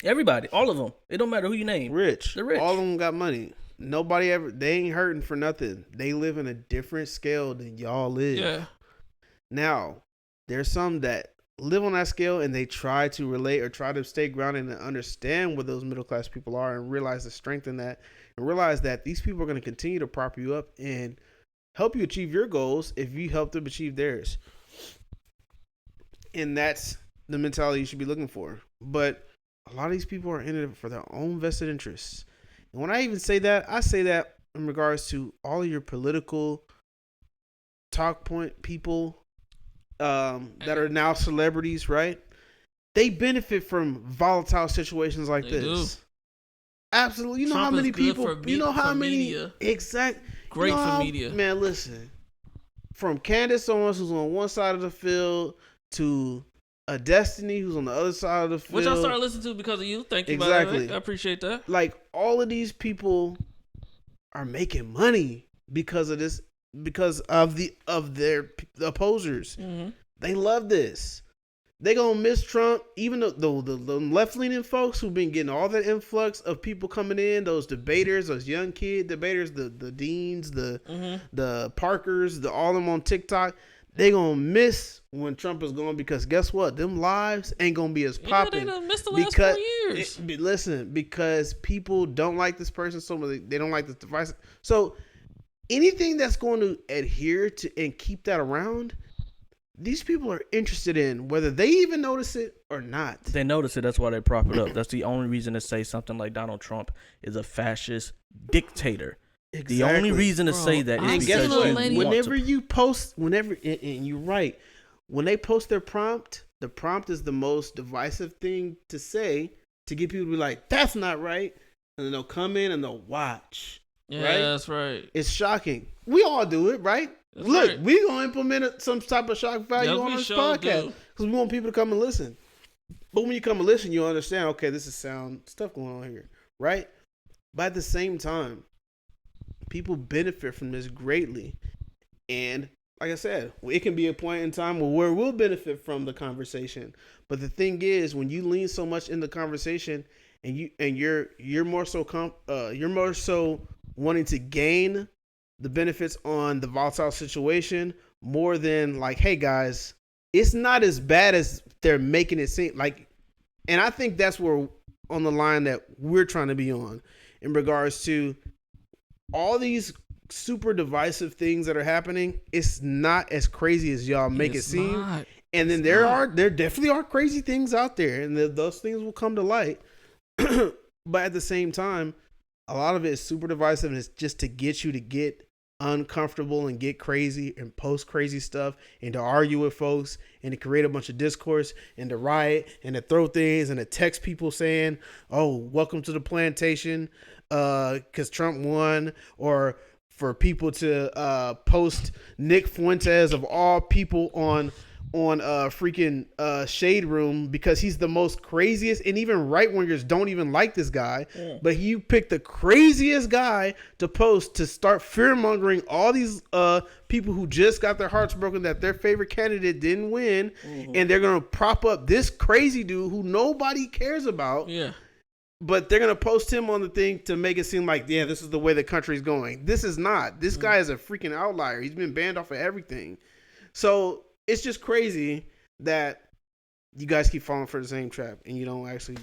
Speaker 1: Everybody, all of them. It don't matter who you name.
Speaker 2: Rich.
Speaker 1: They're rich.
Speaker 2: All of them got money. Nobody ever, they ain't hurting for nothing. They live in a different scale than y'all live.
Speaker 3: Yeah.
Speaker 2: Now, there's some that live on that scale and they try to relate or try to stay grounded and understand what those middle class people are and realize the strength in that and realize that these people are going to continue to prop you up and help you achieve your goals if you help them achieve theirs. And that's the mentality you should be looking for. But a lot of these people are in it for their own vested interests. And when I even say that, I say that in regards to all of your political talk point people that are now celebrities, right? They benefit from volatile situations like
Speaker 3: They
Speaker 2: this.
Speaker 3: do.
Speaker 2: Absolutely. You know
Speaker 3: Trump
Speaker 2: how many
Speaker 3: is good
Speaker 2: people,
Speaker 3: for
Speaker 2: you know how
Speaker 3: for
Speaker 2: many,
Speaker 3: media.
Speaker 2: exact.
Speaker 3: Great
Speaker 2: you know
Speaker 3: for
Speaker 2: how-
Speaker 3: media.
Speaker 2: Man, listen. From Candace Owens, who's on one side of the field, to a Destiny, who's on the other side of the field.
Speaker 3: Which I started listening to because of you. Thank you, by the
Speaker 2: Exactly.
Speaker 3: way. I appreciate that.
Speaker 2: Like, all of these people are making money because of this, because of their opposers.
Speaker 3: Mm-hmm.
Speaker 2: They love this. They gonna miss Trump, even though the left leaning folks who've been getting all that influx of people coming in, those debaters, those young kid debaters, the deans, the Parkers, all them on TikTok. They gonna miss when Trump is gone because guess what? Them lives ain't gonna be as
Speaker 3: Yeah,
Speaker 2: popping.
Speaker 3: they done missed the last 4 years.
Speaker 2: Listen, because people don't like this person so much, they don't like this device. So anything that's going to adhere to and keep that around, these people are interested in, whether they even notice it or not.
Speaker 1: They notice it. That's why they prop it up. That's the only reason to say something like Donald Trump is a fascist dictator. The only reason to say that
Speaker 3: Bro,
Speaker 1: is
Speaker 2: And
Speaker 1: because
Speaker 2: guess
Speaker 3: seen a
Speaker 2: what?
Speaker 1: you
Speaker 3: lady-
Speaker 1: want
Speaker 2: Whenever
Speaker 1: to.
Speaker 2: you post, and you're right, when they post their prompt, the prompt is the most divisive thing to say to get people to be like, "That's not right," and then they'll come in and they'll watch.
Speaker 3: Yeah,
Speaker 2: right?
Speaker 3: that's right.
Speaker 2: It's shocking. We all do it, right?
Speaker 3: That's
Speaker 2: Look,
Speaker 3: right.
Speaker 2: we gonna implement some type of shock value
Speaker 3: Yes,
Speaker 2: on
Speaker 3: we
Speaker 2: this
Speaker 3: sure
Speaker 2: podcast
Speaker 3: do.
Speaker 2: because we want people to come and listen. But when you come and listen, you understand. Okay, this is sound stuff going on here, right? But at the same time, people benefit from this greatly, and like I said, it can be a point in time where we'll benefit from the conversation. But the thing is, when you lean so much in the conversation, and you're more so wanting to gain the benefits on the volatile situation more than like, hey guys, it's not as bad as they're making it seem like. And I think that's where on the line that we're trying to be on in regards to all these super divisive things that are happening, it's not as crazy as y'all make it seem.
Speaker 3: Not.
Speaker 2: And then there definitely are crazy things out there, and those things will come to light. But at the same time, a lot of it is super divisive, and it's just to get you to get uncomfortable and get crazy and post crazy stuff and to argue with folks and to create a bunch of discourse and to riot and to throw things and to text people saying, "Oh, welcome to the plantation," because Trump won, or for people to post Nick Fuentes of all people on freaking Shade Room because he's the most craziest, and even right wingers don't even like this guy. But you picked the craziest guy to post to start fear mongering all these people who just got their hearts broken that their favorite candidate didn't win, and they're gonna prop up this crazy dude who nobody cares about.
Speaker 3: Yeah.
Speaker 2: But they're gonna post him on the thing to make it seem like, yeah, this is the way the country's going. This is not. This guy is a freaking outlier. He's been banned off of everything. So it's just crazy that you guys keep falling for the same trap and you don't actually,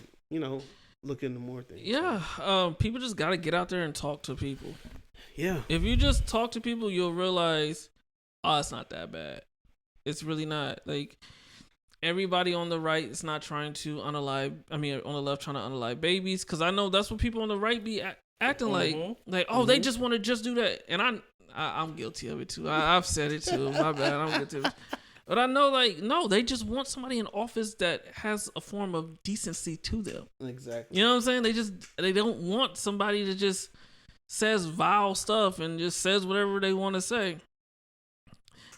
Speaker 2: look into more things.
Speaker 3: Yeah. People just got to get out there and talk to people.
Speaker 2: Yeah.
Speaker 3: If you just talk to people, you'll realize, oh, it's not that bad. It's really not. Like, everybody on the right is not trying to on the left trying to unalive babies. Because I know that's what people on the right be acting like, oh, they just want to just do that. And I'm guilty of it too. I've said it too. My bad. I'm guilty of it. But I know, like, no, they just want somebody in office that has a form of decency to them.
Speaker 2: Exactly.
Speaker 3: You know what I'm saying? They don't want somebody that just says vile stuff and just says whatever they want to say.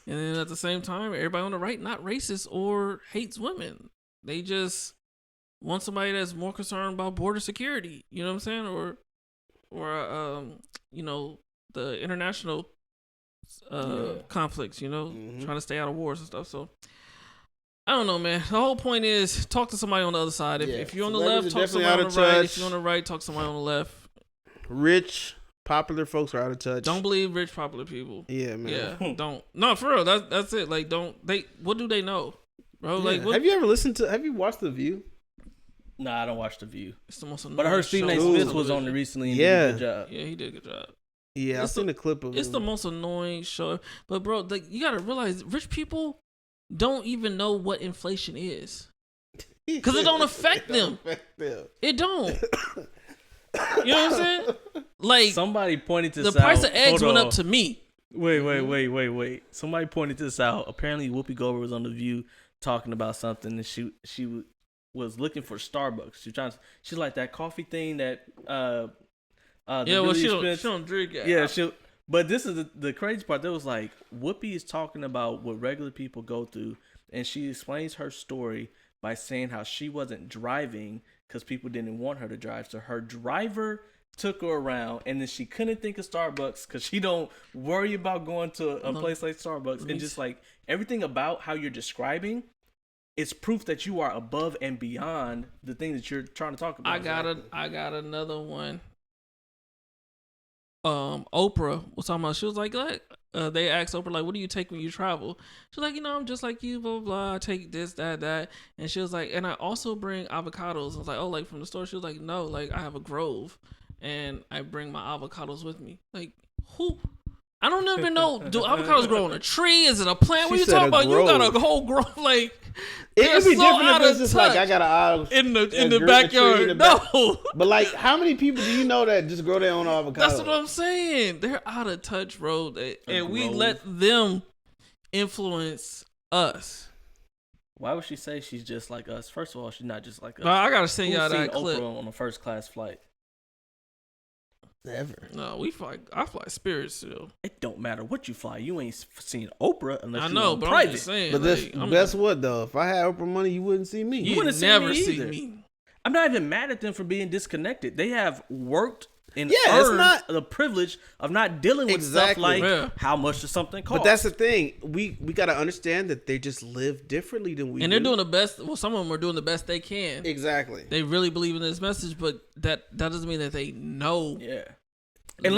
Speaker 3: And then at the same time, everybody on the right not racist or hates women. They just want somebody that's more concerned about border security. You know what I'm saying? Or the international conflicts, trying to stay out of wars and stuff. So I don't know, man. The whole point is talk to somebody on the other side. If you're on the left, talk to somebody on the right. If you're on the right, talk to somebody on the left.
Speaker 2: Rich, popular folks are out of touch.
Speaker 3: Don't believe rich, popular people.
Speaker 2: Yeah, man.
Speaker 3: Yeah, don't. No, for real. That's it. Like, what do they know, bro?
Speaker 2: Yeah.
Speaker 3: Like,
Speaker 2: have you watched The View?
Speaker 1: Nah, I don't watch The View.
Speaker 3: It's the most annoying.
Speaker 1: But I heard Stephen A. Smith was on it recently and did a good job.
Speaker 3: Yeah, he did a good job.
Speaker 2: Yeah, I've seen a clip of it.
Speaker 3: It's the most annoying show. But, bro, you got to realize rich people don't even know what inflation is. Because it don't affect them. It don't. You know what I'm saying? Like,
Speaker 1: somebody pointed this out.
Speaker 3: The price of eggs went up to me.
Speaker 1: Wait. Somebody pointed this out. Apparently, Whoopi Goldberg was on The View talking about something, and she was looking for Starbucks. She's like that coffee thing that
Speaker 3: she don't drink it.
Speaker 1: Yeah, but this is the crazy part. That was like Whoopi is talking about what regular people go through, and she explains her story by saying how she wasn't driving because people didn't want her to drive, so her driver took her around, and then she couldn't think of Starbucks because she don't worry about going to a place like Starbucks, and just like everything about how you're describing. It's proof that you are above and beyond the thing that you're trying to talk about.
Speaker 3: I got another one. Oprah was talking about. She was like, they asked Oprah, like, what do you take when you travel? She's like, I'm just like you, blah, blah, blah. I take this, that. And she was like, and I also bring avocados. I was like, oh, like from the store? She was like, no, like I have a grove and I bring my avocados with me. Like, who? I don't even know. Do avocados grow on a tree? Is it a plant? What are you talking about?
Speaker 2: Grove.
Speaker 3: You got a whole grove. Like,
Speaker 2: it'd be different if it's just like I got an aisle
Speaker 3: in the backyard. No,
Speaker 2: but like, how many people do you know that just grow their own avocados?
Speaker 3: That's what I'm saying. They're out of touch, bro. And we let them influence us.
Speaker 1: Why would she say she's just like us? First of all, she's not just like us.
Speaker 3: But I gotta send y'all that clip.
Speaker 1: Oprah on a first class flight.
Speaker 2: Never.
Speaker 3: No, I fly Spirit still.
Speaker 1: It don't matter what you fly. You ain't seen Oprah unless you're
Speaker 3: but
Speaker 1: private.
Speaker 3: I'm just saying.
Speaker 2: But guess what though? If I had Oprah money, you wouldn't see me.
Speaker 3: You wouldn't never see me.
Speaker 1: I'm not even mad at them for being disconnected. They have worked and earned the privilege of not dealing with stuff like how much does something cost.
Speaker 2: But that's the thing. We got to understand that they just live differently than we do.
Speaker 3: And they're doing the best. Well, some of them are doing the best they can.
Speaker 2: Exactly.
Speaker 3: They really believe in this message, but that doesn't mean that they know.
Speaker 1: Yeah.
Speaker 2: And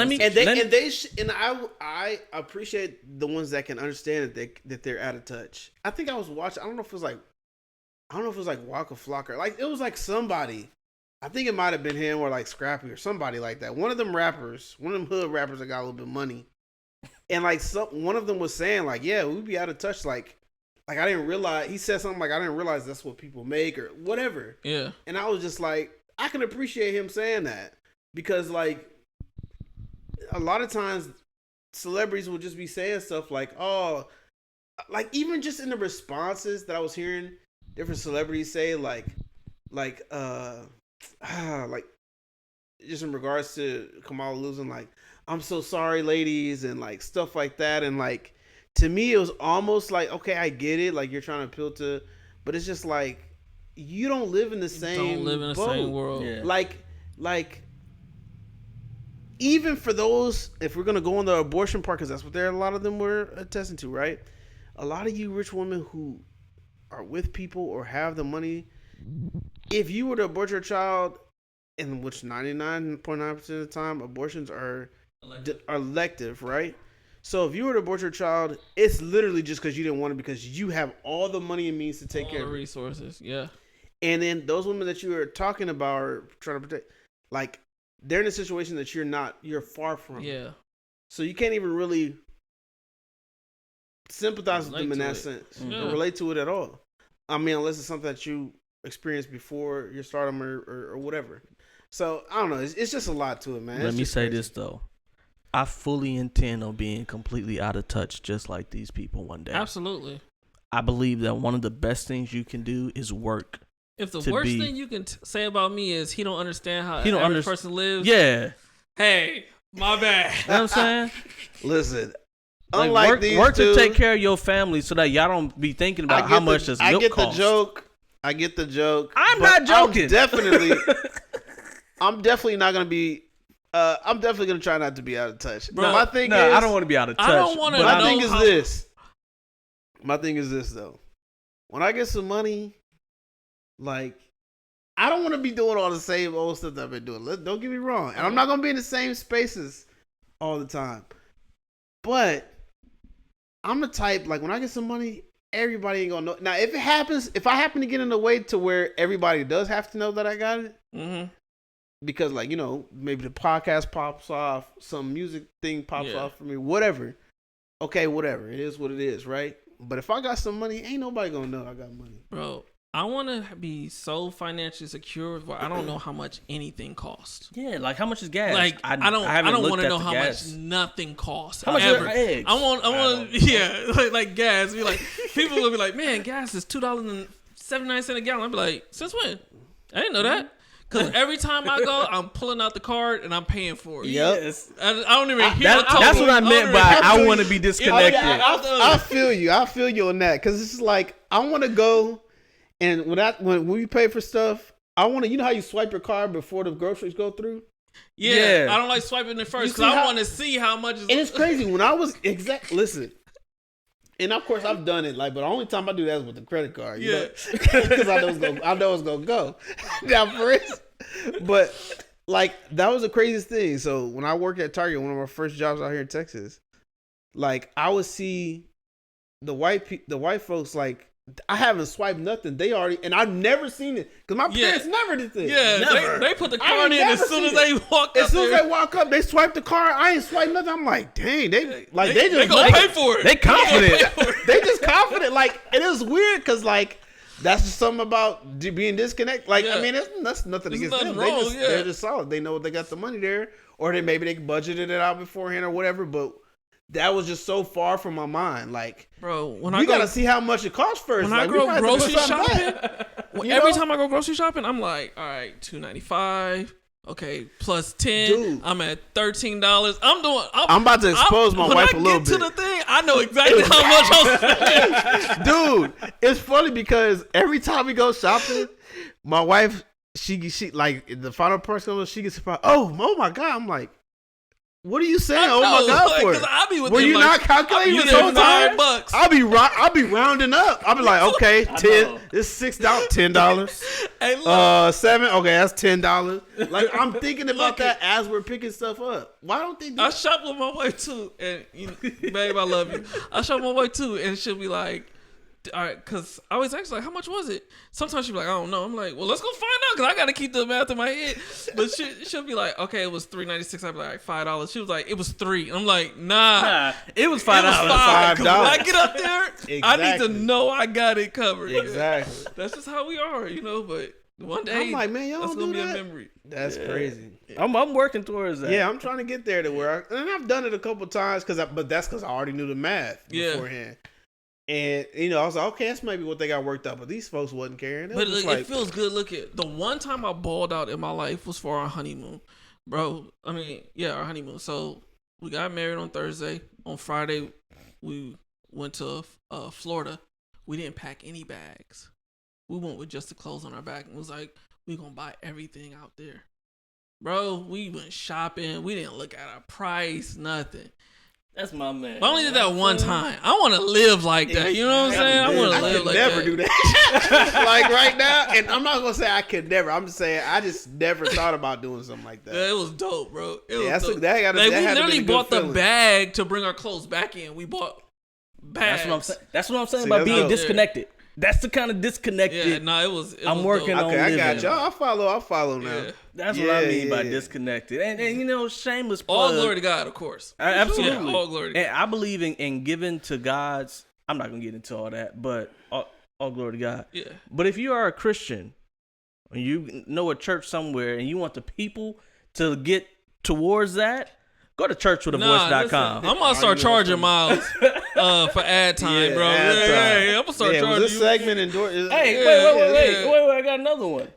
Speaker 2: I appreciate the ones that can understand that they're out of touch. I think I was watching. I don't know if it was like Waka Flocka. Like it was like somebody. I think it might have been him or like Scrappy or somebody like that. One of them hood rappers that got a little bit of money. And like one of them was saying like, yeah, we'd be out of touch. Like I didn't realize, he said something like, I didn't realize that's what people make or whatever.
Speaker 3: Yeah.
Speaker 2: And I was just like, I can appreciate him saying that, because like a lot of times celebrities will just be saying stuff like, oh, like even just in the responses that I was hearing different celebrities say, like just in regards to Kamala losing, like, I'm so sorry, ladies, and like stuff like that. And like, to me, it was almost like, okay, I get it, like you're trying to appeal to, but it's just like, you don't live in the same boat.
Speaker 3: World.
Speaker 1: Yeah.
Speaker 2: Like even for those, if we're gonna go on the abortion part, because that's what a lot of them were attesting to, right? A lot of you rich women who are with people or have the money, if you were to abort your child, in which 99.9% of the time abortions are elective, right? So if you were to abort your child, it's literally just because you didn't want it, because you have all the money and means to take
Speaker 3: All
Speaker 2: care
Speaker 3: the
Speaker 2: of it.
Speaker 3: resources. Yeah.
Speaker 2: And then those women that you were talking about are trying to protect, like, they're in a situation that you're far from.
Speaker 3: Yeah.
Speaker 2: So you can't even really sympathize with them in that sense or relate to it at all. I mean, unless it's something that you experienced before your stardom or whatever. So I don't know. It's just a lot to it, man.
Speaker 1: Let me say this though. I fully intend on being completely out of touch, just like these people one day.
Speaker 3: Absolutely.
Speaker 1: I believe that one of the best things you can do is work.
Speaker 3: If the worst thing you can say about me is he don't understand how
Speaker 1: he
Speaker 3: an
Speaker 1: don't
Speaker 3: average person lives.
Speaker 1: Yeah.
Speaker 3: Hey, my bad.
Speaker 1: You know what I'm saying?
Speaker 2: Listen,
Speaker 1: like
Speaker 2: unlike
Speaker 1: work
Speaker 2: two,
Speaker 1: to take care of your family so that y'all don't be thinking about how much does milk cost.
Speaker 2: I get the joke.
Speaker 1: I'm not joking.
Speaker 2: I'm definitely not gonna be. I'm definitely gonna try not to be out of touch.
Speaker 3: Bro,
Speaker 2: my thing is,
Speaker 1: I don't want to be out of touch.
Speaker 3: I don't want to.
Speaker 2: My thing is this. My thing is this though. When I get some money, like, I don't want to be doing all the same old stuff that I've been doing. Don't get me wrong, and I'm not gonna be in the same spaces all the time. But I'm the type, like, when I get some money, everybody ain't gonna know. Now, if I happen to get in a way to where everybody does have to know that I got it, because, like, you know, maybe the podcast pops off, some music thing pops off for me, whatever. Okay, whatever. It is what it is, right? But if I got some money, ain't nobody gonna know I got money.
Speaker 3: Bro, I want to be so financially secure where I don't know how much anything costs.
Speaker 1: Yeah, like how much is gas?
Speaker 3: Like I don't want to know how much nothing costs.
Speaker 1: How much are eggs?
Speaker 3: I want like gas. Be like, people will be like, man, gas is $2.79 a gallon. I'll be like, since when? I didn't know that. Because every time I go, I'm pulling out the card and I'm paying for it.
Speaker 2: Yep.
Speaker 3: I don't even hear
Speaker 1: that's what I meant by I want to be disconnected.
Speaker 2: I feel you. I feel you on that. Because it's like, I want to go, and when we pay for stuff, I want to, you know how you swipe your card before the groceries go through?
Speaker 3: Yeah. I don't like swiping it first because I want to see how much is.
Speaker 2: And it's crazy. When I was, listen. And of course I've done it, like, but the only time I do that is with the credit card, you know, because I know it's gonna go. Now, for instance, but like that was the craziest thing. So when I worked at Target, one of my first jobs out here in Texas, like I would see the white folks, like, I haven't swiped nothing. They already, and I've never seen it because my parents never did this.
Speaker 3: Yeah, they put the card in as soon as they walk up.
Speaker 2: As soon as they walk up, they swipe the card. I ain't swiped nothing. I'm like, dang, they just
Speaker 3: gonna pay for it.
Speaker 2: They confident. They just confident. Like, it is weird because, like, that's just something about being disconnected. Like, I mean, that's nothing against them. They're just solid. They know they got the money there, or they budgeted it out beforehand or whatever. But that was just so far from my mind. Like,
Speaker 3: bro,
Speaker 2: we gotta see how much it costs first.
Speaker 3: When I go grocery shopping, every time I go grocery shopping, I'm like, all right, $2.95. Okay, plus 10.
Speaker 2: Dude.
Speaker 3: I'm at $13. I'm
Speaker 2: about to expose my wife a little bit.
Speaker 3: When I get to the thing, I know exactly how much I'm spending.
Speaker 2: Dude, it's funny because every time we go shopping, my wife, she like, the final person, she gets surprised. Oh my God. I'm like, what are you saying? Oh my God! For
Speaker 3: I be
Speaker 2: were you not calculating this whole time?
Speaker 3: $5.
Speaker 2: I'll be rounding up. I'll be like, okay, 10. It's $6, $10.
Speaker 3: Hey, look.
Speaker 2: 7. Okay, that's $10. Like, I'm thinking about that as we're picking stuff up. Why don't they do
Speaker 3: I shop with my wife too, and babe, I love you. I shop with my wife too, and she'll be like, all right, because I always ask, like, how much was it? Sometimes she'll be like, I don't know. I'm like, well, let's go find out, because I got to keep the math in my head. But she'll be like, okay, it was $3.96. I'll be like, $5. She was like, it was $3. I'm like, nah.
Speaker 1: It was $5.
Speaker 3: $5.
Speaker 2: $5.
Speaker 3: When I get up there, I need to
Speaker 2: Exactly.
Speaker 3: know I got it covered.
Speaker 2: Exactly.
Speaker 3: That's just how we are, but one day,
Speaker 2: I'm like, man, y'all
Speaker 3: that's
Speaker 2: don't
Speaker 3: going to
Speaker 2: do
Speaker 3: be
Speaker 2: that?
Speaker 3: a memory.
Speaker 2: That's crazy.
Speaker 1: I'm working towards that.
Speaker 2: Yeah, I'm trying to get there to where, and I've done it a couple times but that's because I already knew the math beforehand. And I was like, okay, that's maybe what they got worked up, but these folks wasn't caring.
Speaker 3: But it feels good. Look at the one time I balled out in my life was for our honeymoon, bro. I mean, yeah, our honeymoon. So we got married on Thursday. On Friday, we went to Florida. We didn't pack any bags. We went with just the clothes on our back and was like, we gonna buy everything out there, bro. We went shopping. We didn't look at our price, nothing.
Speaker 1: That's my man.
Speaker 3: But I only did that one time. I want to live like that. You know what I'm saying? I want to live like that.
Speaker 2: I could never do that. Like right now, and I'm not gonna say I could never. I'm just saying I just never thought about doing something like that.
Speaker 3: Yeah, it was dope, bro. It was dope.
Speaker 2: That
Speaker 3: Like,
Speaker 2: that
Speaker 3: we
Speaker 2: had to been
Speaker 3: literally
Speaker 2: a good
Speaker 3: bought the
Speaker 2: feeling.
Speaker 3: bag to bring our clothes back in. We bought bags.
Speaker 1: That's what I'm saying
Speaker 2: See,
Speaker 1: about
Speaker 2: that's
Speaker 1: being
Speaker 2: dope.
Speaker 1: disconnected. That's the kind of disconnected.
Speaker 3: Yeah, no, it was.
Speaker 1: I'm working
Speaker 3: dope.
Speaker 1: on
Speaker 2: Okay, I got
Speaker 1: living.
Speaker 2: y'all. I'll follow now.
Speaker 3: Yeah.
Speaker 1: That's what I mean by
Speaker 2: Yeah.
Speaker 1: disconnected. And shameless
Speaker 3: All
Speaker 1: plug.
Speaker 3: glory to God, of course.
Speaker 1: Absolutely.
Speaker 3: Yeah, all glory to
Speaker 1: And
Speaker 3: God.
Speaker 1: I believe in giving to God's. I'm not gonna get into all that, but all glory to God.
Speaker 3: Yeah.
Speaker 1: But if you are a Christian, and you know a church somewhere, and you want the people to get towards that, go to churchwithavoice.com.
Speaker 3: I'm gonna start charging Miles for ad time,
Speaker 2: Yeah,
Speaker 3: bro.
Speaker 2: ad time.
Speaker 3: Yeah, I'm gonna start
Speaker 2: Yeah, was
Speaker 3: charging
Speaker 2: this
Speaker 3: you.
Speaker 2: segment endorsed?
Speaker 1: Hey,
Speaker 3: Yeah,
Speaker 1: wait! I got another one.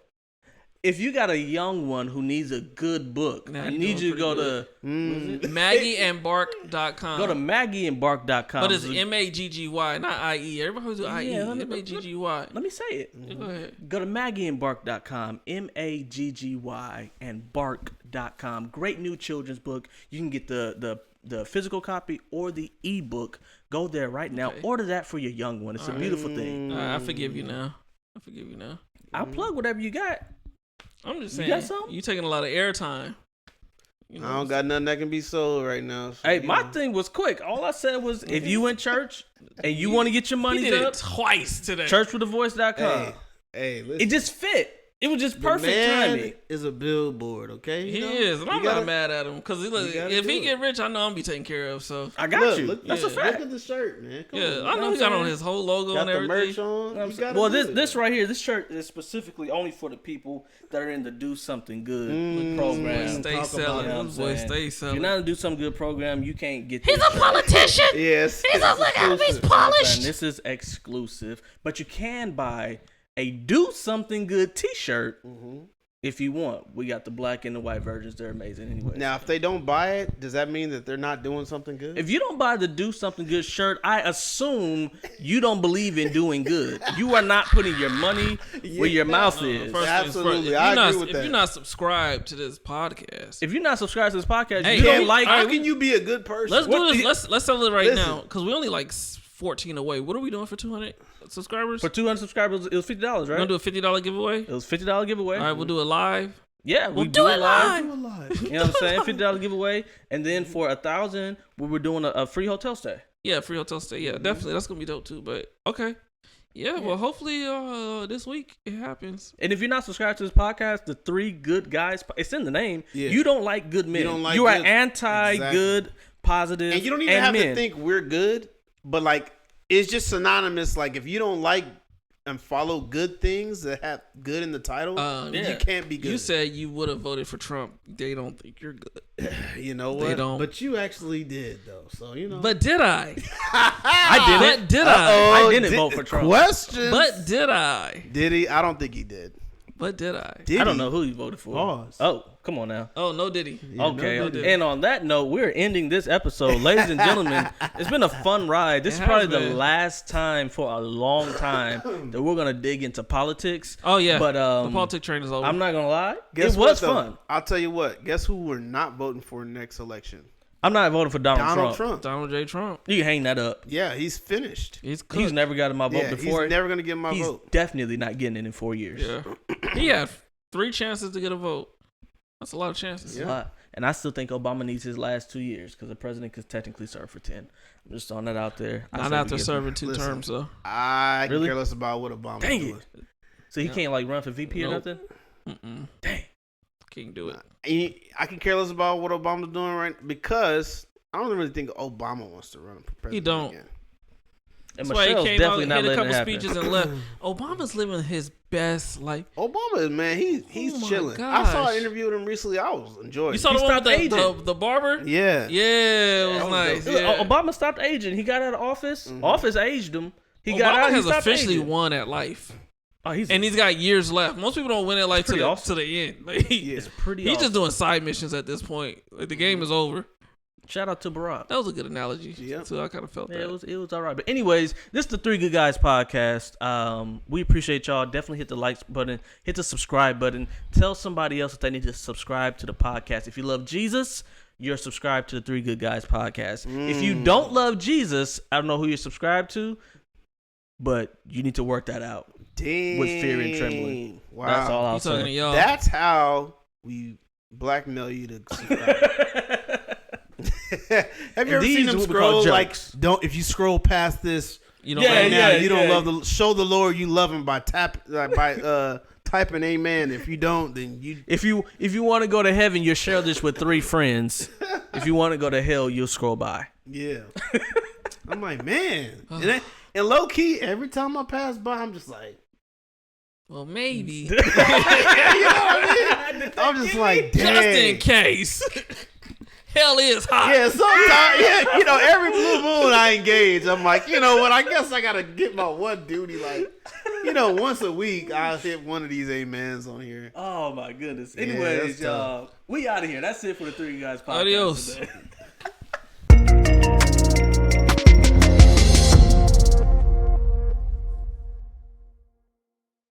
Speaker 1: If you got a young one who needs a good book,
Speaker 3: Nah,
Speaker 1: I
Speaker 3: you
Speaker 1: need
Speaker 3: doing
Speaker 1: you to go
Speaker 3: pretty
Speaker 1: to
Speaker 3: MaggieandBark.com.
Speaker 1: go to MaggieandBark.com.
Speaker 3: But it's MAGGY, not IE. Everybody who's IE.
Speaker 1: Yeah, let me-
Speaker 3: MAGGY.
Speaker 1: Let me say it.
Speaker 3: Go ahead.
Speaker 1: Go to MaggieandBark.com, MAGGY and Bark.com. Great new children's book. You can get the physical copy or the ebook. Go there right now.
Speaker 3: Okay.
Speaker 1: Order that for your young one. It's a beautiful thing.
Speaker 3: I forgive you now.
Speaker 1: I'll plug whatever you got.
Speaker 3: I'm just
Speaker 1: You
Speaker 3: saying.
Speaker 1: got something?
Speaker 3: You taking a lot of airtime. You know
Speaker 2: I don't got nothing that can be sold right now. So,
Speaker 1: Hey,
Speaker 2: you
Speaker 1: my
Speaker 2: know.
Speaker 1: thing was quick. All I said was, if you in church and you want to get your
Speaker 3: He
Speaker 1: money
Speaker 3: did
Speaker 1: up,
Speaker 3: it twice today.
Speaker 1: churchwithavoice.com.
Speaker 2: Hey, listen.
Speaker 1: It just fit. It was just
Speaker 2: The
Speaker 1: perfect
Speaker 2: man
Speaker 1: timing.
Speaker 2: is a billboard, okay?
Speaker 3: He
Speaker 2: You know?
Speaker 3: is, and
Speaker 2: You
Speaker 3: I'm
Speaker 2: gotta-
Speaker 3: not mad at him because
Speaker 2: gotta
Speaker 3: if
Speaker 2: do
Speaker 3: he
Speaker 2: it.
Speaker 3: get rich, I know I'm gonna be taken care of. So
Speaker 1: I got
Speaker 2: Look,
Speaker 1: you.
Speaker 2: look,
Speaker 1: That's a
Speaker 3: yeah.
Speaker 1: fact.
Speaker 2: Look at the shirt, man. Come
Speaker 3: yeah,
Speaker 2: on,
Speaker 3: I
Speaker 1: know
Speaker 3: know
Speaker 1: what
Speaker 3: he
Speaker 1: I'm
Speaker 3: got on
Speaker 1: saying?
Speaker 3: his whole logo
Speaker 2: got
Speaker 3: and
Speaker 2: the
Speaker 3: everything.
Speaker 2: merch on. You gotta
Speaker 1: Well,
Speaker 2: do
Speaker 1: this
Speaker 2: it.
Speaker 1: right here, this shirt is specifically only for the people that are in the Do Something Good
Speaker 2: Mm.
Speaker 1: program.
Speaker 2: Stay
Speaker 3: Stay
Speaker 2: Talk
Speaker 3: selling.
Speaker 1: about it.
Speaker 3: This boy stay
Speaker 1: If you're
Speaker 3: selling.
Speaker 1: not in the Do Something Good program, you can't get
Speaker 4: He's
Speaker 1: this
Speaker 4: a
Speaker 1: shirt.
Speaker 4: politician.
Speaker 2: Yes.
Speaker 4: He's a look at him. He's
Speaker 1: And
Speaker 4: polished.
Speaker 1: this is exclusive, but you can buy a Do Something Good T-shirt if you want. We got the black and the white versions. They're amazing anyway.
Speaker 2: Now, if they don't buy it, does that mean that they're not doing something good?
Speaker 1: If you don't buy the Do Something Good shirt, I assume you don't believe in doing good. You are not putting your money where your mouth is.
Speaker 3: First things
Speaker 2: Absolutely,
Speaker 3: first, if
Speaker 2: I
Speaker 3: you're not-
Speaker 2: agree with
Speaker 3: if
Speaker 2: that.
Speaker 3: you're not subscribed to this podcast,
Speaker 1: If you're not subscribed to this podcast,
Speaker 3: Hey,
Speaker 1: you
Speaker 3: hey,
Speaker 1: don't like.
Speaker 2: How can you be a good person?
Speaker 3: let's
Speaker 2: What
Speaker 3: do
Speaker 2: the-
Speaker 3: this. Let's settle it right
Speaker 2: Listen.
Speaker 3: now because we only like 14 away. What are we doing for 200 subscribers?
Speaker 1: For 200 subscribers, it was $50,
Speaker 3: We're
Speaker 1: right?
Speaker 3: gonna do a $50 giveaway.
Speaker 1: It was $50 giveaway.
Speaker 3: All right, we'll do it live.
Speaker 1: Yeah,
Speaker 3: We'll
Speaker 1: we
Speaker 3: do it live.
Speaker 2: Do a live.
Speaker 1: You know what I'm saying? $50 giveaway, and then for 1,000, we were doing a free hotel stay.
Speaker 3: Yeah, free hotel stay. Yeah, definitely. That's gonna be dope too. But okay. Yeah, well, hopefully this week it happens.
Speaker 1: And if you're not subscribed to this podcast, the Three Good Guys, it's in the name.
Speaker 2: Yeah.
Speaker 1: You don't like good men.
Speaker 2: You don't like
Speaker 1: you are
Speaker 2: good-
Speaker 1: anti-good, positive,
Speaker 2: And you don't even have
Speaker 1: men.
Speaker 2: to think we're good, but like it's just synonymous. Like if you don't like and follow good things that have good in the title,
Speaker 1: Yeah.
Speaker 2: you can't be good.
Speaker 3: You said you would have voted for Trump. They don't think you're good.
Speaker 2: You know
Speaker 3: They
Speaker 2: what?
Speaker 3: don't.
Speaker 2: But you actually did though. So you know.
Speaker 3: But did I?
Speaker 1: I didn't.
Speaker 3: But did I?
Speaker 1: I didn't vote for Trump.
Speaker 2: Questions.
Speaker 3: But did I?
Speaker 2: did he? I don't think he did.
Speaker 3: But did I?
Speaker 2: Did
Speaker 1: I don't
Speaker 2: he?
Speaker 1: know who you voted for.
Speaker 2: Pause.
Speaker 1: Oh, come on now.
Speaker 3: Oh, no, did he?
Speaker 2: Yeah,
Speaker 1: Okay,
Speaker 2: no,
Speaker 3: did.
Speaker 1: and on that note, we're ending this episode. Ladies and gentlemen, it's been a fun ride. This
Speaker 3: It
Speaker 1: is
Speaker 3: has
Speaker 1: probably the
Speaker 3: been.
Speaker 1: last time for a long time that we're going to dig into politics.
Speaker 3: Oh, yeah.
Speaker 1: But
Speaker 3: the politic train is over.
Speaker 1: I'm not going to lie.
Speaker 2: Guess
Speaker 1: it
Speaker 2: what,
Speaker 1: was
Speaker 2: though?
Speaker 1: fun.
Speaker 2: I'll tell you what. Guess who we're not voting for next election?
Speaker 1: I'm not voting for Donald
Speaker 2: Donald
Speaker 1: Trump.
Speaker 2: Trump.
Speaker 3: Donald J. Trump.
Speaker 1: You can hang that up.
Speaker 2: Yeah, he's finished.
Speaker 3: He's cooked.
Speaker 1: He's never gotten my vote
Speaker 2: Yeah,
Speaker 1: before.
Speaker 2: he's never gonna get my
Speaker 1: He's
Speaker 2: vote.
Speaker 1: definitely not getting it in 4 years.
Speaker 3: Yeah. He had 3 chances to get a vote. That's a lot of chances.
Speaker 2: Yeah.
Speaker 1: And I still think Obama needs his last 2 years because the president could technically serve for 10. I'm just throwing that out there.
Speaker 3: Not after serving 2 terms, though.
Speaker 2: I
Speaker 1: Really?
Speaker 2: care less about what Obama
Speaker 1: Dang
Speaker 2: doing.
Speaker 1: it. So he can't like run for VP or
Speaker 3: Nope.
Speaker 1: nothing?
Speaker 3: Mm-mm.
Speaker 1: Dang.
Speaker 3: Can't do it.
Speaker 2: I can care less about what Obama's doing right because I don't really think Obama wants to run for president.
Speaker 3: He don't.
Speaker 2: Again.
Speaker 1: And
Speaker 3: That's why he
Speaker 1: Michelle's
Speaker 3: came
Speaker 1: definitely
Speaker 3: out,
Speaker 1: not
Speaker 3: hit a
Speaker 1: letting
Speaker 3: couple
Speaker 1: it happen.
Speaker 3: speeches and left. Obama's living his best life.
Speaker 2: Obama, man, he's
Speaker 3: Oh my
Speaker 2: chilling. I saw
Speaker 3: gosh.
Speaker 2: an interview with him recently. I was enjoying.
Speaker 3: You saw
Speaker 2: it.
Speaker 3: the one
Speaker 1: stopped
Speaker 3: with
Speaker 1: aging.
Speaker 3: the barber?
Speaker 2: Yeah.
Speaker 3: Yeah, it was
Speaker 2: that was
Speaker 3: nice.
Speaker 2: dope.
Speaker 3: Yeah.
Speaker 1: Obama stopped aging. He got out of office. Office aged him. He got
Speaker 3: Obama
Speaker 1: out. He
Speaker 3: has
Speaker 1: stopped
Speaker 3: officially
Speaker 1: aging.
Speaker 3: won at life.
Speaker 1: Oh, he's
Speaker 3: And he's got years left. Most people don't win at life to
Speaker 1: pretty
Speaker 3: the,
Speaker 1: awesome.
Speaker 3: to the end. Like,
Speaker 2: Yeah.
Speaker 1: pretty.
Speaker 3: he's
Speaker 1: awesome.
Speaker 3: just doing side missions at this point. Like, the game is over.
Speaker 1: Shout out to Barack.
Speaker 3: That was a good analogy.
Speaker 2: Yeah.
Speaker 3: So I kind of felt
Speaker 1: Yeah,
Speaker 3: that.
Speaker 1: it was all right. But anyways, this is the Three Good Guys podcast. We appreciate y'all. Definitely hit the likes button, hit the subscribe button. Tell somebody else that they need to subscribe to the podcast. If you love Jesus, you're subscribed to the Three Good Guys podcast. If you don't love Jesus, I don't know who you're subscribed to, but you need to work that out.
Speaker 2: Dang.
Speaker 1: With fear and trembling.
Speaker 2: Wow.
Speaker 1: That's all I'll
Speaker 3: He's talking to
Speaker 1: say.
Speaker 3: y'all.
Speaker 2: That's how we blackmail you to subscribe. Have you ever
Speaker 1: These
Speaker 2: seen
Speaker 1: are
Speaker 2: them
Speaker 1: what we call
Speaker 2: scroll like
Speaker 1: jokes.
Speaker 2: don't if you scroll past this
Speaker 3: You know,
Speaker 1: Yeah,
Speaker 2: right now you don't
Speaker 1: yeah.
Speaker 2: love show the Lord you love him by typing amen. If you don't, then you
Speaker 1: If you want to go to heaven, you'll share this with 3 friends. If you want to go to hell, you'll scroll by.
Speaker 2: yeah. I'm like, man. And low key, every time I pass by, I'm just like,
Speaker 3: well, maybe.
Speaker 2: you know what I mean? I'm just like, dang.
Speaker 3: Just in case. Hell is hot.
Speaker 2: Yeah, sometimes, every blue moon I engage. I'm like, you know what? I guess I gotta get my one duty. Like, once a week I'll hit one of these amens on here.
Speaker 1: Oh my goodness.
Speaker 2: Yeah,
Speaker 1: Anyways,
Speaker 2: that's tough.
Speaker 1: y'all, we out of here. That's it for the Three Guys podcast
Speaker 3: Adios.
Speaker 1: today.